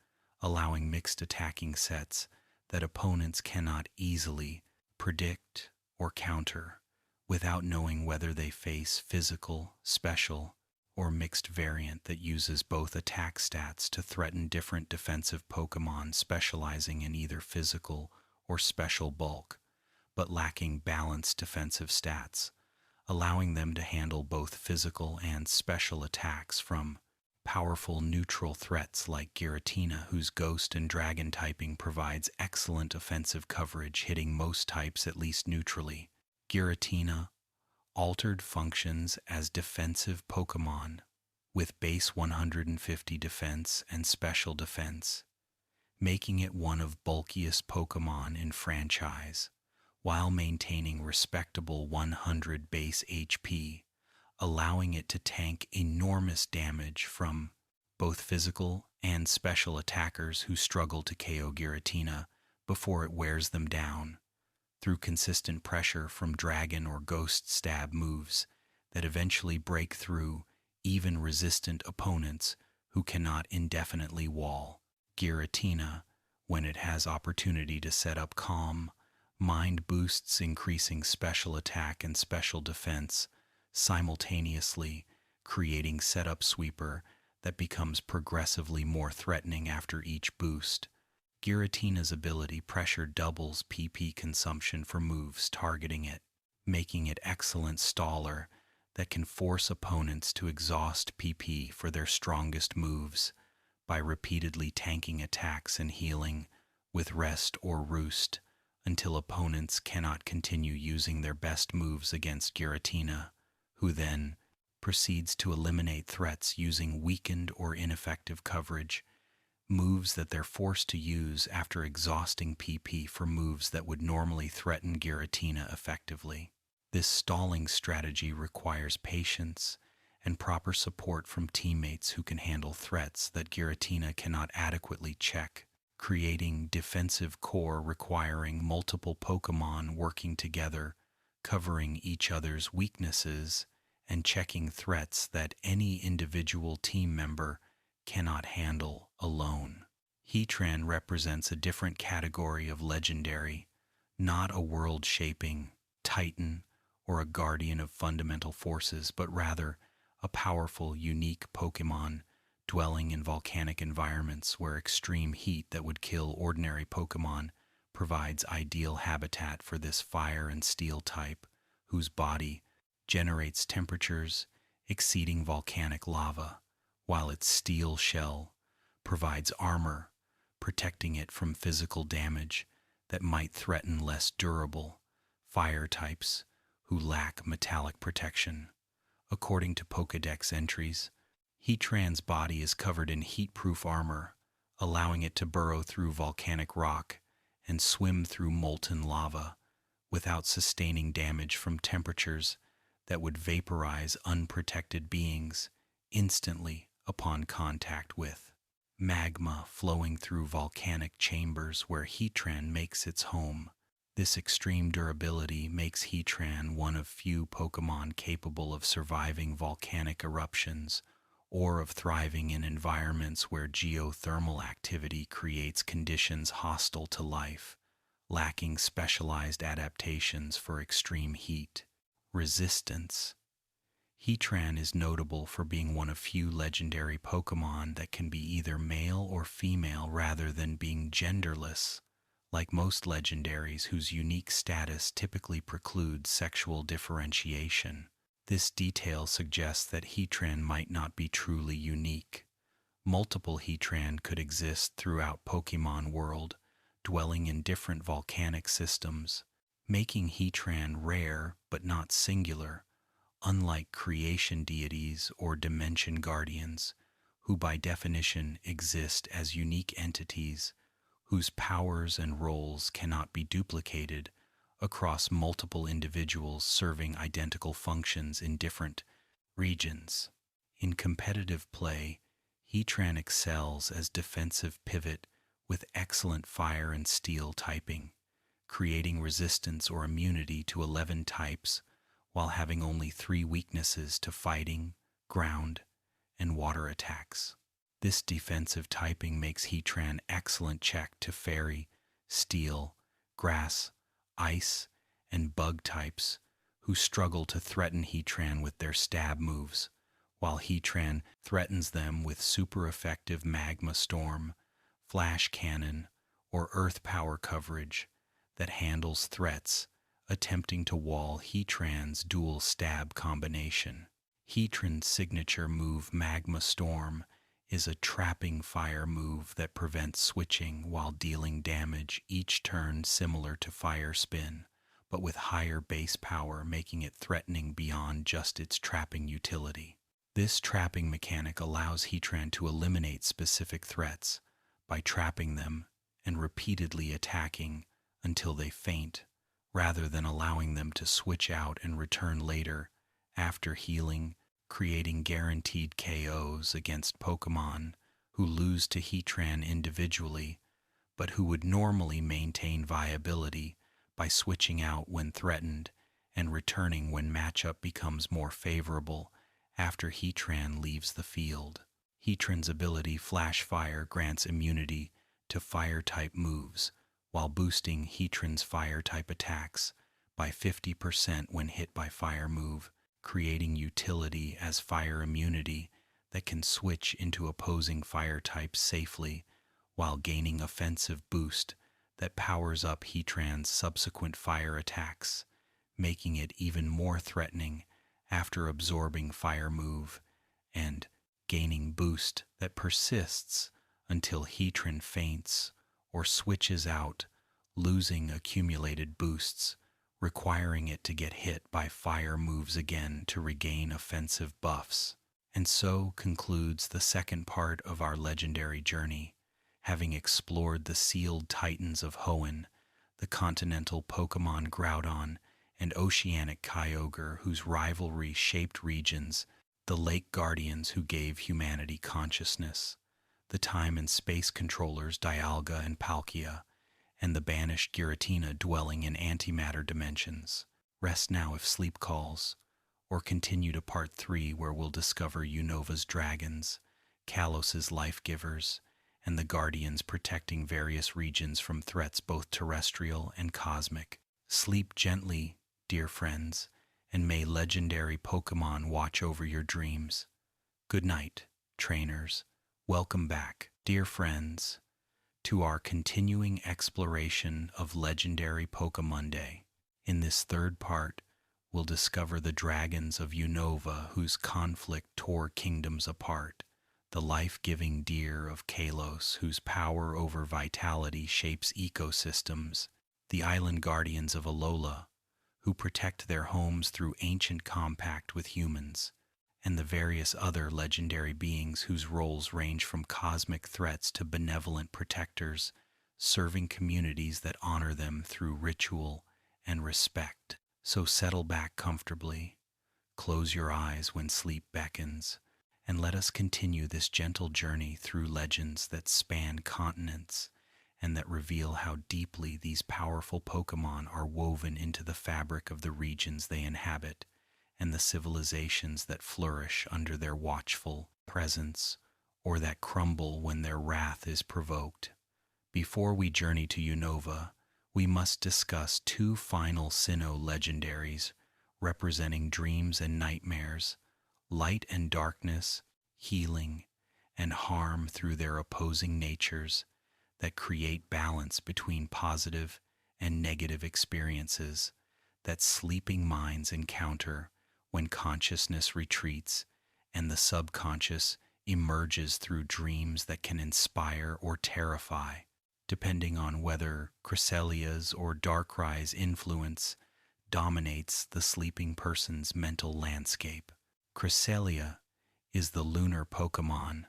allowing mixed attacking sets that opponents cannot easily predict or counter without knowing whether they face physical, special, or mixed variant that uses both attack stats to threaten different defensive Pokémon specializing in either physical or special bulk, but lacking balanced defensive stats, allowing them to handle both physical and special attacks from powerful neutral threats like Giratina, whose Ghost and Dragon typing provides excellent offensive coverage, hitting most types at least neutrally. Giratina altered functions as defensive Pokémon with base 150 defense and special defense, making it one of bulkiest Pokémon in franchise, while maintaining respectable 100 base HP, allowing it to tank enormous damage from both physical and special attackers who struggle to KO Giratina before it wears them down, through consistent pressure from Dragon or Ghost stab moves that eventually break through even resistant opponents who cannot indefinitely wall Giratina when it has opportunity to set up calm mind boosts, increasing special attack and special defense, simultaneously creating setup sweeper that becomes progressively more threatening after each boost. Giratina's ability pressure doubles PP consumption for moves targeting it, making it excellent staller that can force opponents to exhaust PP for their strongest moves by repeatedly tanking attacks and healing with rest or roost until opponents cannot continue using their best moves against Giratina, who then proceeds to eliminate threats using weakened or ineffective coverage, moves that they're forced to use after exhausting PP for moves that would normally threaten Giratina effectively. This stalling strategy requires patience and proper support from teammates who can handle threats that Giratina cannot adequately check. creating defensive core requiring multiple Pokémon working together, covering each other's weaknesses, and checking threats that any individual team member cannot handle alone. Heatran represents a different category of legendary, not a world-shaping titan or a guardian of fundamental forces, but rather a powerful, unique Pokémon dwelling in volcanic environments where extreme heat that would kill ordinary Pokémon provides ideal habitat for this fire and steel type, whose body generates temperatures exceeding volcanic lava, while its steel shell provides armor, protecting it from physical damage that might threaten less durable fire types who lack metallic protection. According to Pokédex entries, Heatran's body is covered in heat-proof armor, allowing it to burrow through volcanic rock and swim through molten lava without sustaining damage from temperatures that would vaporize unprotected beings instantly upon contact with magma flowing through volcanic chambers where Heatran makes its home. This extreme durability makes Heatran one of few Pokémon capable of surviving volcanic eruptions or of thriving in environments where geothermal activity creates conditions hostile to life, lacking specialized adaptations for extreme heat. Resistance. Heatran is notable for being one of few legendary Pokémon that can be either male or female rather than being genderless, like most legendaries whose unique status typically precludes sexual differentiation. This detail suggests that Heatran might not be truly unique. Multiple Heatran could exist throughout Pokémon world, dwelling in different volcanic systems, making Heatran rare but not singular, unlike creation deities or dimension guardians, who by definition exist as unique entities whose powers and roles cannot be duplicated across multiple individuals serving identical functions in different regions. In competitive play, Heatran excels as defensive pivot with excellent fire and steel typing, creating resistance or immunity to 11 types while having only 3 weaknesses to fighting, ground, and water attacks. This defensive typing makes Heatran excellent check to fairy, steel, grass, ice, and bug types who struggle to threaten Heatran with their stab moves, while Heatran threatens them with super effective magma storm, flash cannon, or earth power coverage that handles threats attempting to wall Heatran's dual stab combination. Heatran's signature move Magma Storm is a trapping fire move that prevents switching while dealing damage each turn, similar to Fire Spin, but with higher base power, making it threatening beyond just its trapping utility. This trapping mechanic allows Heatran to eliminate specific threats by trapping them and repeatedly attacking until they faint, rather than allowing them to switch out and return later after healing, creating guaranteed KOs against Pokémon who lose to Heatran individually, but who would normally maintain viability by switching out when threatened and returning when matchup becomes more favorable after Heatran leaves the field. Heatran's ability Flash Fire grants immunity to Fire-type moves, while boosting Heatran's Fire-type attacks by 50% when hit by Fire move, creating utility as fire immunity that can switch into opposing fire types safely while gaining offensive boost that powers up Heatran's subsequent fire attacks, making it even more threatening after absorbing fire move and gaining boost that persists until Heatran faints or switches out, losing accumulated boosts, requiring it to get hit by fire moves again to regain offensive buffs. And so concludes the second part of our legendary journey, having explored the sealed titans of Hoenn, the continental Pokémon Groudon, and oceanic Kyogre whose rivalry shaped regions, the lake guardians who gave humanity consciousness, the time and space controllers Dialga and Palkia, and the banished Giratina dwelling in antimatter dimensions. Rest now if sleep calls, or continue to part 3 where we'll discover Unova's dragons, Kalos's life-givers, and the guardians protecting various regions from threats both terrestrial and cosmic. Sleep gently, dear friends, and may legendary Pokémon watch over your dreams. Good night, trainers. Welcome back, dear friends, to our continuing exploration of legendary Pokémon Day. In this third part, we'll discover the dragons of Unova whose conflict tore kingdoms apart, the life-giving deer of Kalos whose power over vitality shapes ecosystems, the island guardians of Alola who protect their homes through ancient compact with humans, and the various other legendary beings whose roles range from cosmic threats to benevolent protectors, serving communities that honor them through ritual and respect. So settle back comfortably, close your eyes when sleep beckons, and let us continue this gentle journey through legends that span continents and that reveal how deeply these powerful Pokémon are woven into the fabric of the regions they inhabit and the civilizations that flourish under their watchful presence or that crumble when their wrath is provoked. Before we journey to Unova, we must discuss 2 final Sinnoh legendaries representing dreams and nightmares, light and darkness, healing and harm through their opposing natures that create balance between positive and negative experiences that sleeping minds encounter when consciousness retreats and the subconscious emerges through dreams that can inspire or terrify, depending on whether Cresselia's or Darkrai's influence dominates the sleeping person's mental landscape. Cresselia is the lunar Pokémon,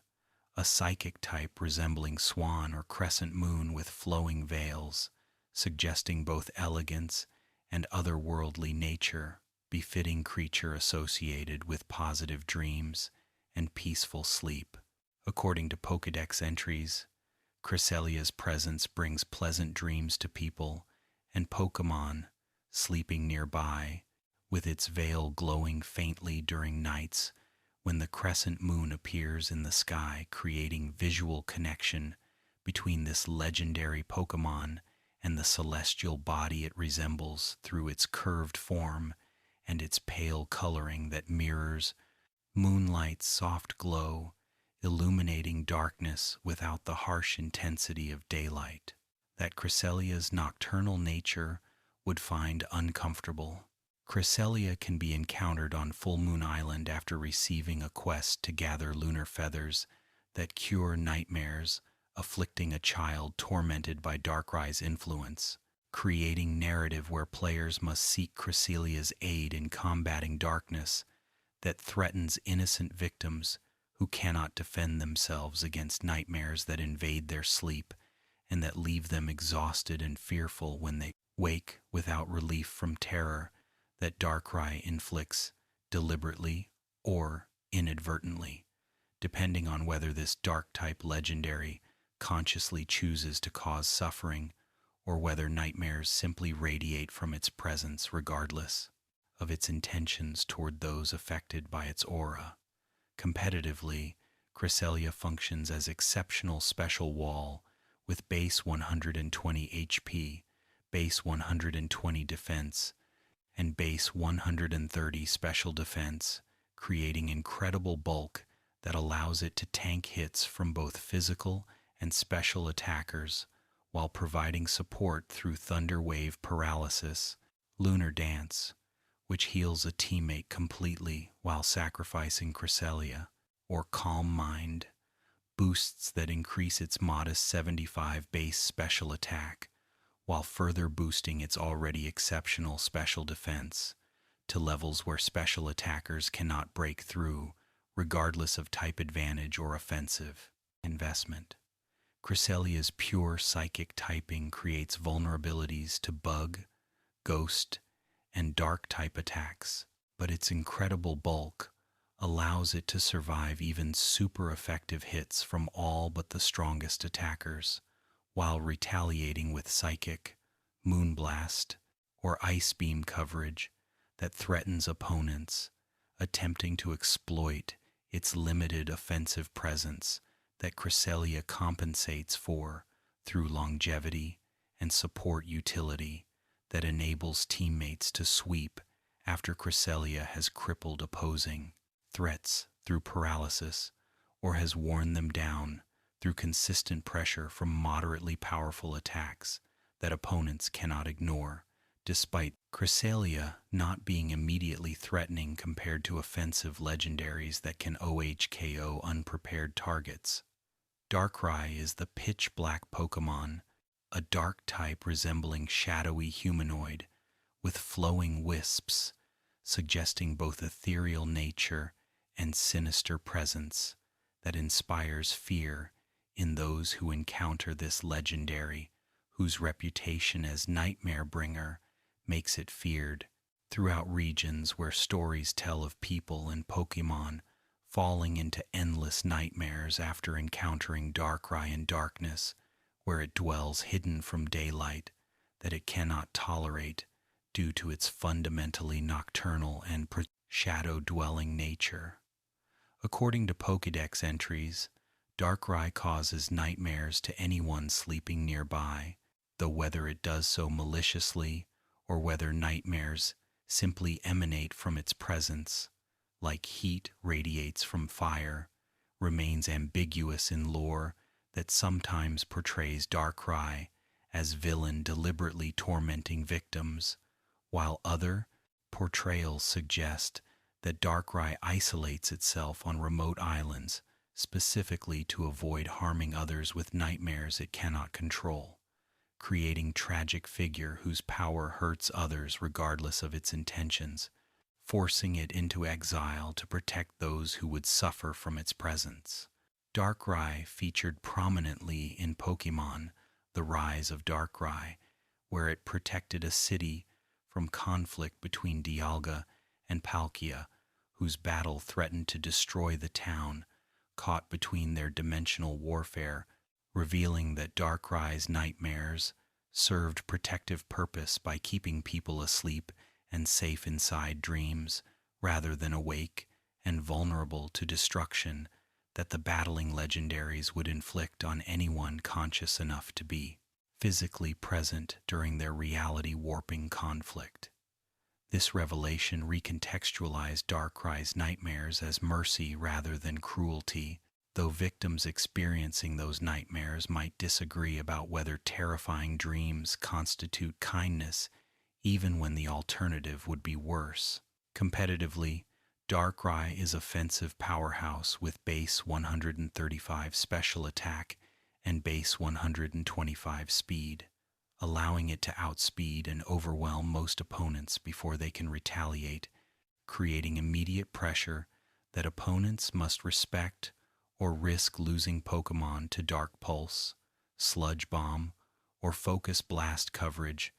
a psychic type resembling swan or crescent moon with flowing veils, suggesting both elegance and otherworldly nature, befitting creature associated with positive dreams and peaceful sleep. According to Pokédex entries, Cresselia's presence brings pleasant dreams to people and Pokémon sleeping nearby, with its veil glowing faintly during nights when the crescent moon appears in the sky, creating visual connection between this legendary Pokémon and the celestial body it resembles through its curved form and its pale coloring that mirrors moonlight's soft glow, illuminating darkness without the harsh intensity of daylight, that Cresselia's nocturnal nature would find uncomfortable. Cresselia can be encountered on Full Moon Island after receiving a quest to gather lunar feathers that cure nightmares afflicting a child tormented by Darkrai's influence, creating narrative where players must seek Cresselia's aid in combating darkness that threatens innocent victims who cannot defend themselves against nightmares that invade their sleep and that leave them exhausted and fearful when they wake without relief from terror that Darkrai inflicts deliberately or inadvertently, depending on whether this dark-type legendary consciously chooses to cause suffering or whether nightmares simply radiate from its presence regardless of its intentions toward those affected by its aura. Competitively, Cresselia functions as exceptional special wall with base 120 HP, base 120 defense, and base 130 special defense, creating incredible bulk that allows it to tank hits from both physical and special attackers while providing support through Thunder Wave Paralysis, Lunar Dance, which heals a teammate completely while sacrificing Cresselia, or Calm Mind, boosts that increase its modest 75 base special attack, while further boosting its already exceptional special defense to levels where special attackers cannot break through, regardless of type advantage or offensive investment. Cresselia's pure psychic typing creates vulnerabilities to bug, ghost, and dark type attacks, but its incredible bulk allows it to survive even super effective hits from all but the strongest attackers, while retaliating with psychic, moonblast, or ice beam coverage that threatens opponents, attempting to exploit its limited offensive presence that Cresselia compensates for through longevity and support utility that enables teammates to sweep after Cresselia has crippled opposing threats through paralysis or has worn them down through consistent pressure from moderately powerful attacks that opponents cannot ignore, despite Cresselia not being immediately threatening compared to offensive legendaries that can OHKO unprepared targets. Darkrai is the pitch-black Pokémon, a dark type resembling shadowy humanoid with flowing wisps, suggesting both ethereal nature and sinister presence that inspires fear in those who encounter this legendary, whose reputation as nightmare bringer makes it feared throughout regions where stories tell of people and Pokémon falling into endless nightmares after encountering Darkrai in darkness, where it dwells hidden from daylight that it cannot tolerate due to its fundamentally nocturnal and shadow-dwelling nature. According to Pokédex entries, Darkrai causes nightmares to anyone sleeping nearby, though whether it does so maliciously or whether nightmares simply emanate from its presence, like heat radiates from fire, remains ambiguous in lore that sometimes portrays Darkrai as villain deliberately tormenting victims, while other portrayals suggest that Darkrai isolates itself on remote islands specifically to avoid harming others with nightmares it cannot control, creating tragic figure whose power hurts others regardless of its intentions, forcing it into exile to protect those who would suffer from its presence. Darkrai featured prominently in Pokémon The Rise of Darkrai, where it protected a city from conflict between Dialga and Palkia, whose battle threatened to destroy the town, caught between their dimensional warfare, revealing that Darkrai's nightmares served protective purpose by keeping people asleep and safe inside dreams, rather than awake and vulnerable to destruction that the battling legendaries would inflict on anyone conscious enough to be physically present during their reality warping conflict. This revelation recontextualized Darkrai's nightmares as mercy rather than cruelty, though victims experiencing those nightmares might disagree about whether terrifying dreams constitute kindness, even when the alternative would be worse. Competitively, Darkrai is offensive powerhouse with base 135 special attack and base 125 speed, allowing it to outspeed and overwhelm most opponents before they can retaliate, creating immediate pressure that opponents must respect or risk losing Pokémon to Dark Pulse, Sludge Bomb, or Focus Blast coverage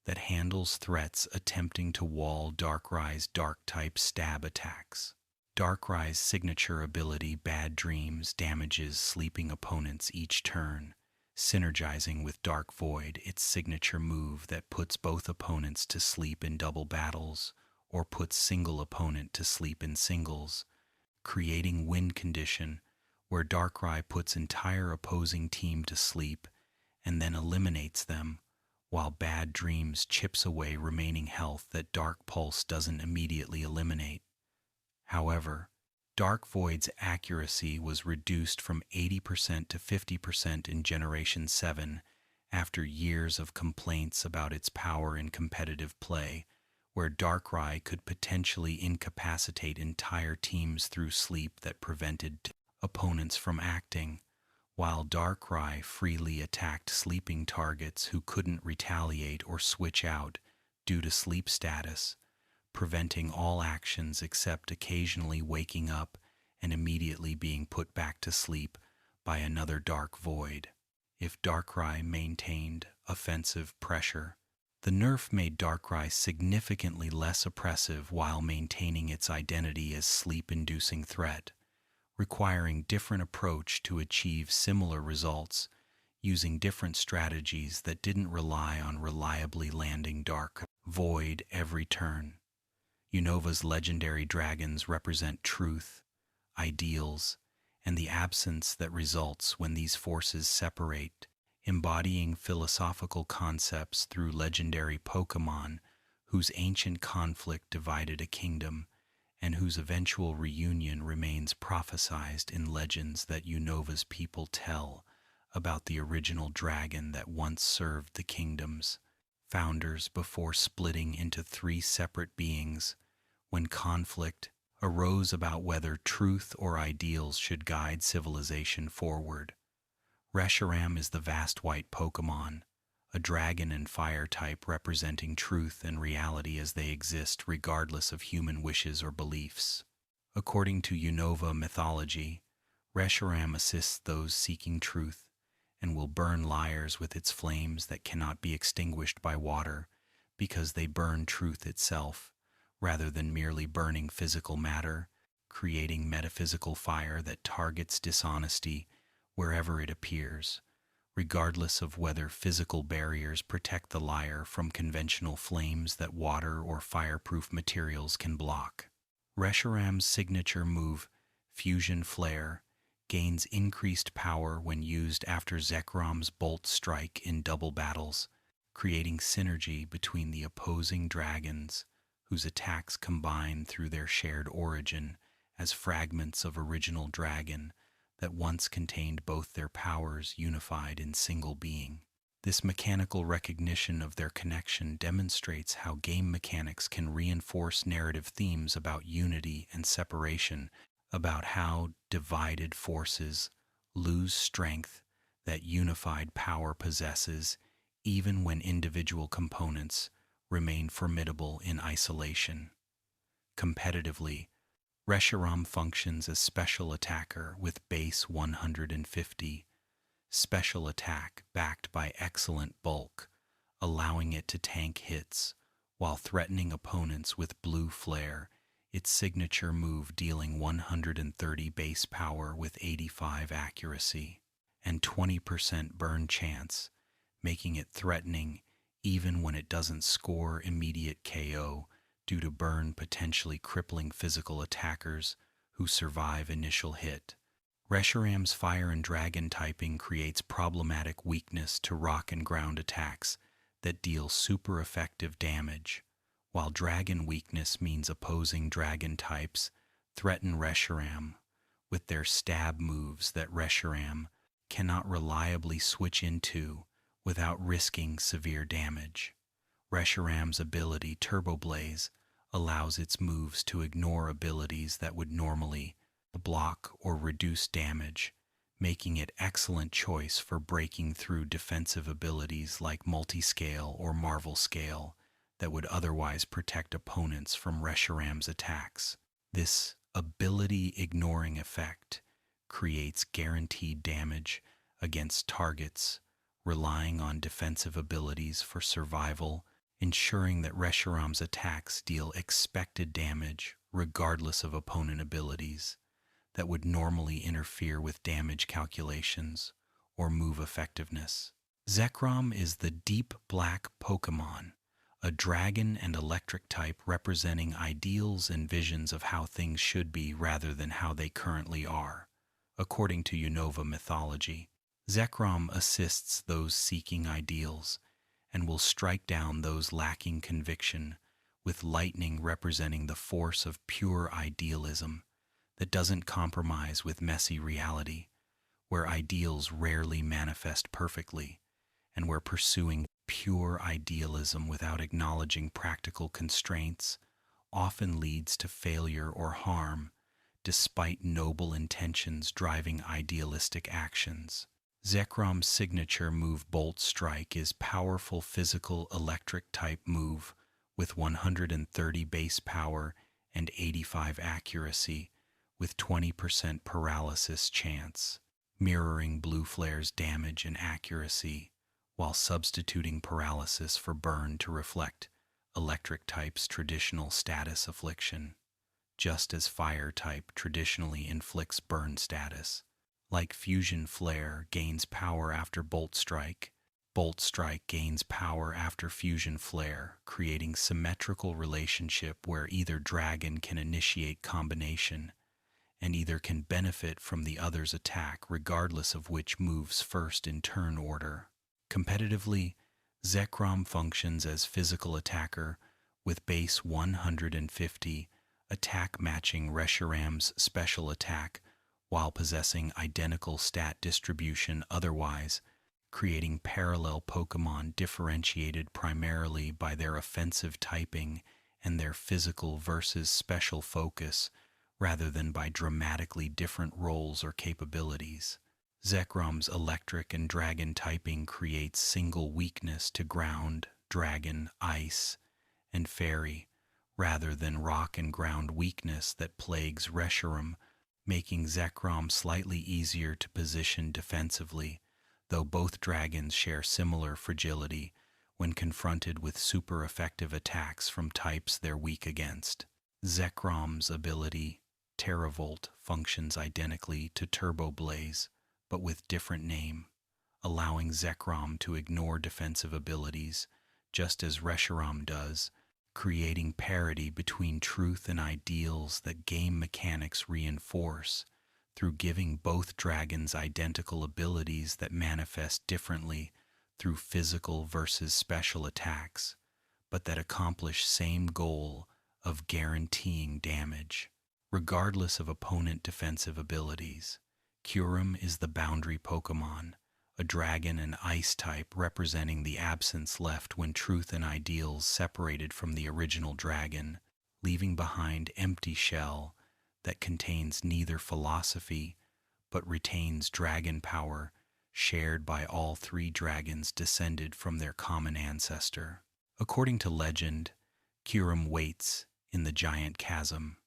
that handles threats attempting to wall Darkrai's Dark-type stab attacks. Darkrai's signature ability Bad Dreams damages sleeping opponents each turn, synergizing with Dark Void, its signature move that puts both opponents to sleep in double battles or puts single opponent to sleep in singles, creating win condition where Darkrai puts entire opposing team to sleep and then eliminates them, while Bad Dreams chips away remaining health that Dark Pulse doesn't immediately eliminate. However, Dark Void's accuracy was reduced from 80% to 50% in Generation 7 after years of complaints about its power in competitive play, where Darkrai could potentially incapacitate entire teams through sleep that prevented opponents from acting, while Darkrai freely attacked sleeping targets who couldn't retaliate or switch out due to sleep status, preventing all actions except occasionally waking up and immediately being put back to sleep by another Dark Void. If Darkrai maintained offensive pressure, The nerf made Darkrai significantly less oppressive while maintaining its identity as sleep-inducing threat, requiring different approach to achieve similar results, using different strategies that didn't rely on reliably landing Dark Void every turn. Unova's legendary dragons represent truth, ideals, and the absence that results when these forces separate, embodying philosophical concepts through legendary Pokémon whose ancient conflict divided a kingdom and whose eventual reunion remains prophesied in legends that Unova's people tell about the original dragon that once served the kingdom's founders before splitting into three separate beings when conflict arose about whether truth or ideals should guide civilization forward. Reshiram is the vast white Pokémon, a dragon and fire type representing truth and reality as they exist regardless of human wishes or beliefs. According to Unova mythology, Reshiram assists those seeking truth and will burn liars with its flames that cannot be extinguished by water because they burn truth itself, rather than merely burning physical matter, creating metaphysical fire that targets dishonesty wherever it appears, regardless of whether physical barriers protect the liar from conventional flames that water or fireproof materials can block. Reshiram's signature move, Fusion Flare, gains increased power when used after Zekrom's Bolt Strike in double battles, creating synergy between the opposing dragons, whose attacks combine through their shared origin as fragments of original dragon that once contained both their powers unified in single being. This mechanical recognition of their connection demonstrates how game mechanics can reinforce narrative themes about unity and separation, about how divided forces lose strength that unified power possesses, even when individual components remain formidable in isolation. Competitively, Reshiram functions as special attacker with base 150, special attack backed by excellent bulk, allowing it to tank hits, while threatening opponents with Blue Flare, its signature move dealing 130 base power with 85 accuracy, and 20% burn chance, making it threatening even when it doesn't score immediate KO due to burn potentially crippling physical attackers who survive initial hit. Reshiram's fire and dragon typing creates problematic weakness to rock and ground attacks that deal super effective damage, while dragon weakness means opposing dragon types threaten Reshiram with their stab moves that Reshiram cannot reliably switch into without risking severe damage. Reshiram's ability Turbo Blaze allows its moves to ignore abilities that would normally block or reduce damage, making it excellent choice for breaking through defensive abilities like Multiscale or Marvel Scale that would otherwise protect opponents from Reshiram's attacks. This ability-ignoring effect creates guaranteed damage against targets, relying on defensive abilities for survival, ensuring that Reshiram's attacks deal expected damage regardless of opponent abilities that would normally interfere with damage calculations or move effectiveness. Zekrom is the deep black Pokémon, a dragon and electric type representing ideals and visions of how things should be rather than how they currently are. According to Unova mythology, Zekrom assists those seeking ideals and will strike down those lacking conviction, with lightning representing the force of pure idealism that doesn't compromise with messy reality, where ideals rarely manifest perfectly, and where pursuing pure idealism without acknowledging practical constraints often leads to failure or harm, despite noble intentions driving idealistic actions. Zekrom's signature move Bolt Strike is powerful physical electric type move with 130 base power and 85 accuracy with 20% paralysis chance, mirroring Blue Flare's damage and accuracy, while substituting paralysis for burn to reflect electric type's traditional status affliction, just as fire type traditionally inflicts burn status. Like fusion flare gains power after bolt strike gains power after fusion flare, creating symmetrical relationship where either dragon can initiate combination and either can benefit from the other's attack regardless of which moves first in turn order. Competitively, Zekrom functions as physical attacker with base 150 attack matching Reshiram's special attack while possessing identical stat distribution otherwise, creating parallel Pokémon differentiated primarily by their offensive typing and their physical versus special focus rather than by dramatically different roles or capabilities. Zekrom's electric and dragon typing creates single weakness to ground, dragon, ice, and fairy, rather than rock and ground weakness that plagues Reshiram, making Zekrom slightly easier to position defensively, though both dragons share similar fragility when confronted with super effective attacks from types they're weak against. Zekrom's ability, Terravolt, functions identically to Turbo Blaze, but with different name, allowing Zekrom to ignore defensive abilities, just as Reshiram does, creating parity between truth and ideals that game mechanics reinforce through giving both dragons identical abilities that manifest differently through physical versus special attacks, but that accomplish same goal of guaranteeing damage, regardless of opponent defensive abilities. Kyurem is the boundary Pokémon, a dragon and ice type representing the absence left when truth and ideals separated from the original dragon, leaving behind empty shell that contains neither philosophy but retains dragon power shared by all three dragons descended from their common ancestor. According to legend, Kyurem waits in the giant chasm,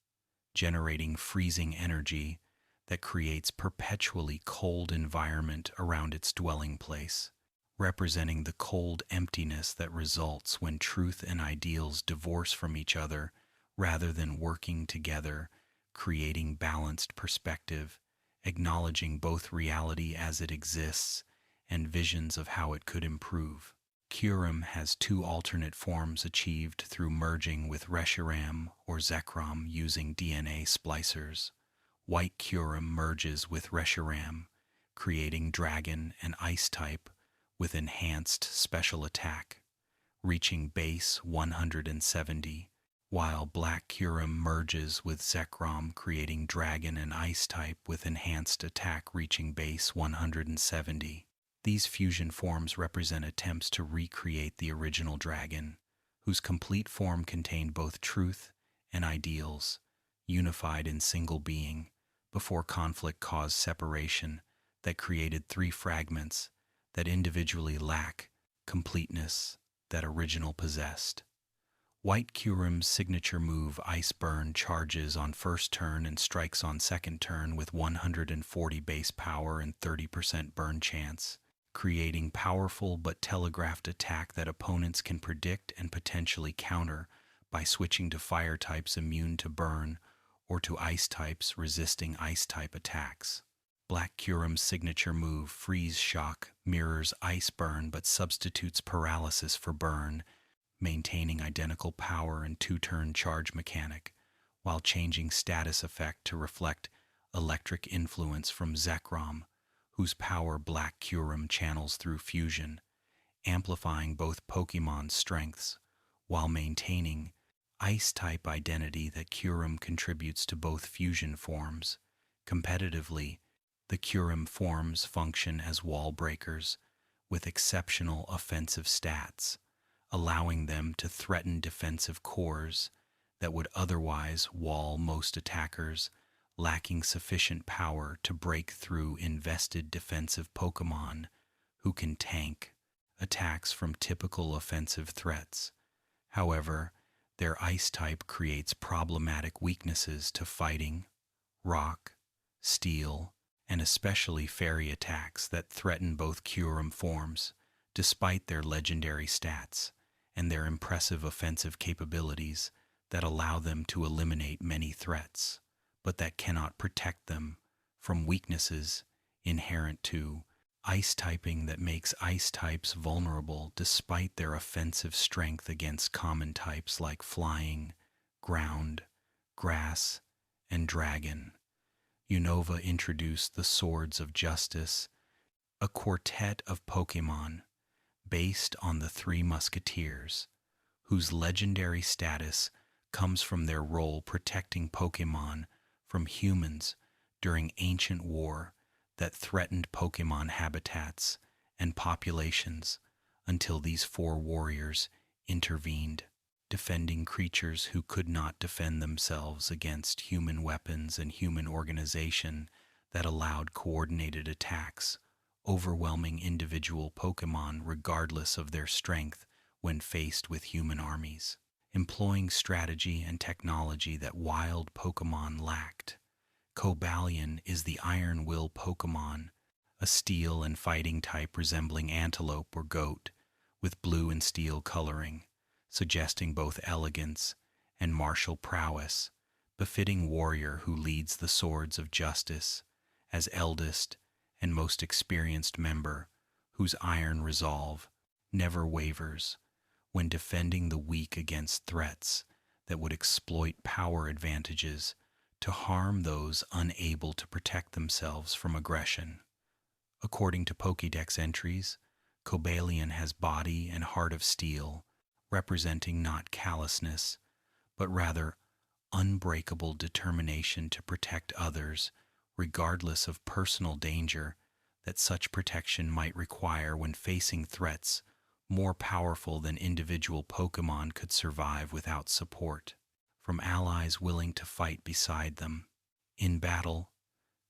generating freezing energy that creates perpetually cold environment around its dwelling place, representing the cold emptiness that results when truth and ideals divorce from each other rather than working together, creating balanced perspective, acknowledging both reality as it exists and visions of how it could improve. Kyurem has two alternate forms achieved through merging with Reshiram or Zekrom using DNA splicers. White Kyurem merges with Reshiram, creating dragon and ice type with enhanced special attack, reaching base 170, while Black Kyurem merges with Zekrom, creating dragon and ice type with enhanced attack reaching base 170. These fusion forms represent attempts to recreate the original dragon, whose complete form contained both truth and ideals, unified in single being, before conflict caused separation that created three fragments that individually lack completeness that original possessed. White Kyurem's signature move Ice Burn charges on first turn and strikes on second turn with 140 base power and 30% burn chance, creating powerful but telegraphed attack that opponents can predict and potentially counter by switching to fire types immune to burn or to ice types resisting ice type attacks. Black Kyurem's signature move Freeze Shock mirrors Ice Burn but substitutes paralysis for burn, maintaining identical power and two-turn charge mechanic, while changing status effect to reflect electric influence from Zekrom, whose power Black Kyurem channels through fusion, amplifying both Pokémon's strengths, while maintaining Ice-type identity that Kyurem contributes to both fusion forms. Competitively, the Kyurem forms function as wall breakers, with exceptional offensive stats, allowing them to threaten defensive cores that would otherwise wall most attackers, lacking sufficient power to break through invested defensive Pokémon who can tank attacks from typical offensive threats. However, their ice type creates problematic weaknesses to fighting, rock, steel, and especially fairy attacks that threaten both Kyurem forms, despite their legendary stats and their impressive offensive capabilities that allow them to eliminate many threats, but that cannot protect them from weaknesses inherent to ice typing that makes ice types vulnerable despite their offensive strength against common types like flying, ground, grass, and dragon. Unova introduced the Swords of Justice, a quartet of Pokémon based on the Three Musketeers, whose legendary status comes from their role protecting Pokémon from humans during ancient war that threatened Pokémon habitats and populations until these four warriors intervened, defending creatures who could not defend themselves against human weapons and human organization that allowed coordinated attacks, overwhelming individual Pokémon regardless of their strength when faced with human armies, employing strategy and technology that wild Pokémon lacked. Cobalion is the Iron Will Pokémon, a steel and fighting type resembling antelope or goat, with blue and steel coloring, suggesting both elegance and martial prowess, befitting warrior who leads the Swords of Justice as eldest and most experienced member, whose iron resolve never wavers when defending the weak against threats that would exploit power advantages to harm those unable to protect themselves from aggression. According to Pokédex entries, Cobalion has body and heart of steel, representing not callousness, but rather unbreakable determination to protect others, regardless of personal danger that such protection might require when facing threats more powerful than individual Pokémon could survive without support from allies willing to fight beside them. In battle,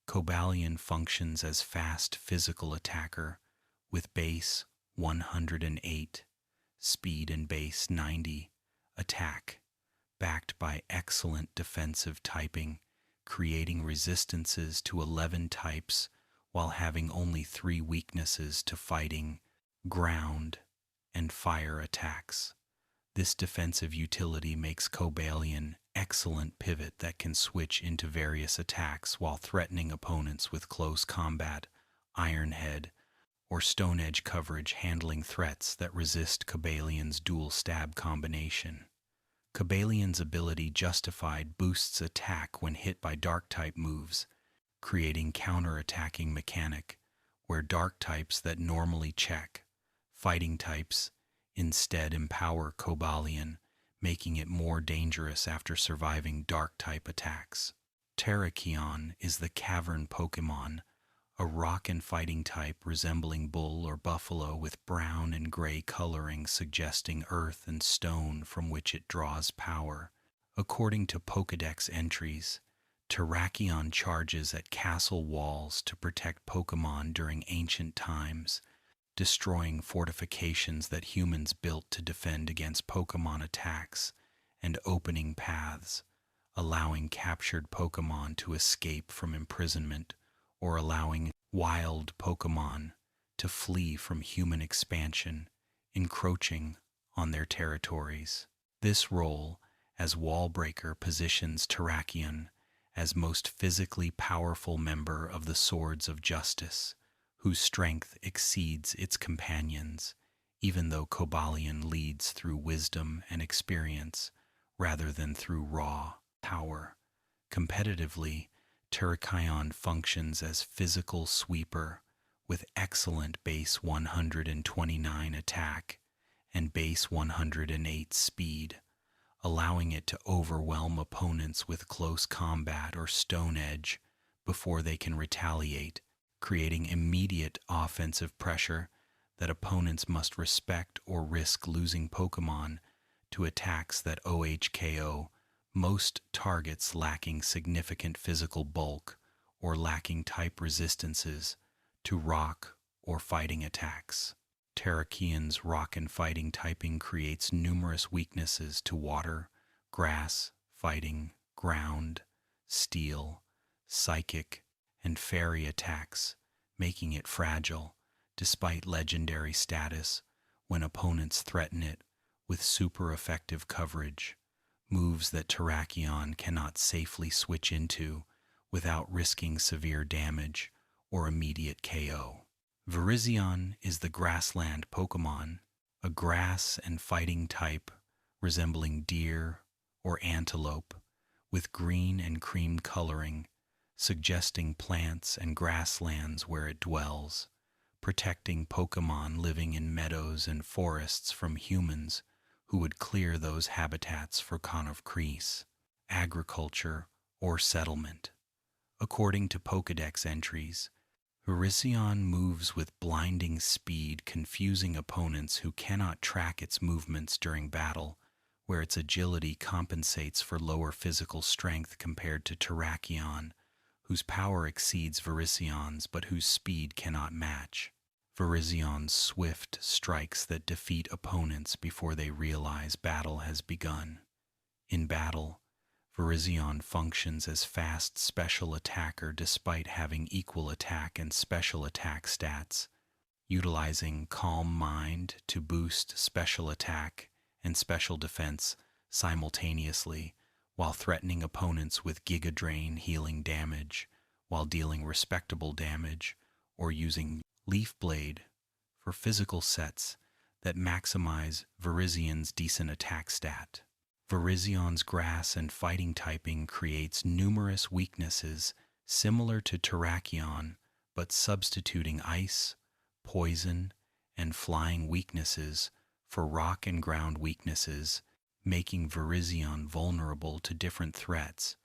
Cobalion functions as fast physical attacker with base 108, speed and base 90, attack, backed by excellent defensive typing, creating resistances to 11 types while having only 3 weaknesses to fighting, ground, and fire attacks. This defensive utility makes Cobalion excellent pivot that can switch into various attacks while threatening opponents with close combat, Iron Head, or Stone Edge coverage, handling threats that resist Cobalion's dual stab combination. Cobalion's ability justified boosts attack when hit by Dark-type moves, creating counter-attacking mechanic, where Dark types that normally check fighting types instead empower Cobalion, making it more dangerous after surviving Dark-type attacks. Terrakion is the Cavern Pokémon, a rock and fighting type resembling bull or buffalo with brown and gray coloring suggesting earth and stone from which it draws power. According to Pokédex entries, Terrakion charges at castle walls to protect Pokémon during ancient times, destroying fortifications that humans built to defend against Pokémon attacks and opening paths, allowing captured Pokémon to escape from imprisonment or allowing wild Pokémon to flee from human expansion, encroaching on their territories. This role as wall breaker positions Terrakion as most physically powerful member of the Swords of Justice, whose strength exceeds its companions, even though Cobalion leads through wisdom and experience rather than through raw power. Competitively, Terrakion functions as physical sweeper with excellent base 129 attack and base 108 speed, allowing it to overwhelm opponents with close combat or Stone Edge before they can retaliate, creating immediate offensive pressure that opponents must respect or risk losing Pokémon to attacks that OHKO most targets lacking significant physical bulk or lacking type resistances to rock or fighting attacks. Terrakion's rock and fighting typing creates numerous weaknesses to water, grass, fighting, ground, steel, psychic, and fairy attacks, making it fragile despite legendary status when opponents threaten it with super effective coverage, moves that Terrakion cannot safely switch into without risking severe damage or immediate KO. Virizion is the grassland Pokémon, a grass and fighting type resembling deer or antelope, with green and cream coloring, suggesting plants and grasslands where it dwells, protecting Pokémon living in meadows and forests from humans who would clear those habitats for Conofcrease, agriculture, or settlement. According to Pokédex entries, Virizion moves with blinding speed, confusing opponents who cannot track its movements during battle, where its agility compensates for lower physical strength compared to Terrakion, whose power exceeds Virizion's but whose speed cannot match. Virizion's swift strikes that defeat opponents before they realize battle has begun. In battle, Virizion functions as fast special attacker despite having equal attack and special attack stats, utilizing Calm Mind to boost special attack and special defense simultaneously, while threatening opponents with Giga Drain healing damage, while dealing respectable damage, or using Leaf Blade for physical sets that maximize Virizion's decent attack stat. Virizion's grass and fighting typing creates numerous weaknesses similar to Terrakion, but substituting ice, poison, and flying weaknesses for rock and ground weaknesses, making Virizion vulnerable to different threats,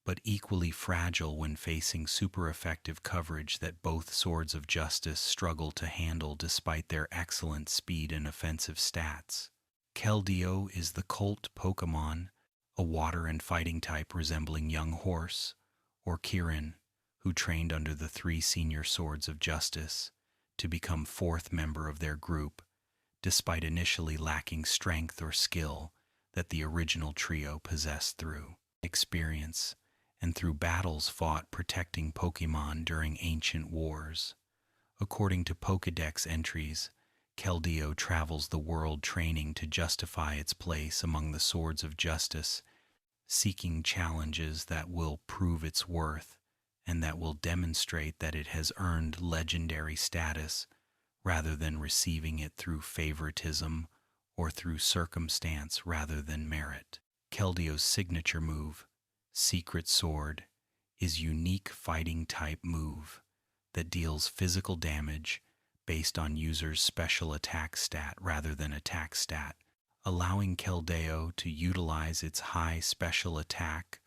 but equally fragile when facing super effective coverage that both Swords of Justice struggle to handle despite their excellent speed and offensive stats. Keldeo is the Colt Pokémon, a water and fighting type resembling Young Horse, or Kirin, who trained under the 3 senior Swords of Justice to become 4th member of their group, despite initially lacking strength or skill that the original trio possessed through experience and through battles fought protecting Pokémon during ancient wars. According to Pokédex entries, Keldeo travels the world training to justify its place among the Swords of Justice, seeking challenges that will prove its worth and that will demonstrate that it has earned legendary status rather than receiving it through favoritism or through circumstance rather than merit. Keldeo's signature move, Secret Sword, is unique fighting type move that deals physical damage based on user's special attack stat rather than attack stat, allowing Keldeo to utilize its high special attack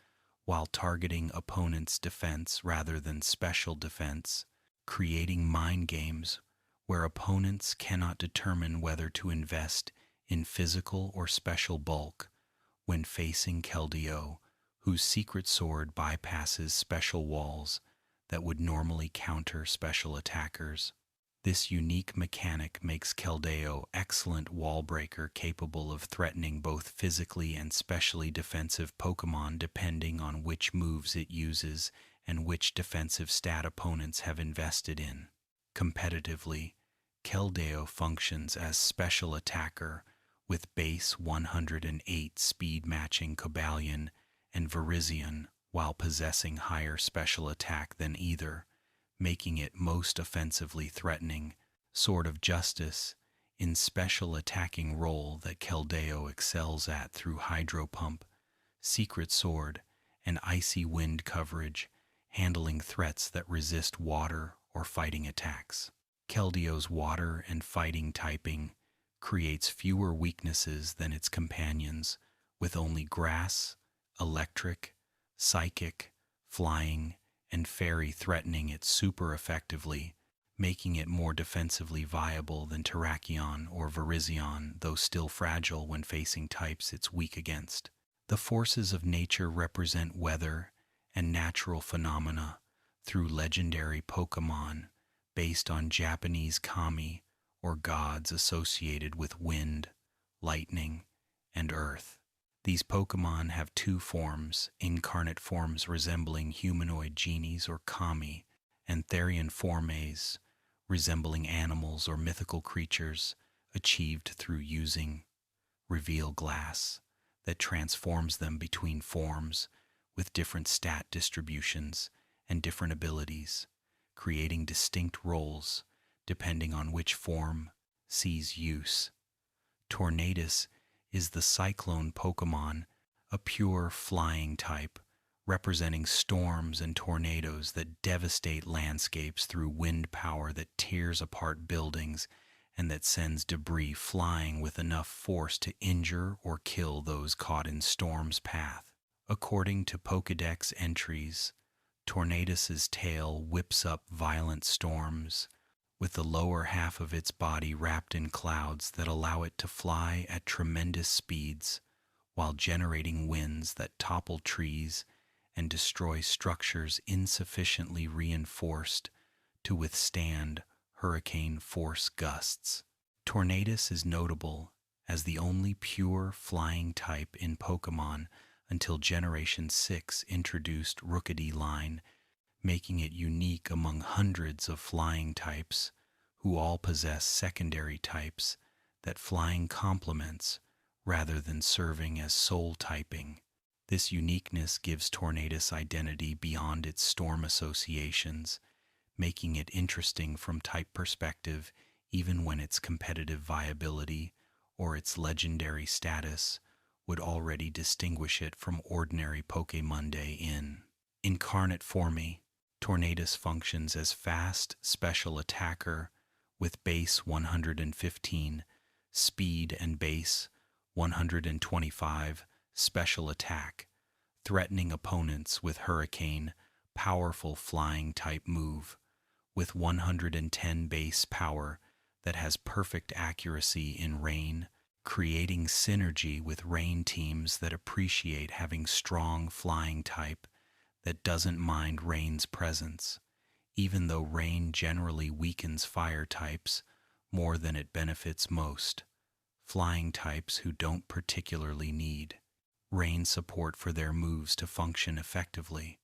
while targeting opponent's defense rather than special defense, creating mind games where opponents cannot determine whether to invest in physical or special bulk when facing Keldeo, whose Secret Sword bypasses special walls that would normally counter special attackers. This unique mechanic makes Keldeo excellent wall breaker capable of threatening both physically and specially defensive Pokémon depending on which moves it uses and which defensive stat opponents have invested in. Competitively, Keldeo functions as special attacker with base 108 speed matching Cobalion and Virizion while possessing higher special attack than either, making it most offensively threatening. Sword of Justice in special attacking role that Keldeo excels at through Hydro Pump, Secret Sword, and Icy Wind coverage, handling threats that resist water or fighting attacks. Keldeo's water and fighting typing creates fewer weaknesses than its companions, with only grass, electric, psychic, flying, and fairy threatening it super effectively, making it more defensively viable than Terrakion or Virizion, though still fragile when facing types it's weak against. The forces of nature represent weather and natural phenomena through legendary Pokémon based on Japanese kami, or gods associated with wind, lightning, and earth. These Pokémon have 2 forms, incarnate forms resembling humanoid genies or kami, and Therian formes, resembling animals or mythical creatures, achieved through using reveal glass that transforms them between forms with different stat distributions and different abilities, creating distinct roles depending on which form sees use. Tornadus is the Cyclone Pokémon, a pure flying type, representing storms and tornadoes that devastate landscapes through wind power that tears apart buildings and that sends debris flying with enough force to injure or kill those caught in storm's path. According to Pokédex entries, Tornadus's tail whips up violent storms, with the lower half of its body wrapped in clouds that allow it to fly at tremendous speeds, while generating winds that topple trees and destroy structures insufficiently reinforced to withstand hurricane force gusts. Tornadus is notable as the only pure flying type in Pokémon until Generation 6 introduced Rookidee line, making it unique among hundreds of flying types who all possess secondary types that flying complements rather than serving as sole typing. This uniqueness gives Tornadus identity beyond its storm associations, making it interesting from type perspective even when its competitive viability or its legendary status would already distinguish it from ordinary Pokémonday in incarnate form. Tornadus functions as fast special attacker with base 115 speed and base 125 special attack, threatening opponents with Hurricane, powerful flying type move, with 110 base power that has perfect accuracy in rain, creating synergy with rain teams that appreciate having strong flying type that doesn't mind rain's presence, even though rain generally weakens fire types more than it benefits most flying types who don't particularly need rain support for their moves to function effectively.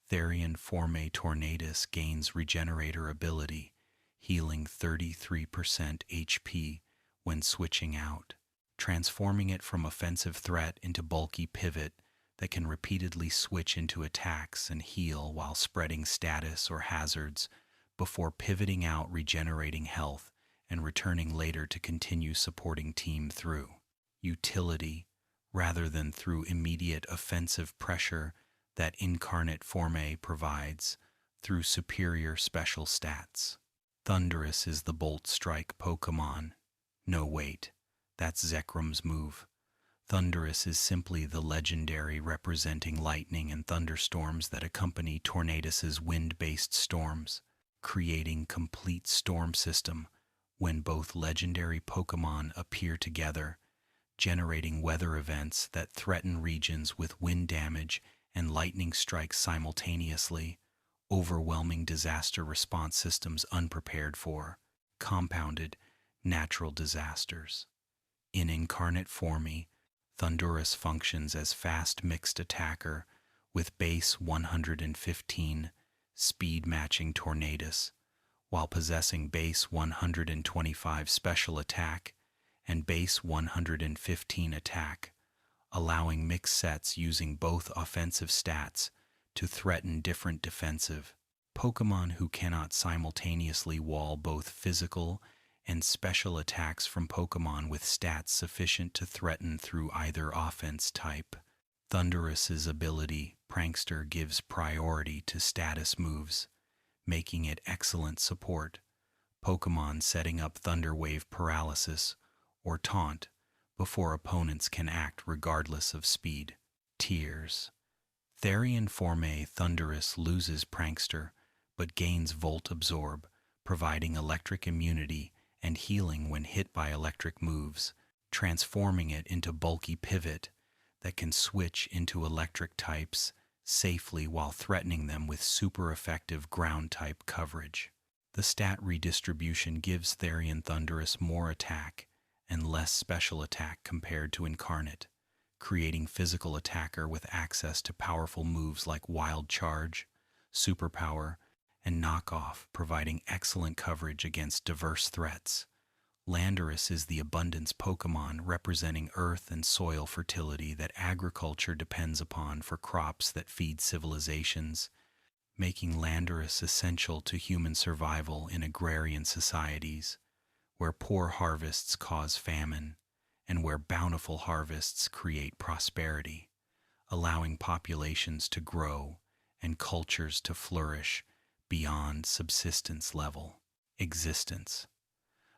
Therian Forme Tornadus gains Regenerator ability, healing 33% HP when switching out, transforming it from offensive threat into bulky pivot that can repeatedly switch into attacks and heal while spreading status or hazards before pivoting out, regenerating health, and returning later to continue supporting team through utility rather than through immediate offensive pressure that Incarnate Forme provides through superior special stats. Thundurus is the Bolt Strike Pokémon. No, wait, that's Zekrum's move. Thundurus is simply the legendary representing lightning and thunderstorms that accompany Tornadus's wind-based storms, creating complete storm system when both legendary Pokémon appear together, generating weather events that threaten regions with wind damage and lightning strikes simultaneously, overwhelming disaster response systems unprepared for compounded natural disasters. In incarnate form, Thundurus functions as fast mixed attacker with base 115 speed matching Tornadus, while possessing base 125 special attack and base 115 attack, allowing mixed sets using both offensive stats to threaten different defensive Pokémon who cannot simultaneously wall both physical and special attacks from Pokémon with stats sufficient to threaten through either offense type. Thundurus's ability, Prankster, gives priority to status moves, making it excellent support. Pokémon setting up Thunder Wave Paralysis or Taunt before opponents can act regardless of speed. Tears. Therian Forme Thundurus loses Prankster, but gains Volt Absorb, providing electric immunity and healing when hit by electric moves, transforming it into bulky pivot that can switch into electric types safely while threatening them with super effective ground type coverage. The stat redistribution gives Therian Thundurus more attack and less special attack compared to Incarnate, creating physical attacker with access to powerful moves like Wild Charge, Superpower, and knockoff, providing excellent coverage against diverse threats. Landorus is the abundance Pokemon representing earth and soil fertility that agriculture depends upon for crops that feed civilizations, making Landorus essential to human survival in agrarian societies, where poor harvests cause famine, and where bountiful harvests create prosperity, allowing populations to grow and cultures to flourish beyond subsistence level existence.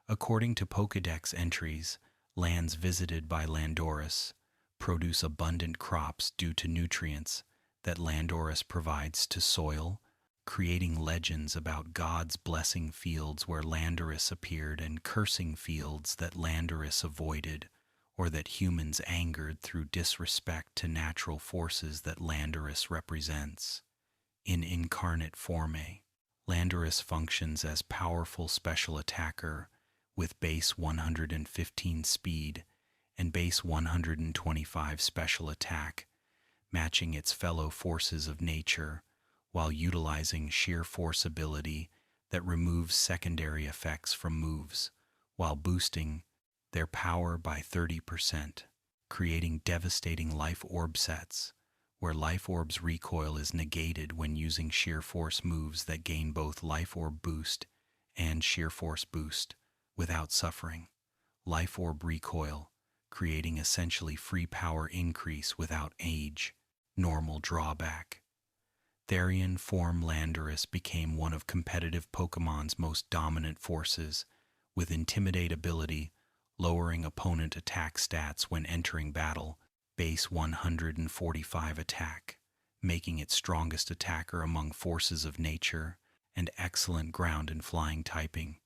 According to Pokédex entries, lands visited by Landorus produce abundant crops due to nutrients that Landorus provides to soil, creating legends about gods blessing fields where Landorus appeared and cursing fields that Landorus avoided, or that humans angered through disrespect to natural forces that Landorus represents. In incarnate form, Landorus functions as powerful special attacker with base 115 speed and base 125 special attack, matching its fellow forces of nature while utilizing sheer force ability that removes secondary effects from moves while boosting their power by 30%, creating devastating life orb sets where life orb's recoil is negated when using sheer force moves that gain both life orb boost and sheer force boost without suffering life orb recoil, creating essentially free power increase without age, normal drawback. Therian form Landorus became one of competitive Pokemon's most dominant forces, with Intimidate ability, lowering opponent attack stats when entering battle, base 145 attack, making it strongest attacker among forces of nature, and excellent ground and flying typing,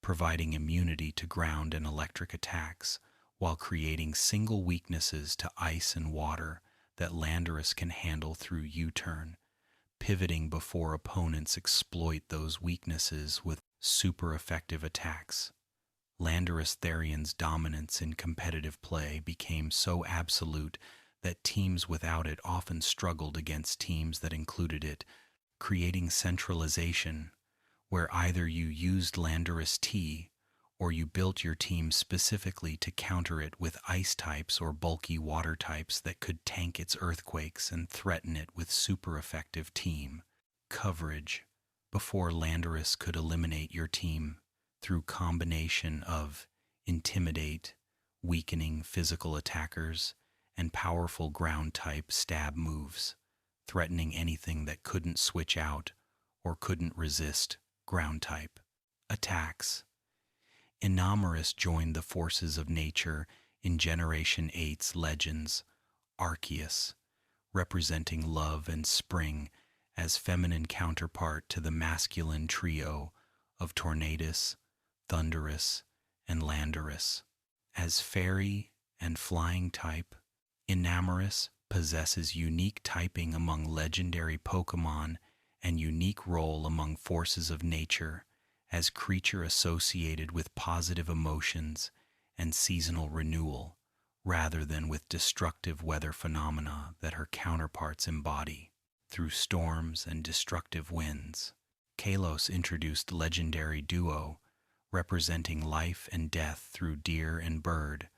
providing immunity to ground and electric attacks, while creating single weaknesses to ice and water that Landorus can handle through U-turn, pivoting before opponents exploit those weaknesses with super effective attacks. Landorus Therian's dominance in competitive play became so absolute that teams without it often struggled against teams that included it, creating centralization, where either you used Landorus T or you built your team specifically to counter it with ice types or bulky water types that could tank its earthquakes and threaten it with super effective team coverage before Landorus could eliminate your team through combination of intimidate, weakening physical attackers, and powerful ground type stab moves, threatening anything that couldn't switch out or couldn't resist ground type attacks. Inamoris joined the forces of nature in Generation 8's Legends, Arceus, representing love and spring as feminine counterpart to the masculine trio of Tornadus, Thundurus, and Landorus. As fairy and flying type, Inamoris possesses unique typing among legendary Pokémon and unique role among forces of nature as creature associated with positive emotions and seasonal renewal, rather than with destructive weather phenomena that her counterparts embody through storms and destructive winds. Kalos introduced legendary duo, representing life and death through deer and bird,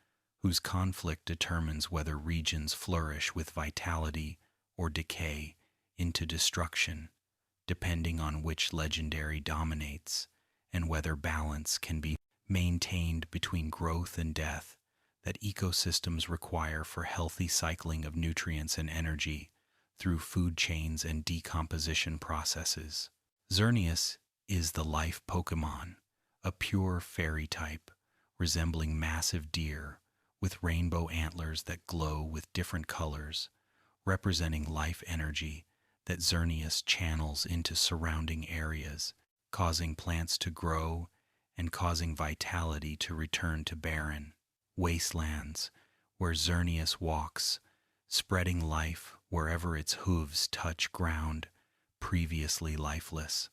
whose conflict determines whether regions flourish with vitality or decay into destruction, depending on which legendary dominates, and whether balance can be maintained between growth and death that ecosystems require for healthy cycling of nutrients and energy through food chains and decomposition processes. Xerneas is the life Pokémon, a pure fairy type, resembling massive deer with rainbow antlers that glow with different colors, representing life energy that Xerneas channels into surrounding areas, causing plants to grow and causing vitality to return to barren wastelands where Xerneas walks, spreading life wherever its hooves touch ground previously lifeless.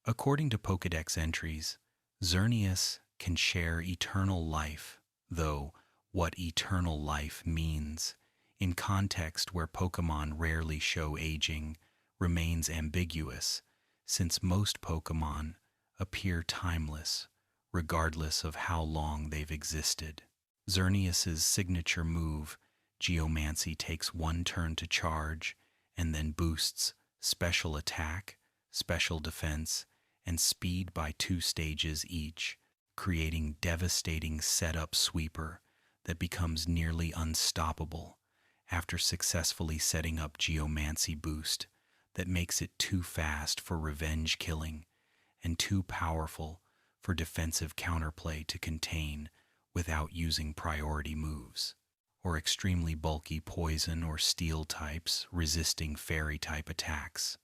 According to Pokédex entries, Xerneas can share eternal life, though what eternal life means, in context where Pokémon rarely show aging, remains ambiguous, since most Pokémon appear timeless, regardless of how long they've existed. Xerneas's signature move, Geomancy, takes one turn to charge and then boosts special attack, special defense, and speed by 2 stages each, creating devastating setup sweeper that becomes nearly unstoppable after successfully setting up Geomancy boost that makes it too fast for revenge killing and too powerful for defensive counterplay to contain without using priority moves, or extremely bulky poison or steel types resisting fairy type attacks.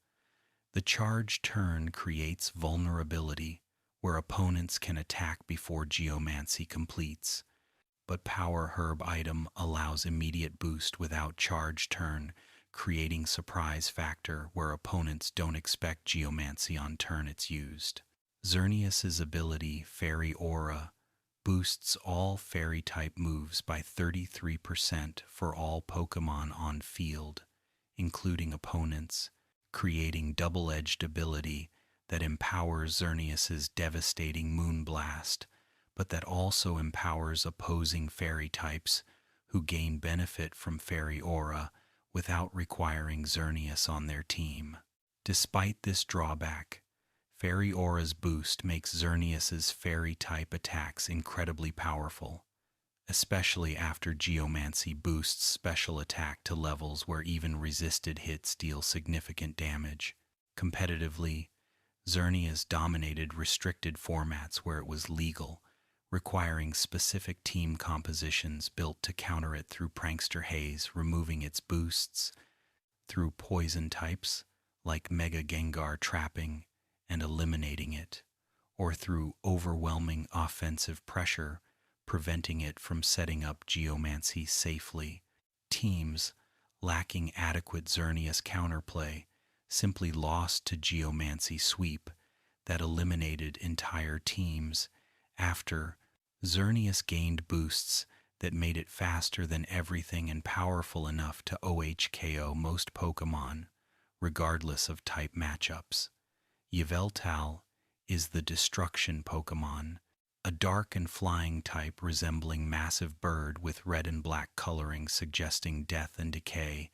The charge turn creates vulnerability where opponents can attack before Geomancy completes, but Power Herb item allows immediate boost without charge turn, creating surprise factor where opponents don't expect Geomancy on turn it's used. Xerneas's ability, Fairy Aura, boosts all fairy-type moves by 33% for all Pokémon on field, including opponents, creating double-edged ability that empowers Xerneas's devastating Moonblast, but that also empowers opposing fairy types who gain benefit from Fairy Aura without requiring Xerneas on their team. Despite this drawback, Fairy Aura's boost makes Xerneas's fairy-type attacks incredibly powerful, especially after Geomancy boosts special attack to levels where even resisted hits deal significant damage. Competitively, Xerneas dominated restricted formats where it was legal, requiring specific team compositions built to counter it through Prankster Haze, removing its boosts, through poison types like Mega Gengar trapping and eliminating it, or through overwhelming offensive pressure, preventing it from setting up Geomancy safely. Teams lacking adequate Xerneas counterplay simply lost to Geomancy sweep that eliminated entire teams after Xerneas gained boosts that made it faster than everything and powerful enough to OHKO most Pokémon, regardless of type matchups. Yveltal is the Destruction Pokémon, a dark and flying type resembling Massive Bird with red and black coloring suggesting death and decay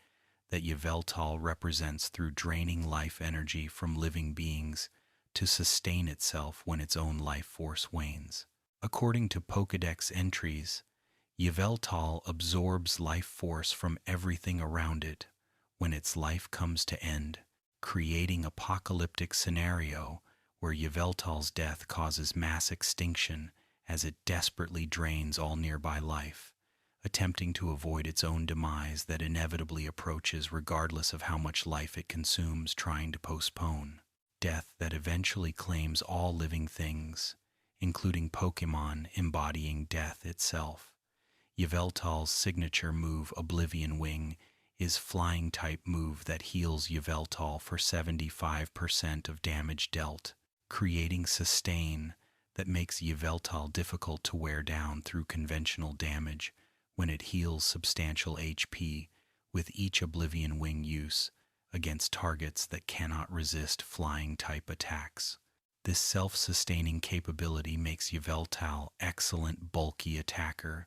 that Yveltal represents through draining life energy from living beings to sustain itself when its own life force wanes. According to Pokédex entries, Yveltal absorbs life force from everything around it when its life comes to end, creating apocalyptic scenario where Yveltal's death causes mass extinction as it desperately drains all nearby life, attempting to avoid its own demise that inevitably approaches regardless of how much life it consumes, trying to postpone. Death that eventually claims all living things, including Pokémon embodying death itself. Yveltal's signature move, Oblivion Wing, is flying-type move that heals Yveltal for 75% of damage dealt, creating sustain that makes Yveltal difficult to wear down through conventional damage when it heals substantial HP with each Oblivion Wing use against targets that cannot resist flying-type attacks. This self-sustaining capability makes Yveltal excellent bulky attacker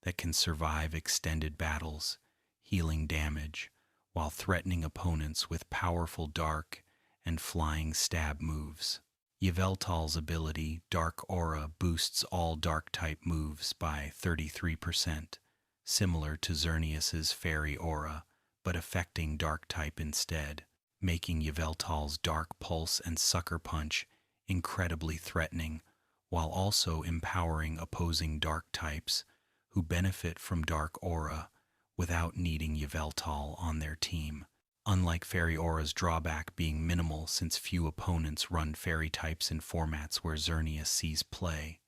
that can survive extended battles, healing damage, while threatening opponents with powerful dark and flying stab moves. Yveltal's ability, Dark Aura, boosts all dark-type moves by 33%, similar to Xerneas's Fairy Aura, but affecting dark-type instead, making Yveltal's Dark Pulse and Sucker Punch incredibly threatening, while also empowering opposing dark types who benefit from Dark Aura without needing Yveltal on their team. Unlike Fairy Aura's drawback being minimal since few opponents run fairy types in formats where Xerneas sees play,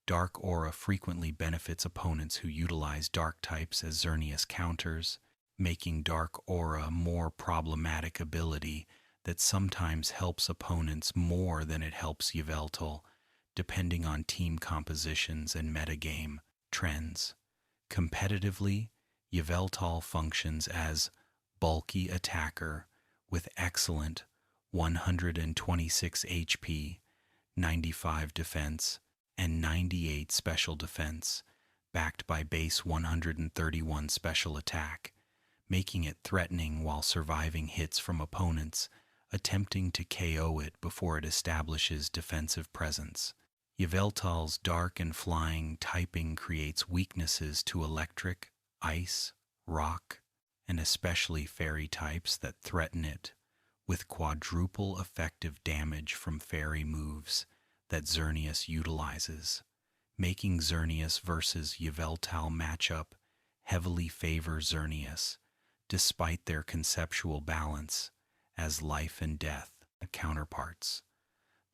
Dark Aura frequently benefits opponents who utilize dark types as Xerneas counters, making Dark Aura a more problematic ability that sometimes helps opponents more than it helps Yveltal, depending on team compositions and metagame trends. Competitively, Yveltal functions as bulky attacker with excellent 126 HP, 95 defense, and 98 special defense, backed by base 131 special attack, making it threatening while surviving hits from opponents attempting to KO it before it establishes defensive presence. Yveltal's dark and flying typing creates weaknesses to electric, ice, rock, and especially fairy types that threaten it, with quadruple effective damage from fairy moves that Xerneas utilizes, making Xerneas versus Yveltal matchup heavily favor Xerneas, despite their conceptual balance as life and death counterparts.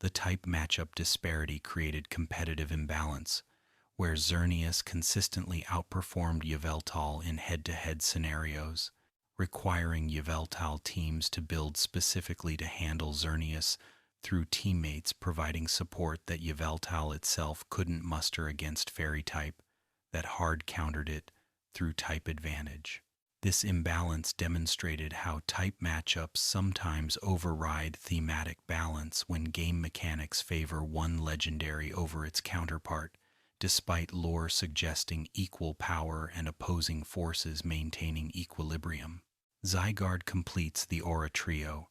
The type matchup disparity created competitive imbalance, where Xerneas consistently outperformed Yveltal in head-to-head scenarios, requiring Yveltal teams to build specifically to handle Xerneas through teammates providing support that Yveltal itself couldn't muster against fairy type that hard countered it through type advantage. This imbalance demonstrated how type matchups sometimes override thematic balance when game mechanics favor one legendary over its counterpart, despite lore suggesting equal power and opposing forces maintaining equilibrium. Zygarde completes the Aura Trio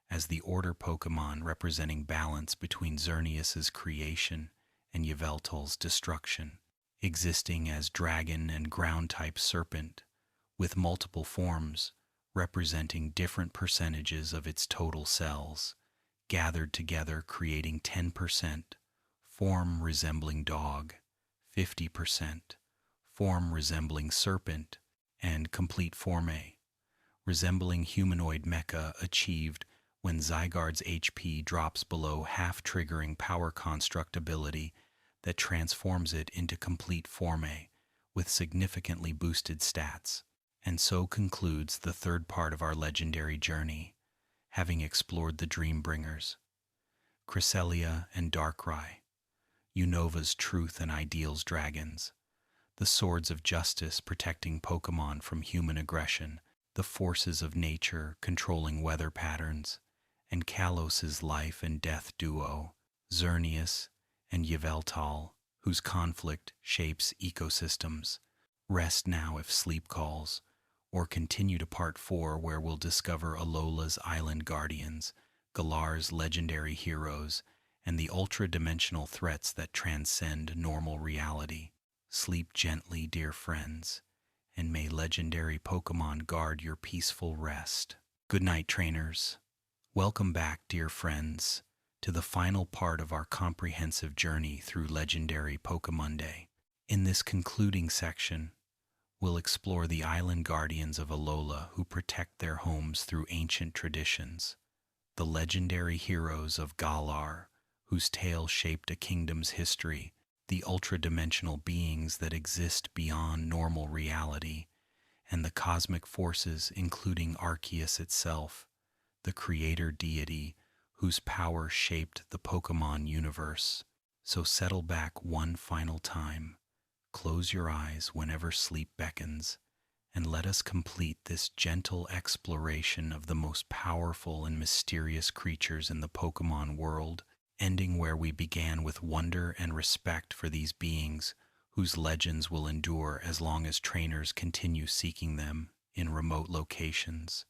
as the Order Pokémon representing balance between Xerneas' creation and Yveltal's destruction, existing as Dragon and Ground-type Serpent, with multiple forms representing different percentages of its total cells, gathered together creating 10%, form resembling dog, 50%, form resembling serpent, and complete form A, resembling humanoid mecha achieved when Zygarde's HP drops below half, triggering power construct ability that transforms it into complete form A with significantly boosted stats. And so concludes the third part of our legendary journey, having explored the Dreambringers, Cresselia and Darkrai, Unova's Truth and Ideals dragons, the Swords of Justice protecting Pokémon from human aggression, the forces of nature controlling weather patterns, and Kalos's life and death duo, Xerneas and Yveltal, whose conflict shapes ecosystems. Rest now if sleep calls, or continue to Part 4 where we'll discover Alola's Island Guardians, Galar's legendary heroes, and the ultra-dimensional threats that transcend normal reality. Sleep gently, dear friends, and may legendary Pokémon guard your peaceful rest. Good night, trainers. Welcome back, dear friends, to the final part of our comprehensive journey through legendary Pokémon Day. In this concluding section, we'll explore the island guardians of Alola who protect their homes through ancient traditions, the legendary heroes of Galar, whose tale shaped a kingdom's history, the ultra-dimensional beings that exist beyond normal reality, and the cosmic forces including Arceus itself, the creator deity whose power shaped the Pokémon universe. So settle back one final time, close your eyes whenever sleep beckons, and let us complete this gentle exploration of the most powerful and mysterious creatures in the Pokémon world, ending where we began with wonder and respect for these beings whose legends will endure as long as trainers continue seeking them in remote locations,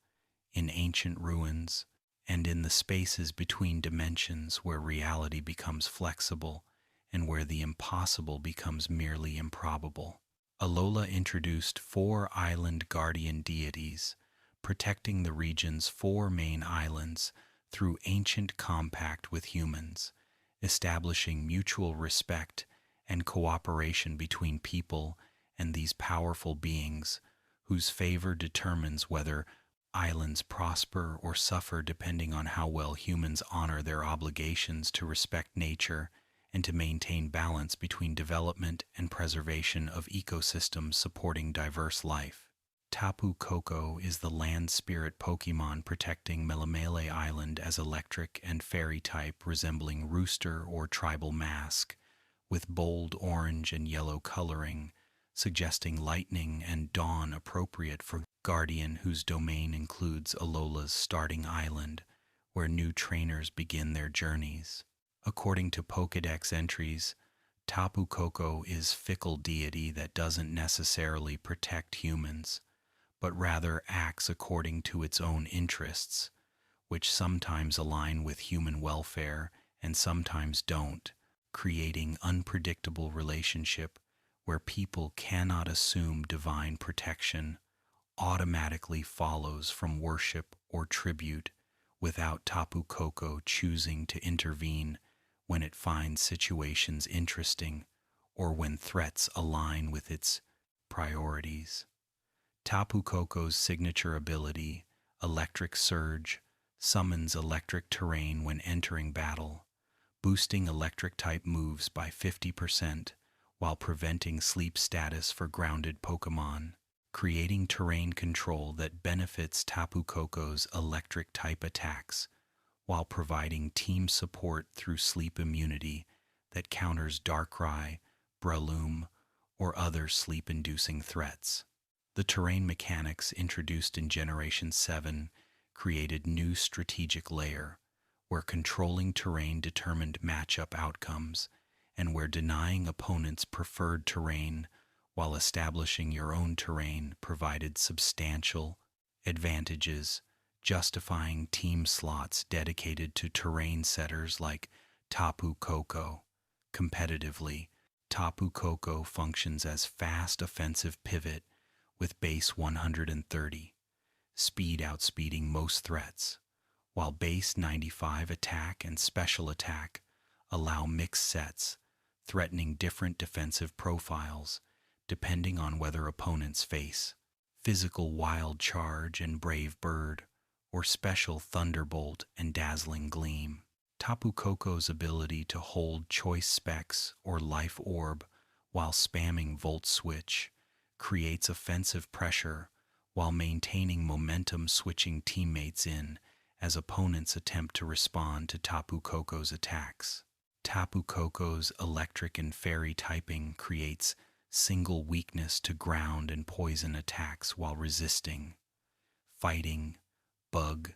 in ancient ruins, and in the spaces between dimensions where reality becomes flexible and where the impossible becomes merely improbable. Alola introduced 4 island guardian deities, protecting the region's 4 main islands through ancient compact with humans, establishing mutual respect and cooperation between people and these powerful beings, whose favor determines whether islands prosper or suffer depending on how well humans honor their obligations to respect nature and to maintain balance between development and preservation of ecosystems supporting diverse life. Tapu Koko is the land spirit Pokémon protecting Melemele Island as electric and fairy type resembling rooster or tribal mask, with bold orange and yellow coloring, suggesting lightning and dawn appropriate for Guardian whose domain includes Alola's starting island, where new trainers begin their journeys. According to Pokédex entries, Tapu Koko is fickle deity that doesn't necessarily protect humans, but rather acts according to its own interests, which sometimes align with human welfare and sometimes don't, creating unpredictable relationship where people cannot assume divine protection automatically follows from worship or tribute without Tapu Koko choosing to intervene when it finds situations interesting or when threats align with its priorities. Tapu Koko's signature ability, Electric Surge, summons electric terrain when entering battle, boosting electric-type moves by 50% while preventing sleep status for grounded Pokémon, creating terrain control that benefits Tapu Koko's electric-type attacks while providing team support through sleep immunity that counters Darkrai, Breloom, or other sleep-inducing threats. The terrain mechanics introduced in Generation 7 created new strategic layer, where controlling terrain determined matchup outcomes, and where denying opponents preferred terrain while establishing your own terrain provided substantial advantages, justifying team slots dedicated to terrain setters like Tapu Koko. Competitively, Tapu Koko functions as fast offensive pivot with base 130, speed outspeeding most threats, while base 95 attack and special attack allow mixed sets, threatening different defensive profiles depending on whether opponents face physical Wild Charge and Brave Bird or special Thunderbolt and Dazzling Gleam. Tapu Koko's ability to hold Choice Specs or Life Orb while spamming Volt Switch creates offensive pressure while maintaining momentum, switching teammates in as opponents attempt to respond to Tapu Koko's attacks. Tapu Koko's electric and fairy typing creates single weakness to ground and poison attacks while resisting fighting, bug,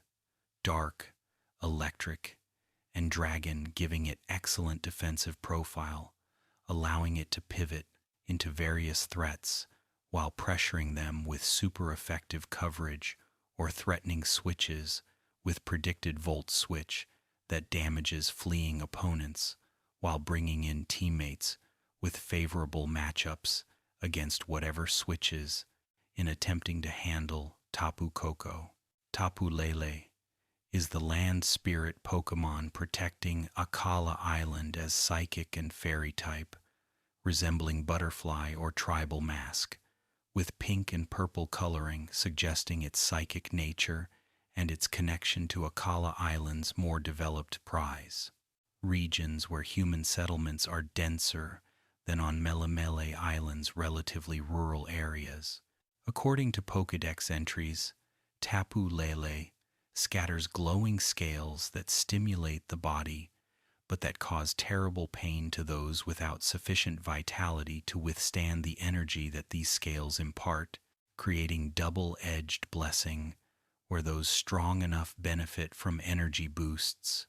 dark, electric, and dragon, giving it excellent defensive profile, allowing it to pivot into various threats while pressuring them with super effective coverage or threatening switches with predicted Volt Switch that damages fleeing opponents while bringing in teammates with favorable matchups against whatever switches in attempting to handle Tapu Koko. Tapu Lele is the land spirit Pokémon protecting Akala Island as psychic and fairy type, resembling butterfly or tribal mask, with pink and purple coloring suggesting its psychic nature and its connection to Akala Island's more developed prize. Regions where human settlements are denser than on Melemele Island's relatively rural areas. According to Pokédex entries, Tapu Lele scatters glowing scales that stimulate the body, but that cause terrible pain to those without sufficient vitality to withstand the energy that these scales impart, creating double-edged blessing, where those strong enough benefit from energy boosts,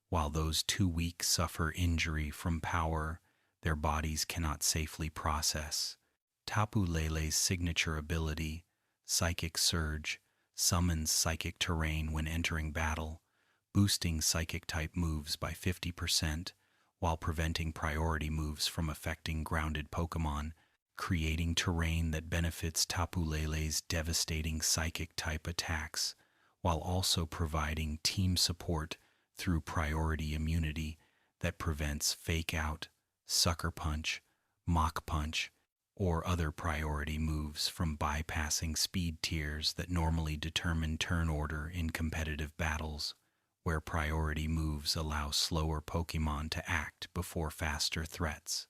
while those too weak suffer injury from power their bodies cannot safely process. Tapu Lele's signature ability, Psychic Surge, summons psychic terrain when entering battle, boosting psychic-type moves by 50% while preventing priority moves from affecting grounded Pokémon, creating terrain that benefits Tapu Lele's devastating psychic-type attacks, while also providing team support through priority immunity that prevents Fake Out, Sucker Punch, Mach Punch, or other priority moves from bypassing speed tiers that normally determine turn order in competitive battles, where priority moves allow slower Pokémon to act before faster threats.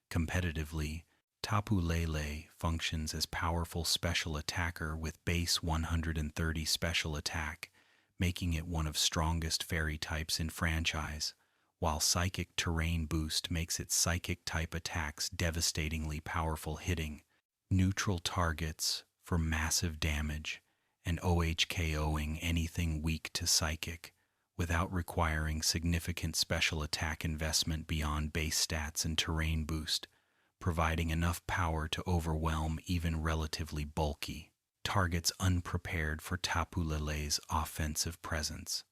Competitively, Tapu Lele functions as powerful special attacker with base 130 special attack, making it one of strongest fairy types in franchise, while Psychic Terrain Boost makes its Psychic-type attacks devastatingly powerful, hitting neutral targets for massive damage and OHKOing anything weak to Psychic, without requiring significant special attack investment beyond base stats and terrain boost, providing enough power to overwhelm even relatively bulky targets unprepared for Tapu Lele's offensive presence.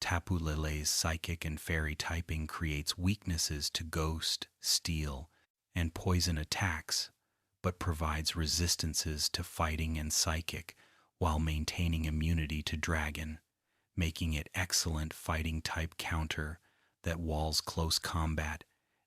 Tapu Lele's psychic and fairy typing creates weaknesses to ghost, steel, and poison attacks, but provides resistances to fighting and psychic while maintaining immunity to dragon, making it excellent fighting type counter that walls close combat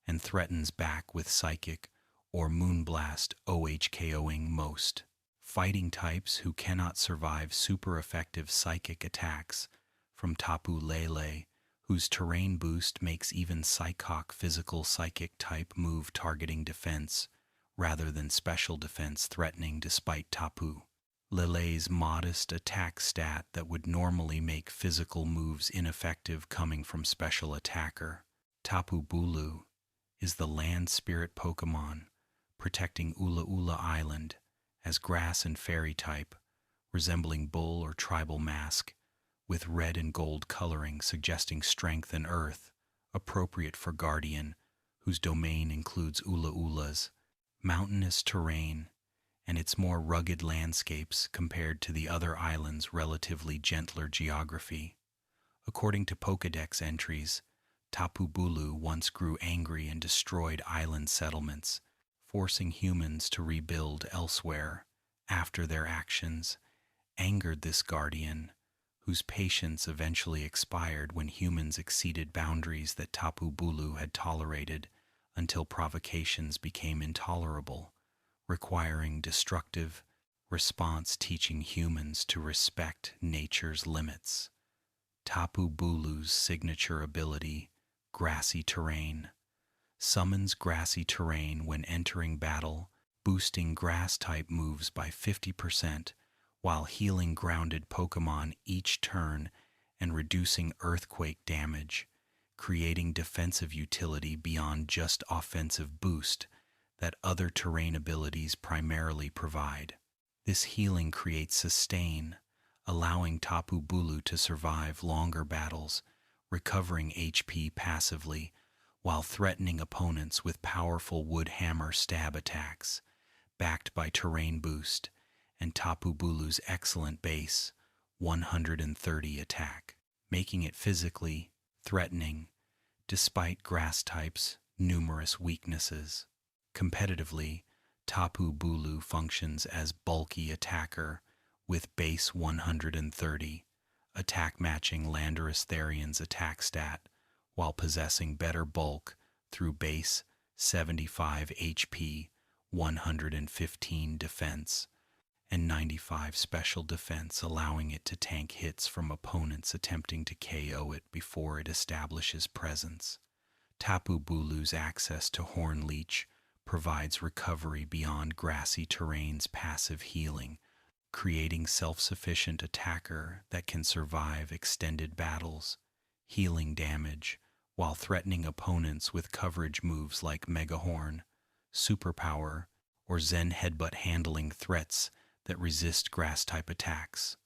and threatens back with psychic or moonblast OHKOing most. Fighting types who cannot survive super effective psychic attacks from Tapu Lele, whose terrain boost makes even Psychok physical psychic type move targeting defense rather than special defense threatening despite Tapu Lele's modest attack stat that would normally make physical moves ineffective coming from special attacker. Tapu Bulu is the land spirit Pokémon protecting Ula Ula Island as grass and fairy type, resembling bull or tribal mask, with red and gold coloring suggesting strength and earth, appropriate for Guardian, whose domain includes Ula Ula's mountainous terrain and its more rugged landscapes compared to the other islands' relatively gentler geography. According to Pokédex entries, Tapu Bulu once grew angry and destroyed island settlements, forcing humans to rebuild elsewhere. After their actions angered this guardian, whose patience eventually expired when humans exceeded boundaries that Tapu Bulu had tolerated until provocations became intolerable, requiring destructive response teaching humans to respect nature's limits. Tapu Bulu's signature ability, Grassy Terrain, summons grassy terrain when entering battle, boosting grass-type moves by 50% while healing grounded Pokémon each turn and reducing earthquake damage, creating defensive utility beyond just offensive boost that other terrain abilities primarily provide. This healing creates sustain, allowing Tapu Bulu to survive longer battles, recovering HP passively, while threatening opponents with powerful wood hammer stab attacks, backed by terrain boost and Tapu Bulu's excellent base 130 attack, making it physically threatening despite grass type's numerous weaknesses. Competitively, Tapu Bulu functions as bulky attacker with base 130, attack matching Landorus Therion's attack stat, while possessing better bulk through base 75 HP, 115 defense, and 95 special defense, allowing it to tank hits from opponents attempting to KO it before it establishes presence. Tapu Bulu's access to Horn Leech provides recovery beyond grassy terrain's passive healing, creating self-sufficient attacker that can survive extended battles, healing damage, while threatening opponents with coverage moves like Mega Horn, Superpower, or Zen Headbutt, handling threats that resist grass-type attacks.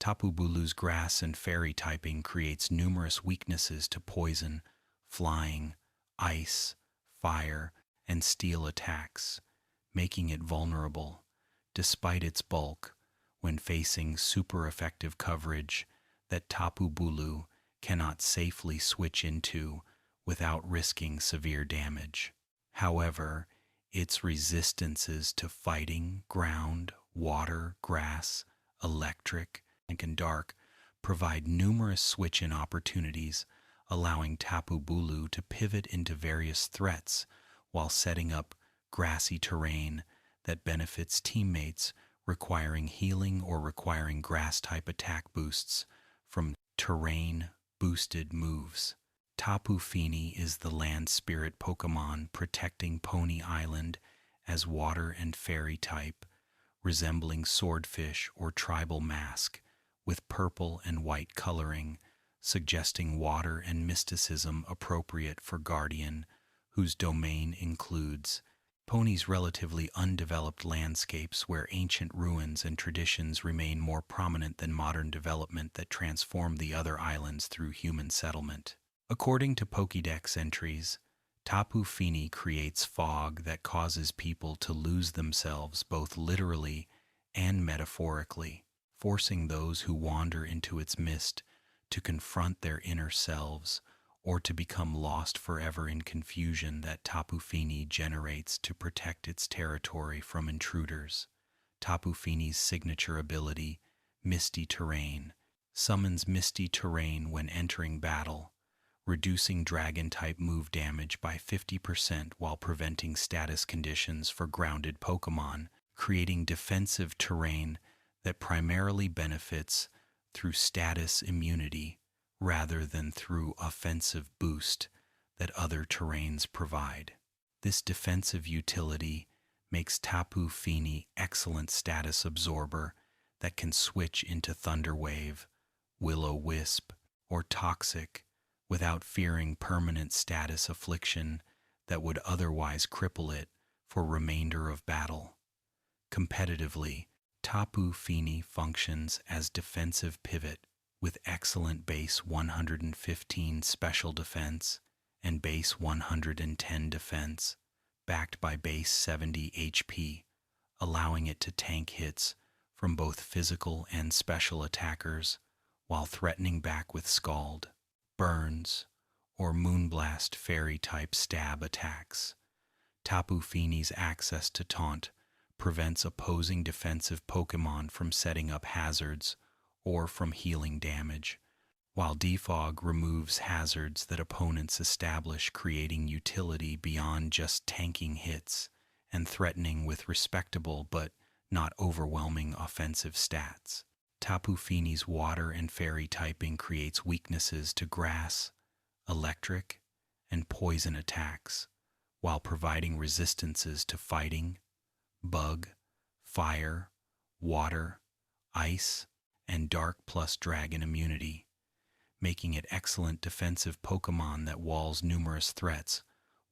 Tapu Bulu's grass and fairy typing creates numerous weaknesses to poison, flying, ice, fire, and steel attacks, making it vulnerable, despite its bulk, when facing super effective coverage that Tapu Bulu cannot safely switch into without risking severe damage. However, its resistances to fighting, ground, water, grass, electric, and dark provide numerous switch-in opportunities, allowing Tapu Bulu to pivot into various threats while setting up grassy terrain that benefits teammates requiring healing or requiring grass-type attack boosts from terrain-boosted moves. Tapu Fini is the land spirit Pokémon protecting Pony Island as water and fairy type, resembling swordfish or tribal mask, with purple and white coloring, suggesting water and mysticism appropriate for Guardian, whose domain includes Pony's relatively undeveloped landscapes where ancient ruins and traditions remain more prominent than modern development that transformed the other islands through human settlement. According to Pokédex entries, Tapu Fini creates fog that causes people to lose themselves both literally and metaphorically, forcing those who wander into its mist to confront their inner selves or to become lost forever in confusion that Tapu Fini generates to protect its territory from intruders. Tapu Fini's signature ability, Misty Terrain, summons misty terrain when entering battle, reducing dragon-type move damage by 50% while preventing status conditions for grounded Pokémon, creating defensive terrain that primarily benefits through status immunity rather than through offensive boost that other terrains provide. This defensive utility makes Tapu Fini excellent status absorber that can switch into Thunder Wave, Will-O-Wisp, or Toxic without fearing permanent status affliction that would otherwise cripple it for remainder of battle. Competitively, Tapu Fini functions as defensive pivot with excellent base 115 special defense and base 110 defense, backed by base 70 HP, allowing it to tank hits from both physical and special attackers while threatening back with Scald, Burns, or Moonblast fairy-type stab attacks. Tapu Fini's access to Taunt prevents opposing defensive Pokémon from setting up hazards or from healing damage, while Defog removes hazards that opponents establish, creating utility beyond just tanking hits and threatening with respectable but not overwhelming offensive stats. Tapu Fini's water and fairy typing creates weaknesses to grass, electric, and poison attacks, while providing resistances to fighting, bug, fire, water, ice, and dark plus dragon immunity, making it excellent defensive Pokémon that walls numerous threats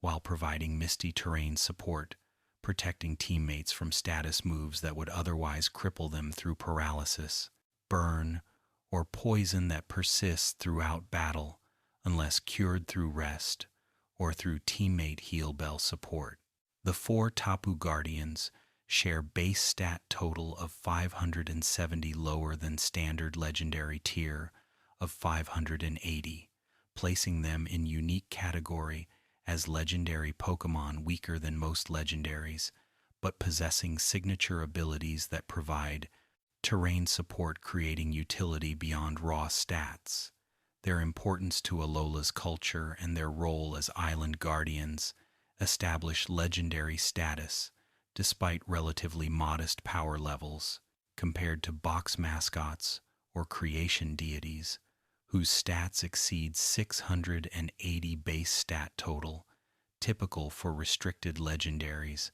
while providing misty terrain support, protecting teammates from status moves that would otherwise cripple them through paralysis, burn, or poison that persists throughout battle unless cured through rest or through teammate heal bell support. The 4 Tapu Guardians share base stat total of 570 lower than standard legendary tier of 580, placing them in unique category as legendary Pokémon weaker than most legendaries, but possessing signature abilities that provide terrain support, creating utility beyond raw stats. Their importance to Alola's culture and their role as island guardians establish legendary status despite relatively modest power levels compared to box mascots or creation deities whose stats exceed 680 base stat total, typical for restricted legendaries,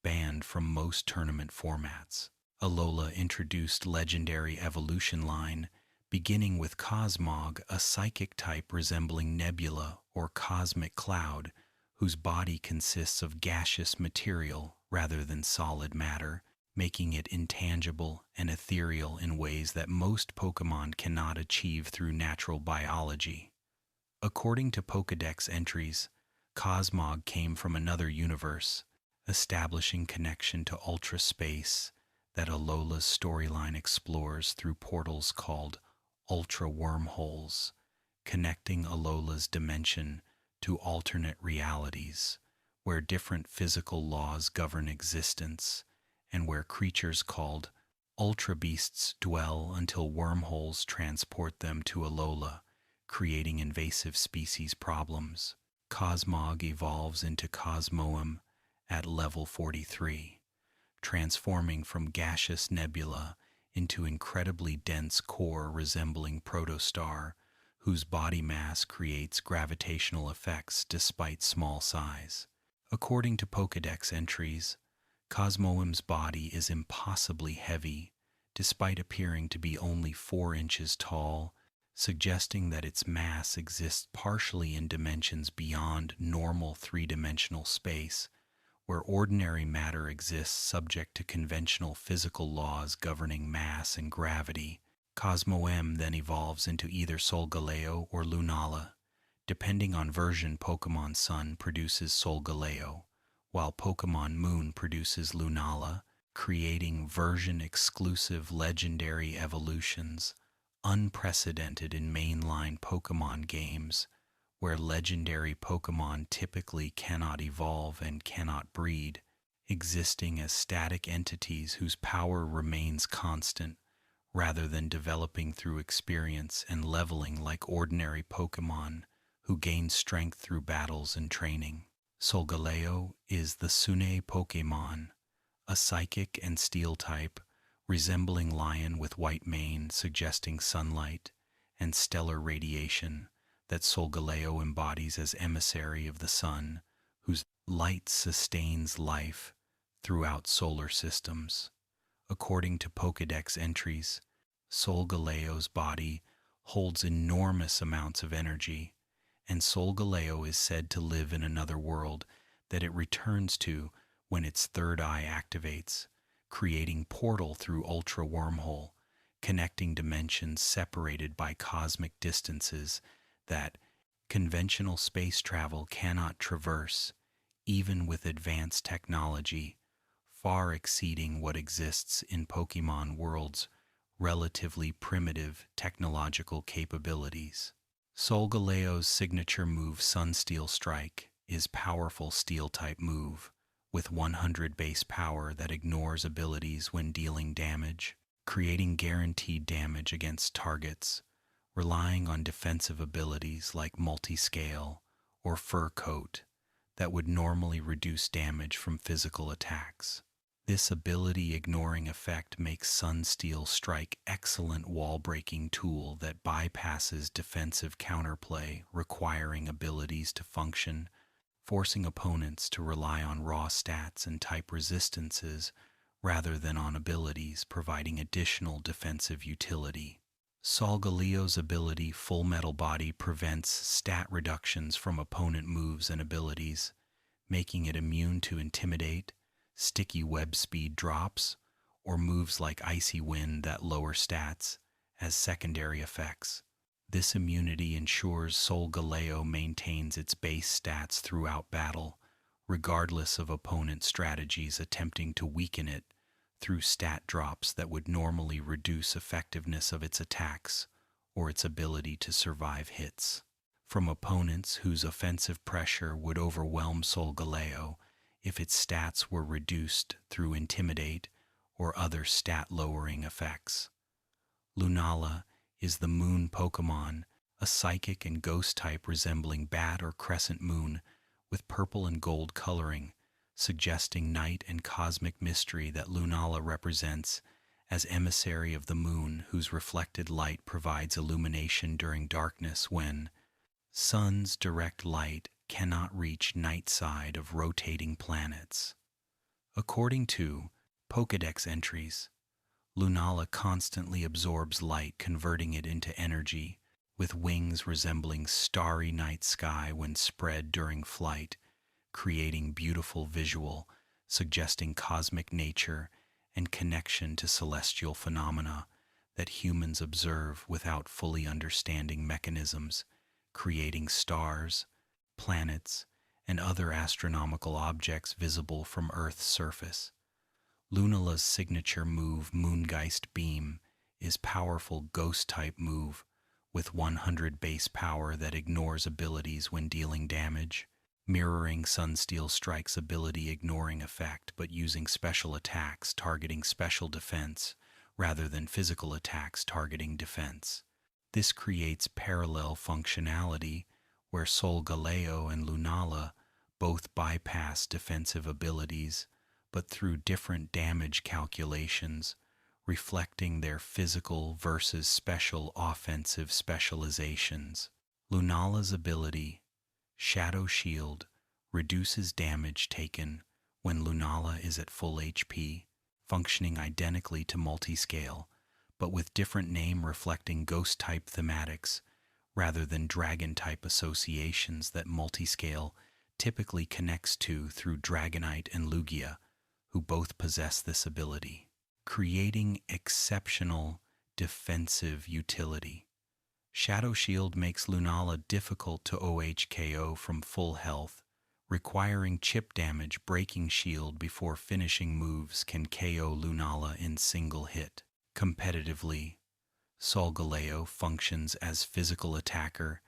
banned from most tournament formats. Alola introduced legendary evolution line, beginning with Cosmog, a psychic type resembling Nebula or Cosmic Cloud, whose body consists of gaseous material rather than solid matter, making it intangible and ethereal in ways that most Pokémon cannot achieve through natural biology. According to Pokédex entries, Cosmog came from another universe, establishing connection to ultra space that Alola's storyline explores through portals called ultra wormholes, connecting Alola's dimension to alternate realities, where different physical laws govern existence, and where creatures called ultra beasts dwell until wormholes transport them to Alola, creating invasive species problems. Cosmog evolves into Cosmoem at level 43, transforming from gaseous nebula into incredibly dense core resembling protostar, whose body mass creates gravitational effects despite small size. According to Pokédex entries, Cosmoem's body is impossibly heavy, despite appearing to be only 4 inches tall, suggesting that its mass exists partially in dimensions beyond normal 3-dimensional space, where ordinary matter exists subject to conventional physical laws governing mass and gravity. Cosmo-M then evolves into either Solgaleo or Lunala. Depending on version, Pokemon Sun produces Solgaleo, while Pokemon Moon produces Lunala, creating version-exclusive legendary evolutions, unprecedented in mainline Pokemon games, where legendary Pokemon typically cannot evolve and cannot breed, existing as static entities whose power remains constant, rather than developing through experience and leveling like ordinary Pokemon who gain strength through battles and training. Solgaleo is the Sune Pokemon, a psychic and steel type, resembling lion with white mane suggesting sunlight and stellar radiation that Solgaleo embodies as emissary of the sun, whose light sustains life throughout solar systems. According to Pokédex entries, Solgaleo's body holds enormous amounts of energy, and Solgaleo is said to live in another world that it returns to when its third eye activates, creating portal through ultra wormhole, connecting dimensions separated by cosmic distances that conventional space travel cannot traverse, even with advanced technology, far exceeding what exists in Pokemon worlds' relatively primitive technological capabilities. Solgaleo's signature move Sunsteel Strike is powerful steel-type move, with 100 base power that ignores abilities when dealing damage, creating guaranteed damage against targets, relying on defensive abilities like Multiscale or Fur Coat that would normally reduce damage from physical attacks. This ability-ignoring effect makes Sunsteel Strike excellent wall-breaking tool that bypasses defensive counterplay requiring abilities to function, forcing opponents to rely on raw stats and type resistances rather than on abilities providing additional defensive utility. Solgaleo's ability Full Metal Body prevents stat reductions from opponent moves and abilities, making it immune to Intimidate, sticky web speed drops, or moves like Icy Wind that lower stats as secondary effects. This immunity ensures Solgaleo maintains its base stats throughout battle, regardless of opponent strategies attempting to weaken it through stat drops that would normally reduce effectiveness of its attacks or its ability to survive hits. From opponents whose offensive pressure would overwhelm Solgaleo if its stats were reduced through Intimidate or other stat-lowering effects. Lunala is the Moon Pokemon, a psychic and ghost type resembling Bat or Crescent Moon with purple and gold coloring, suggesting night and cosmic mystery that Lunala represents as emissary of the moon whose reflected light provides illumination during darkness when sun's direct light cannot reach night side of rotating planets. According to Pokédex entries, Lunala constantly absorbs light, converting it into energy, with wings resembling starry night sky when spread during flight, creating beautiful visual, suggesting cosmic nature and connection to celestial phenomena that humans observe without fully understanding mechanisms, creating stars, planets, and other astronomical objects visible from Earth's surface. Lunala's signature move, Moongeist Beam, is powerful ghost-type move with 100 base power that ignores abilities when dealing damage, mirroring Sunsteel Strike's ability ignoring effect but using special attacks targeting special defense rather than physical attacks targeting defense. This creates parallel functionality where Solgaleo and Lunala both bypass defensive abilities but through different damage calculations, reflecting their physical versus special offensive specializations. Lunala's ability, Shadow Shield, reduces damage taken when Lunala is at full HP, functioning identically to Multiscale, but with different name reflecting Ghost-type thematics rather than Dragon-type associations that Multiscale typically connects to through Dragonite and Lugia, who both possess this ability, creating exceptional defensive utility. Shadow Shield makes Lunala difficult to OHKO from full health, requiring chip damage. Breaking Shield before finishing moves can KO Lunala in single hit. Competitively, Solgaleo functions as physical attacker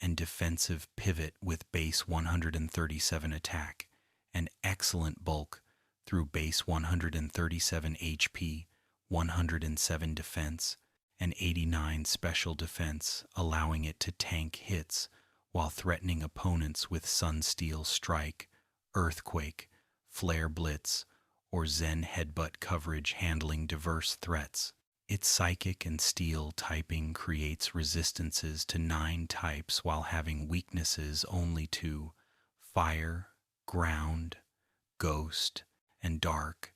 and defensive pivot with base 137 attack and excellent bulk through base 137 HP, 107 defense, and 89 special defense, allowing it to tank hits while threatening opponents with Sunsteel Strike, Earthquake, Flare Blitz, or Zen Headbutt coverage, handling diverse threats. Its Psychic and Steel typing creates resistances to 9 types while having weaknesses only to Fire, Ground, Ghost, and Dark,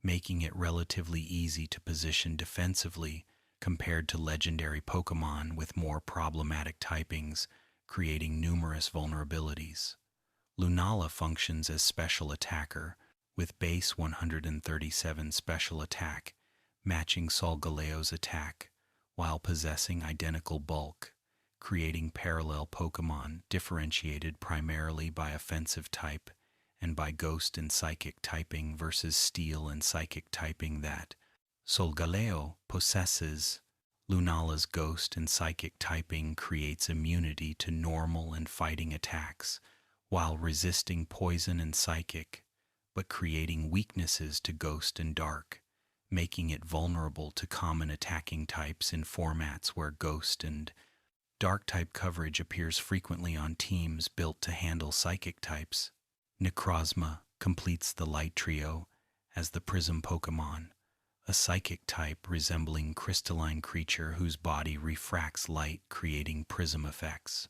making it relatively easy to position defensively compared to legendary Pokémon with more problematic typings, creating numerous vulnerabilities. Lunala functions as special attacker with base 137 special attack, matching Solgaleo's attack, while possessing identical bulk, creating parallel Pokémon differentiated primarily by offensive type and by Ghost and Psychic typing versus Steel and Psychic typing that Solgaleo possesses. Lunala's Ghost and Psychic typing creates immunity to normal and fighting attacks, while resisting Poison and Psychic, but creating weaknesses to Ghost and Dark, making it vulnerable to common attacking types in formats where Ghost and Dark type coverage appears frequently on teams built to handle Psychic types. Necrozma completes the Light Trio as the Prism Pokémon, a Psychic type resembling crystalline creature whose body refracts light, creating prism effects.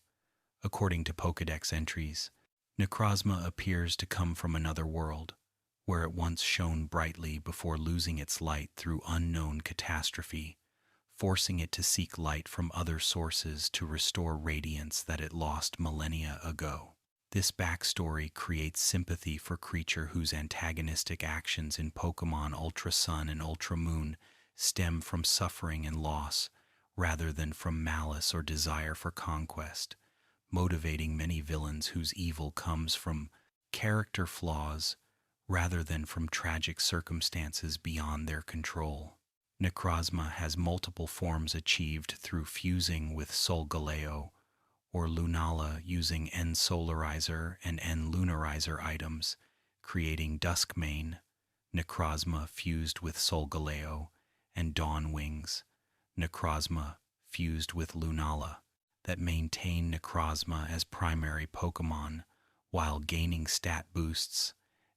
According to Pokédex entries, Necrozma appears to come from another world, where it once shone brightly before losing its light through unknown catastrophe, forcing it to seek light from other sources to restore radiance that it lost millennia ago. This backstory creates sympathy for creature whose antagonistic actions in Pokémon Ultra Sun and Ultra Moon stem from suffering and loss, rather than from malice or desire for conquest, motivating many villains whose evil comes from character flaws rather than from tragic circumstances beyond their control. Necrozma has multiple forms achieved through fusing with Solgaleo or Lunala using N-Solarizer and N-Lunarizer items, creating Duskmane, Necrozma fused with Solgaleo, and Dawn Wings, Necrozma fused with Lunala, that maintain Necrozma as primary Pokémon while gaining stat boosts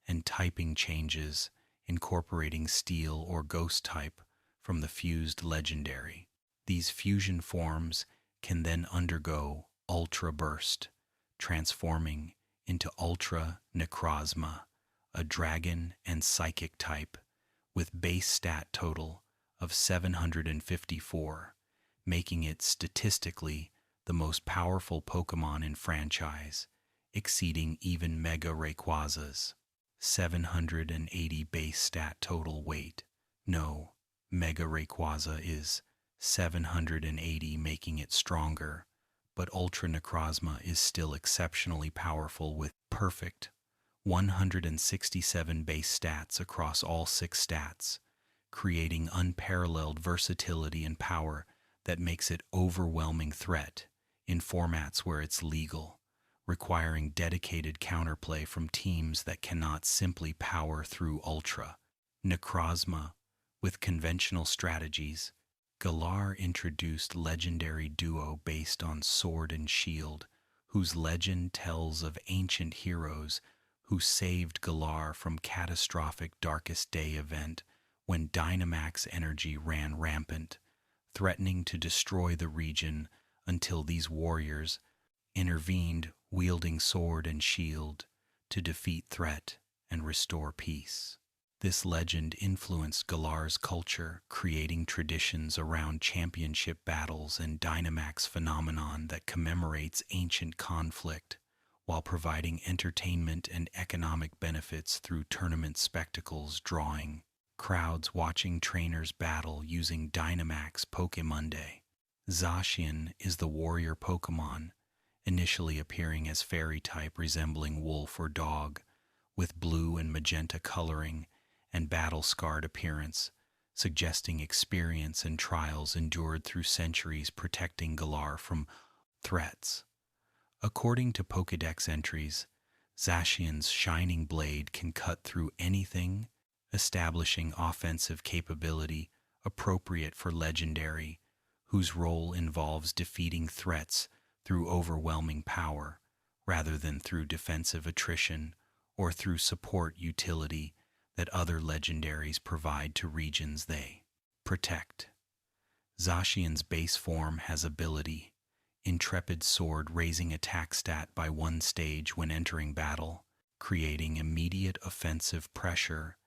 and typing changes, incorporating Steel or Ghost type from the fused legendary. These fusion forms can then undergo Ultra Burst, transforming into Ultra Necrozma, a Dragon and Psychic type, with base stat total of 754, making it statistically the most powerful Pokémon in franchise, exceeding even Mega Rayquaza's 780 base stat total weight. No, Mega Rayquaza is 780, making it stronger, but Ultra Necrozma is still exceptionally powerful with perfect 167 base stats across all 6 stats, creating unparalleled versatility and power that makes it overwhelming threat in formats where it's legal, requiring dedicated counterplay from teams that cannot simply power through Ultra Necrozma with conventional strategies. Galar introduced legendary duo based on Sword and Shield, whose legend tells of ancient heroes who saved Galar from catastrophic Darkest Day event when Dynamax energy ran rampant, threatening to destroy the region until these warriors intervened, wielding Sword and Shield to defeat threat and restore peace. This legend influenced Galar's culture, creating traditions around championship battles and Dynamax phenomenon that commemorates ancient conflict, while providing entertainment and economic benefits through tournament spectacles, drawing crowds watching trainers battle using Dynamax Pokémon. Zacian is the warrior Pokémon, initially appearing as fairy type resembling wolf or dog, with blue and magenta coloring and battle-scarred appearance, suggesting experience and trials endured through centuries protecting Galar from threats. According to Pokédex entries, Zacian's shining blade can cut through anything, establishing offensive capability appropriate for legendary, whose role involves defeating threats through overwhelming power rather than through defensive attrition or through support utility that other legendaries provide to regions they protect. Zacian's base form has ability Intrepid Sword, raising attack stat by 1 stage when entering battle, creating immediate offensive pressure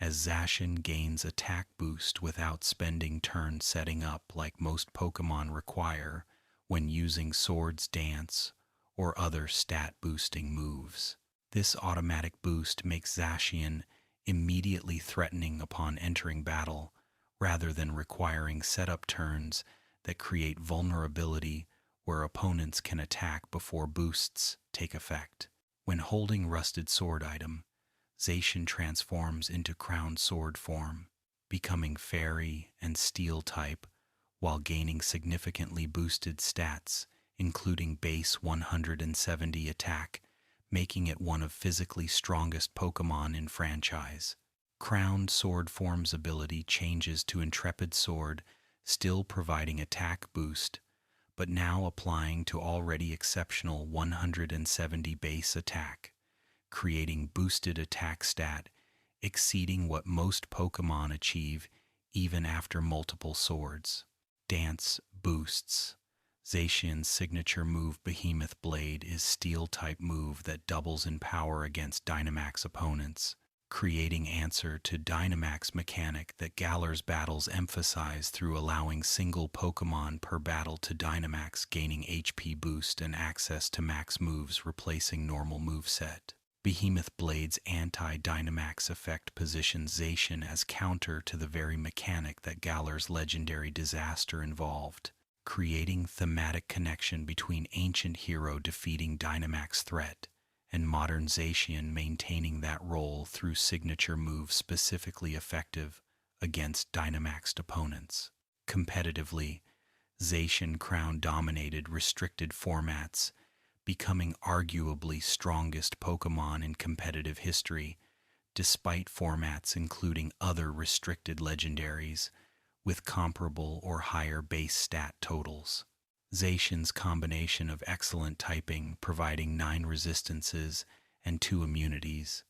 as Zacian gains attack boost without spending turn setting up like most Pokémon require when using Sword's Dance or other stat-boosting moves. This automatic boost makes Zacian immediately threatening upon entering battle, rather than requiring setup turns that create vulnerability where opponents can attack before boosts take effect. When holding Rusted Sword item, Zacian transforms into Crowned Sword form, becoming Fairy and Steel type while gaining significantly boosted stats, including base 170 attack, making it one of physically strongest Pokémon in franchise. Crowned Sword form's ability changes to Intrepid Sword, still providing attack boost, but now applying to already exceptional 170 base attack, creating boosted attack stat exceeding what most Pokémon achieve even after multiple swords. Dance boosts. Zacian's signature move Behemoth Blade is Steel-type move that doubles in power against Dynamax opponents, creating answer to Dynamax mechanic that Galar's battles emphasize through allowing single Pokémon per battle to Dynamax, gaining HP boost and access to max moves replacing normal moveset. Behemoth Blade's anti-Dynamax effect positions Zacian as counter to the very mechanic that Galar's legendary disaster involved, creating thematic connection between ancient hero defeating Dynamax threat and modern Zacian maintaining that role through signature moves specifically effective against Dynamaxed opponents. Competitively, Zacian crown-dominated restricted formats, becoming arguably strongest Pokémon in competitive history, despite formats including other restricted legendaries with comparable or higher base stat totals. Zacian's combination of excellent typing, providing 9 resistances and 2 immunities,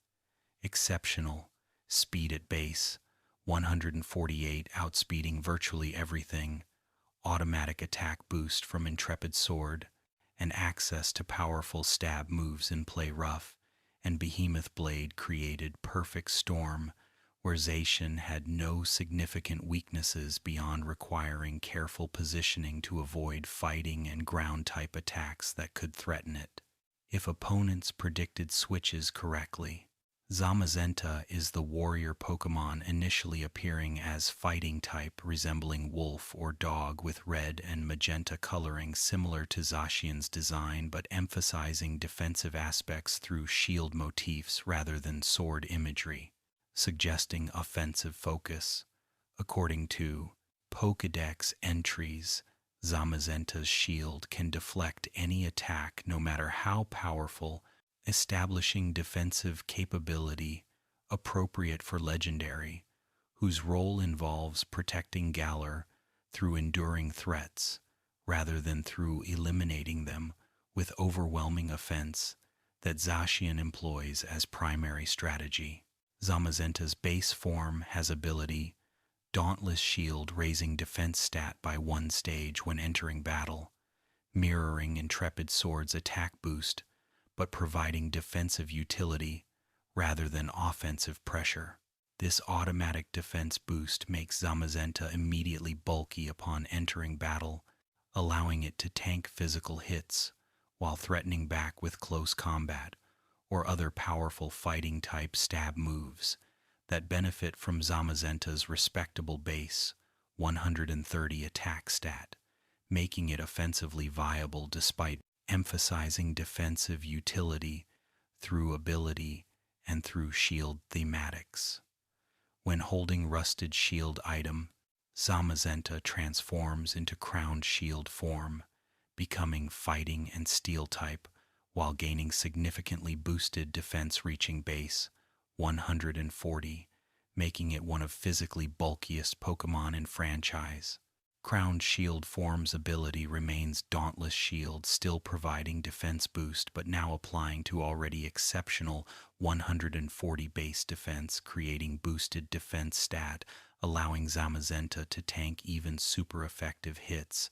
exceptional speed at base, 148 outspeeding virtually everything, automatic attack boost from Intrepid Sword, and access to powerful stab moves in play rough, and Behemoth Blade created perfect storm where Zacian had no significant weaknesses beyond requiring careful positioning to avoid fighting and ground-type attacks that could threaten it. If opponents predicted switches correctly, Zamazenta is the warrior Pokémon initially appearing as fighting type resembling wolf or dog with red and magenta coloring similar to Zacian's design but emphasizing defensive aspects through shield motifs rather than sword imagery, suggesting offensive focus. According to Pokédex entries, Zamazenta's shield can deflect any attack no matter how powerful, establishing defensive capability appropriate for legendary, whose role involves protecting Galar through enduring threats rather than through eliminating them with overwhelming offense that Zacian employs as primary strategy. Zamazenta's base form has ability Dauntless Shield, raising defense stat by 1 stage when entering battle, mirroring Intrepid Sword's attack boost, but providing defensive utility rather than offensive pressure. This automatic defense boost makes Zamazenta immediately bulky upon entering battle, allowing it to tank physical hits while threatening back with close combat or other powerful fighting-type stab moves that benefit from Zamazenta's respectable base 130 attack stat, making it offensively viable despite emphasizing defensive utility through ability and through shield thematics. When holding Rusted Shield item, Zamazenta transforms into Crowned Shield form, becoming Fighting and Steel type while gaining significantly boosted defense reaching base 140, making it one of physically bulkiest Pokémon in franchise. Crowned Shield form's ability remains Dauntless Shield, still providing defense boost but now applying to already exceptional 140 base defense, creating boosted defense stat, allowing Zamazenta to tank even super effective hits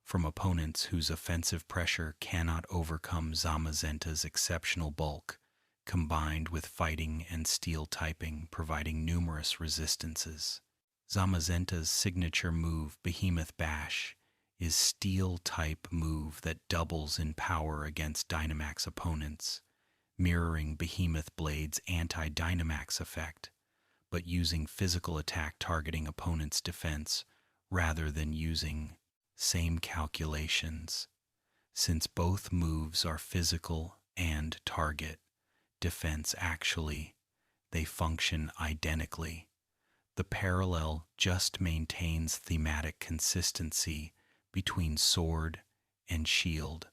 from opponents whose offensive pressure cannot overcome Zamazenta's exceptional bulk, combined with fighting and steel typing, providing numerous resistances. Zamazenta's signature move, Behemoth Bash, is steel-type move that doubles in power against Dynamax opponents, mirroring Behemoth Blade's anti-Dynamax effect, but using physical attack targeting opponents' defense rather than using same calculations. Since both moves are physical and target defense actually, they function identically. The parallel just maintains thematic consistency between sword and shield,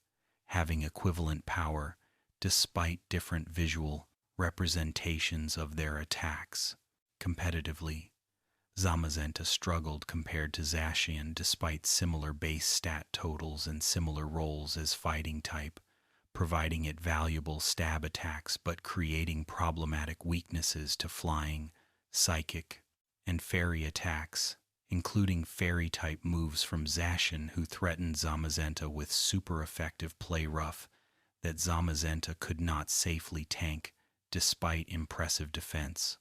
having equivalent power despite different visual representations of their attacks. Competitively, Zamazenta struggled compared to Zacian despite similar base stat totals and similar roles as fighting type, providing it valuable stab attacks but creating problematic weaknesses to flying, psychic, and fairy attacks, including fairy-type moves from Zacian, who threatened Zamazenta with super effective play rough that Zamazenta could not safely tank despite impressive defense.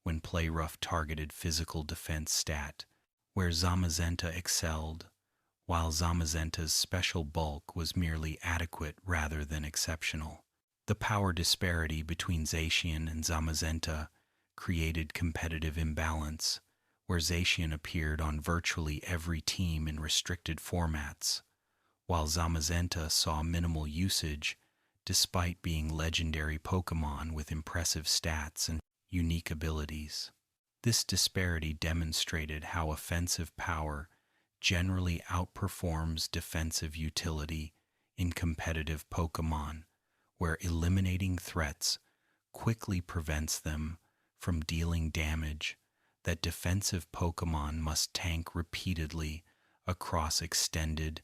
When play rough targeted physical defense stat, where Zamazenta excelled, while Zamazenta's special bulk was merely adequate rather than exceptional. The power disparity between Zacian and Zamazenta created competitive imbalance, where Zacian appeared on virtually every team in restricted formats, while Zamazenta saw minimal usage despite being legendary Pokémon with impressive stats and unique abilities. This disparity demonstrated how offensive power generally outperforms defensive utility in competitive Pokémon, where eliminating threats quickly prevents them from dealing damage that defensive Pokémon must tank repeatedly across extended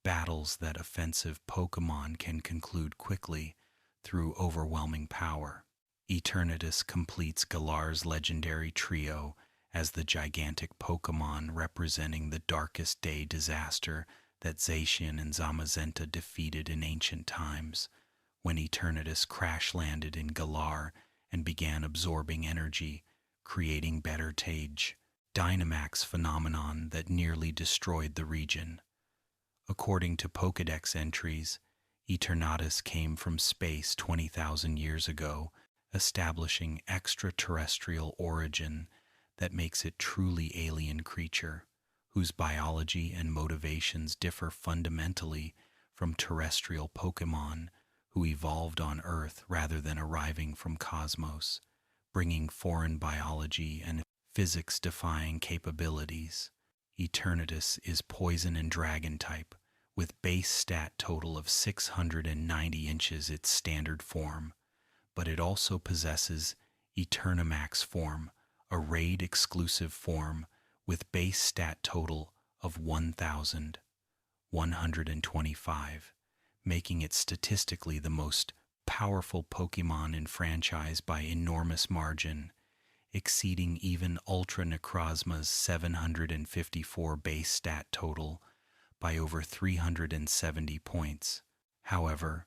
battles that offensive Pokémon can conclude quickly through overwhelming power. Eternatus completes Galar's legendary trio as the gigantic Pokémon representing the Darkest Day disaster that Zacian and Zamazenta defeated in ancient times, when Eternatus crash-landed in Galar and began absorbing energy, creating better Tage Dynamax phenomenon that nearly destroyed the region. According to Pokédex entries, Eternatus came from space 20,000 years ago, establishing extraterrestrial origin that makes it truly alien creature, whose biology and motivations differ fundamentally from terrestrial Pokémon who evolved on Earth rather than arriving from cosmos, bringing foreign biology and physics-defying capabilities. Eternatus is poison and dragon type, with base stat total of 690 inches its standard form, but it also possesses Eternamax form, a raid-exclusive form with base stat total of 1,125, making it statistically the most powerful Pokémon in franchise by enormous margin, exceeding even Ultra Necrozma's 754 base stat total by over 370 points. However,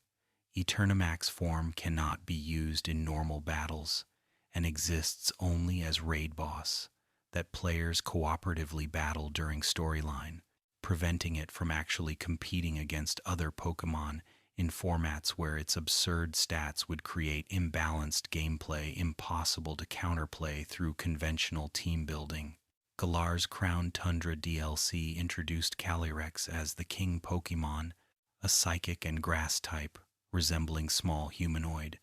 Eternamax form cannot be used in normal battles and exists only as raid boss that players cooperatively battle during storyline, preventing it from actually competing against other Pokémon in formats where its absurd stats would create imbalanced gameplay impossible to counterplay through conventional team building. Galar's Crown Tundra DLC introduced Calyrex as the king Pokémon, a psychic and grass type, resembling small humanoid,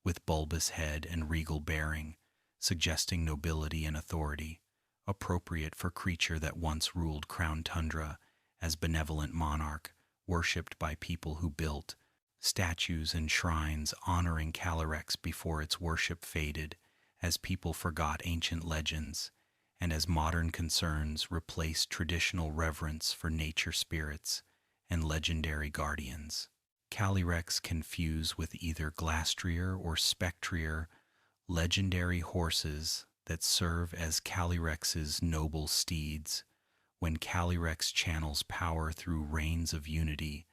with bulbous head and regal bearing, suggesting nobility and authority, appropriate for creature that once ruled Crown Tundra as benevolent monarch, worshipped by people who built statues and shrines honoring Calyrex before its worship faded, as people forgot ancient legends, and as modern concerns replaced traditional reverence for nature spirits and legendary guardians. Calyrex can fuse with either Glastrier or Spectrier, legendary horses that serve as Calyrex's noble steeds. When Calyrex channels power through reins of unity,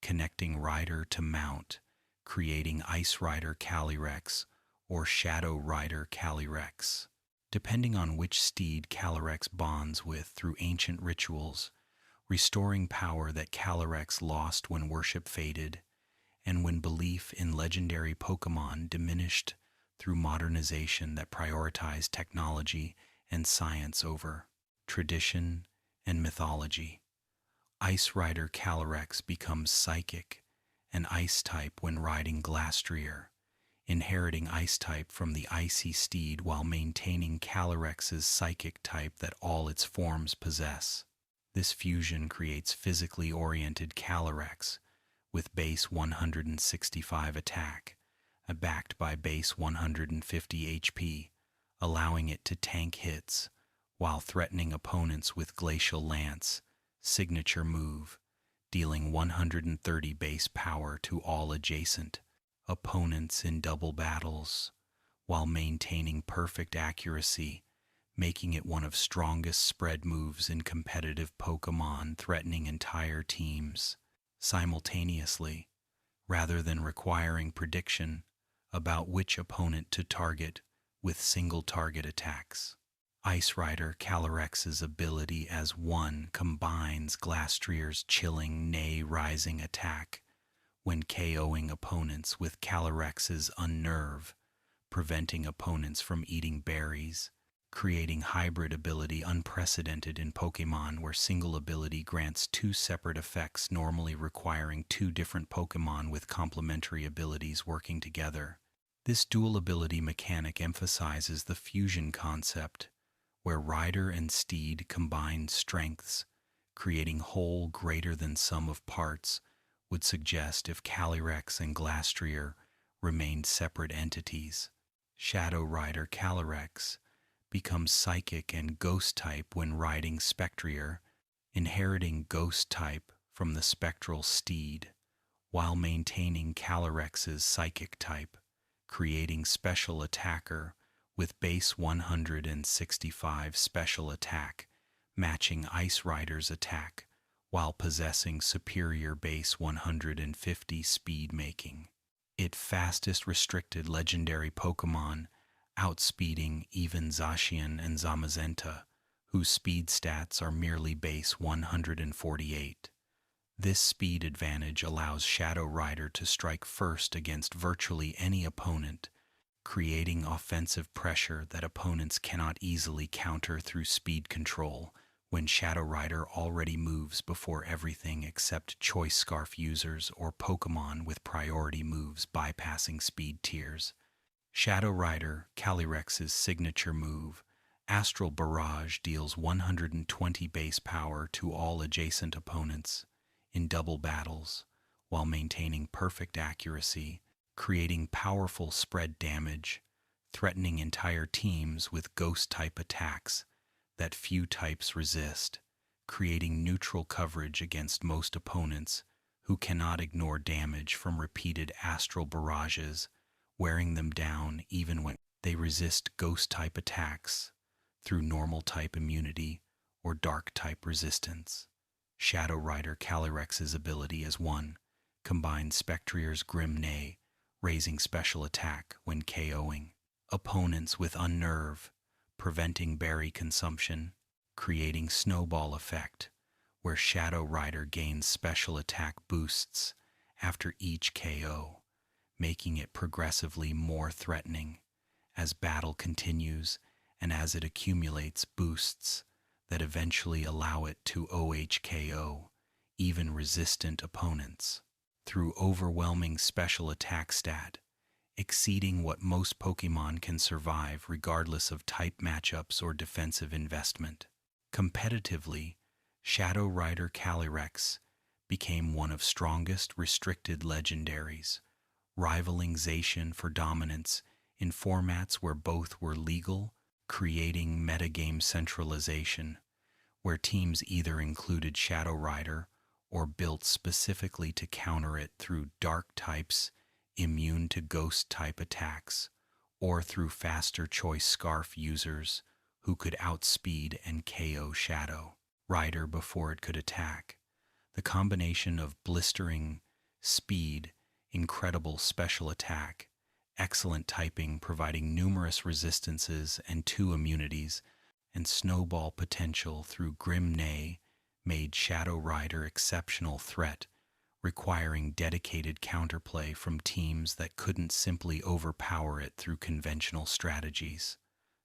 connecting rider to mount, creating Ice Rider Calyrex or Shadow Rider Calyrex. Depending on which steed Calyrex bonds with through ancient rituals, restoring power that Calyrex lost when worship faded, and when belief in legendary Pokémon diminished through modernization that prioritized technology and science over tradition and mythology. Ice Rider Calyrex becomes psychic and ice type when riding Glastrier, inheriting ice type from the icy steed while maintaining Calyrex's psychic type that all its forms possess. This fusion creates physically oriented Calyrex with base 165 attack, backed by base 150 HP, allowing it to tank hits while threatening opponents with Glacial Lance, signature move, dealing 130 base power to all adjacent opponents in double battles, while maintaining perfect accuracy, making it one of strongest spread moves in competitive Pokémon, threatening entire teams simultaneously, rather than requiring prediction about which opponent to target with single target attacks. Ice Rider Calyrex's ability as one combines Glastrier's chilling, nay rising attack when KOing opponents with Calyrex's unnerve, preventing opponents from eating berries, creating hybrid ability unprecedented in Pokémon where single ability grants two separate effects normally requiring two different Pokémon with complementary abilities working together. This dual ability mechanic emphasizes the fusion concept, where rider and steed combine strengths, creating whole greater than sum of parts, would suggest if Calyrex and Glastrier remained separate entities. Shadow Rider Calyrex becomes psychic and ghost type when riding Spectrier, inheriting ghost type from the spectral steed, while maintaining Calyrex's psychic type, creating special attacker with base 165 special attack, matching Ice Rider's attack, while possessing superior base 150 speed, making it fastest restricted legendary Pokémon, outspeeding even Zacian and Zamazenta, whose speed stats are merely base 148. This speed advantage allows Shadow Rider to strike first against virtually any opponent, creating offensive pressure that opponents cannot easily counter through speed control when Shadow Rider already moves before everything except Choice Scarf users or Pokémon with priority moves bypassing speed tiers. Shadow Rider Calyrex's signature move, Astral Barrage, deals 120 base power to all adjacent opponents in double battles, while maintaining perfect accuracy, creating powerful spread damage, threatening entire teams with ghost-type attacks that few types resist, creating neutral coverage against most opponents who cannot ignore damage from repeated astral barrages, wearing them down even when they resist ghost-type attacks through normal-type immunity or dark-type resistance. Shadow Rider Calyrex's ability as one combines Spectrier's Grim Neigh, raising special attack when KOing opponents with unnerve, preventing berry consumption, creating snowball effect, where Shadow Rider gains special attack boosts after each KO, making it progressively more threatening as battle continues and as it accumulates boosts that eventually allow it to OHKO even resistant opponents through overwhelming special attack stat, exceeding what most Pokémon can survive regardless of type matchups or defensive investment. Competitively, Shadow Rider Calyrex became one of strongest restricted legendaries, rivaling Zacian for dominance in formats where both were legal, creating metagame centralization, where teams either included Shadow Rider or built specifically to counter it through dark types immune to ghost type attacks, or through faster choice scarf users who could outspeed and KO Shadow Rider before it could attack. The combination of blistering speed, incredible special attack, excellent typing providing numerous resistances and 2 immunities, and snowball potential through Grim Neigh made Shadow Rider exceptional threat, requiring dedicated counterplay from teams that couldn't simply overpower it through conventional strategies.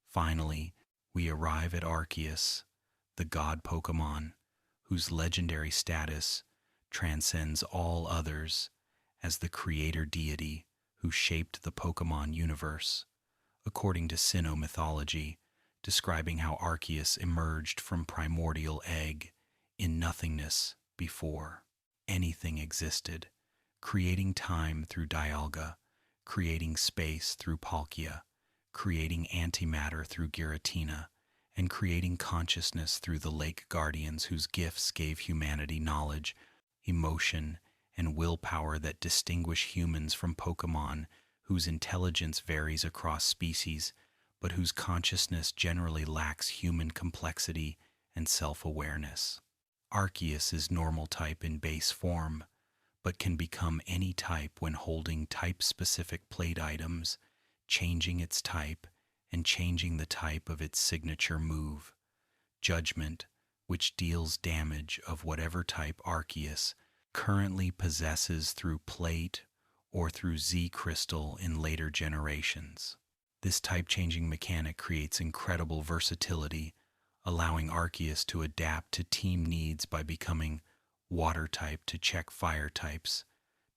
Finally, we arrive at Arceus, the god Pokémon, whose legendary status transcends all others as the creator deity who shaped the Pokémon universe, according to Sinnoh mythology, describing how Arceus emerged from primordial egg in nothingness before anything existed, creating time through Dialga, creating space through Palkia, creating antimatter through Giratina, and creating consciousness through the Lake Guardians whose gifts gave humanity knowledge, emotion, and willpower that distinguish humans from Pokémon whose intelligence varies across species, but whose consciousness generally lacks human complexity and self-awareness. Arceus is normal type in base form, but can become any type when holding type-specific plate items, changing its type, and changing the type of its signature move. Judgment, which deals damage of whatever type Arceus currently possesses through plate or through Z-crystal in later generations. This type-changing mechanic creates incredible versatility, allowing Arceus to adapt to team needs by becoming water type to check fire types,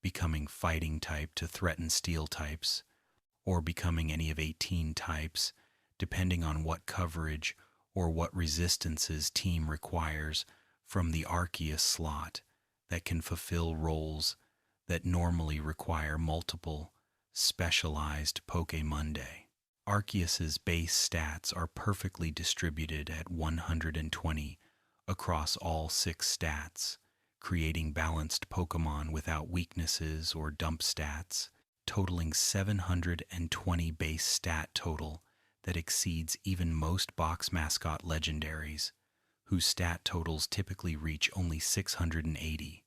becoming fighting type to threaten steel types, or becoming any of 18 types, depending on what coverage or what resistances team requires from the Arceus slot that can fulfill roles that normally require multiple specialized Pokémonday. Arceus's base stats are perfectly distributed at 120 across all 6 stats, creating balanced Pokémon without weaknesses or dump stats, totaling 720 base stat total that exceeds even most box mascot legendaries, whose stat totals typically reach only 680,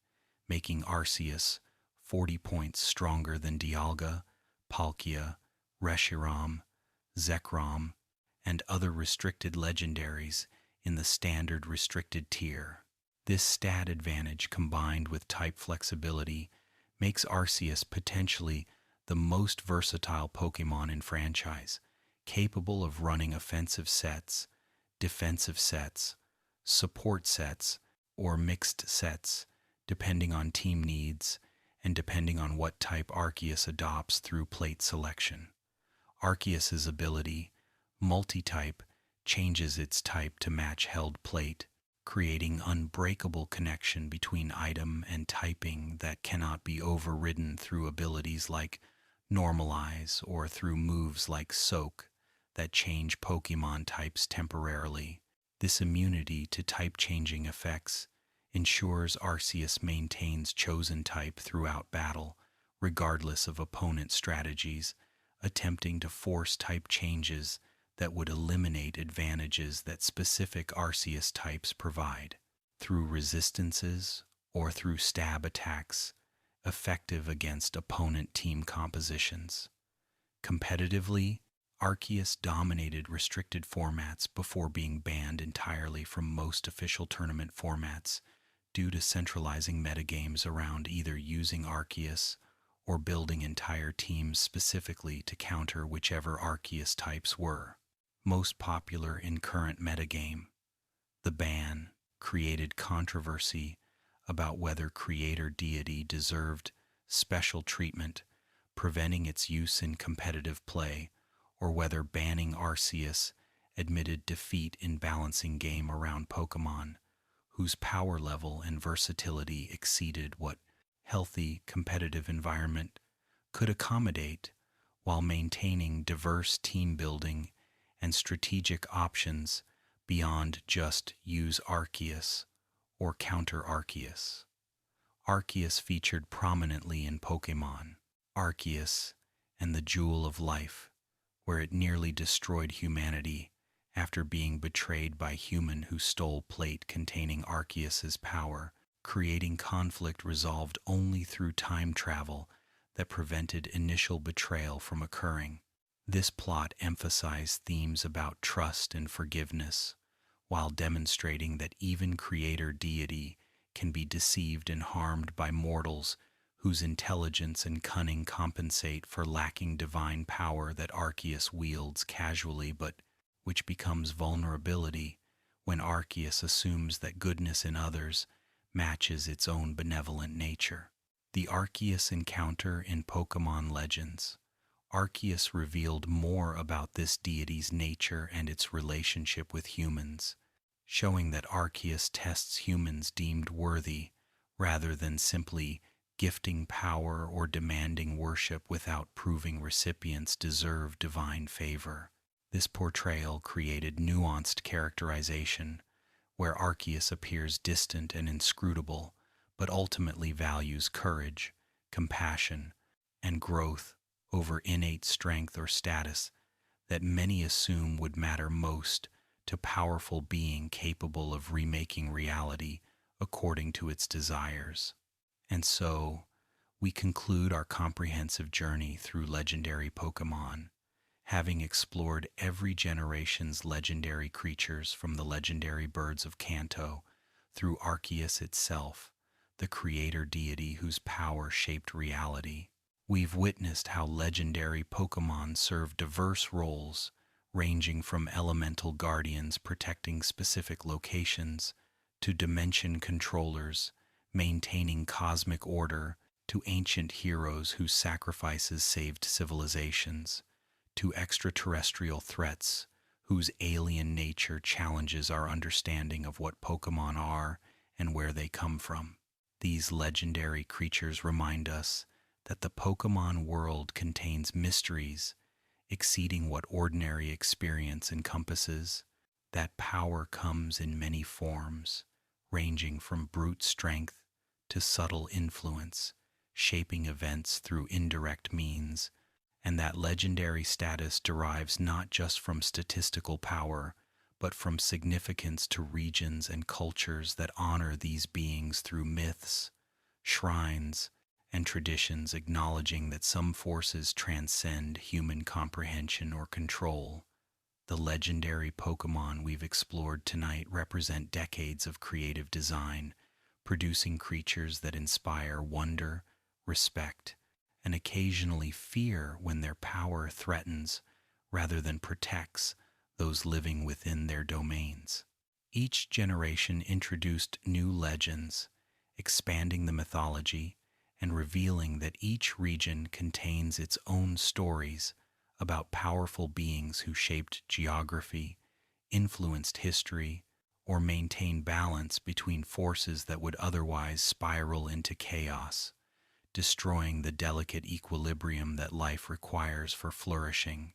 making Arceus 40 points stronger than Dialga, Palkia, Reshiram, Zekrom, and other restricted legendaries in the standard restricted tier. This stat advantage combined with type flexibility makes Arceus potentially the most versatile Pokémon in franchise, capable of running offensive sets, defensive sets, support sets, or mixed sets, depending on team needs and depending on what type Arceus adopts through plate selection. Arceus's ability, multi-type, changes its type to match held plate, creating unbreakable connection between item and typing that cannot be overridden through abilities like Normalize or through moves like Soak that change Pokémon types temporarily. This immunity to type-changing effects ensures Arceus maintains chosen type throughout battle, regardless of opponent strategies, attempting to force type changes that would eliminate advantages that specific Arceus types provide, through resistances or through stab attacks, effective against opponent team compositions. Competitively, Arceus dominated restricted formats before being banned entirely from most official tournament formats due to centralizing metagames around either using Arceus or building entire teams specifically to counter whichever Arceus types were most popular in current metagame. The ban created controversy about whether creator deity deserved special treatment, preventing its use in competitive play, or whether banning Arceus admitted defeat in balancing game around Pokémon, whose power level and versatility exceeded what healthy competitive environment could accommodate, while maintaining diverse team building and strategic options beyond just use Arceus or counter Arceus. Arceus featured prominently in Pokémon Arceus and the Jewel of Life, where it nearly destroyed humanity after being betrayed by human who stole plate containing Arceus's power, creating conflict resolved only through time travel that prevented initial betrayal from occurring. This plot emphasized themes about trust and forgiveness, while demonstrating that even creator deity can be deceived and harmed by mortals whose intelligence and cunning compensate for lacking divine power that Arceus wields casually but which becomes vulnerability when Arceus assumes that goodness in others matches its own benevolent nature. The Arceus encounter in Pokémon Legends. Arceus revealed more about this deity's nature and its relationship with humans, showing that Arceus tests humans deemed worthy rather than simply gifting power or demanding worship without proving recipients deserve divine favor. This portrayal created nuanced characterization, where Arceus appears distant and inscrutable, but ultimately values courage, compassion, and growth over innate strength or status that many assume would matter most to powerful being capable of remaking reality according to its desires. And so, we conclude our comprehensive journey through legendary Pokémon, having explored every generation's legendary creatures from the legendary birds of Kanto through Arceus itself, the creator deity whose power shaped reality. We've witnessed how legendary Pokémon serve diverse roles, ranging from elemental guardians protecting specific locations, to dimension controllers, maintaining cosmic order, to ancient heroes whose sacrifices saved civilizations, to extraterrestrial threats whose alien nature challenges our understanding of what Pokémon are and where they come from. These legendary creatures remind us that the Pokémon world contains mysteries exceeding what ordinary experience encompasses, that power comes in many forms, ranging from brute strength to subtle influence, shaping events through indirect means, and that legendary status derives not just from statistical power, but from significance to regions and cultures that honor these beings through myths, shrines, and traditions, acknowledging that some forces transcend human comprehension or control. The legendary Pokémon we've explored tonight represent decades of creative design, producing creatures that inspire wonder, respect, and occasionally fear when their power threatens rather than protects those living within their domains. Each generation introduced new legends, expanding the mythology and revealing that each region contains its own stories about powerful beings who shaped geography, influenced history, or maintained balance between forces that would otherwise spiral into chaos, destroying the delicate equilibrium that life requires for flourishing.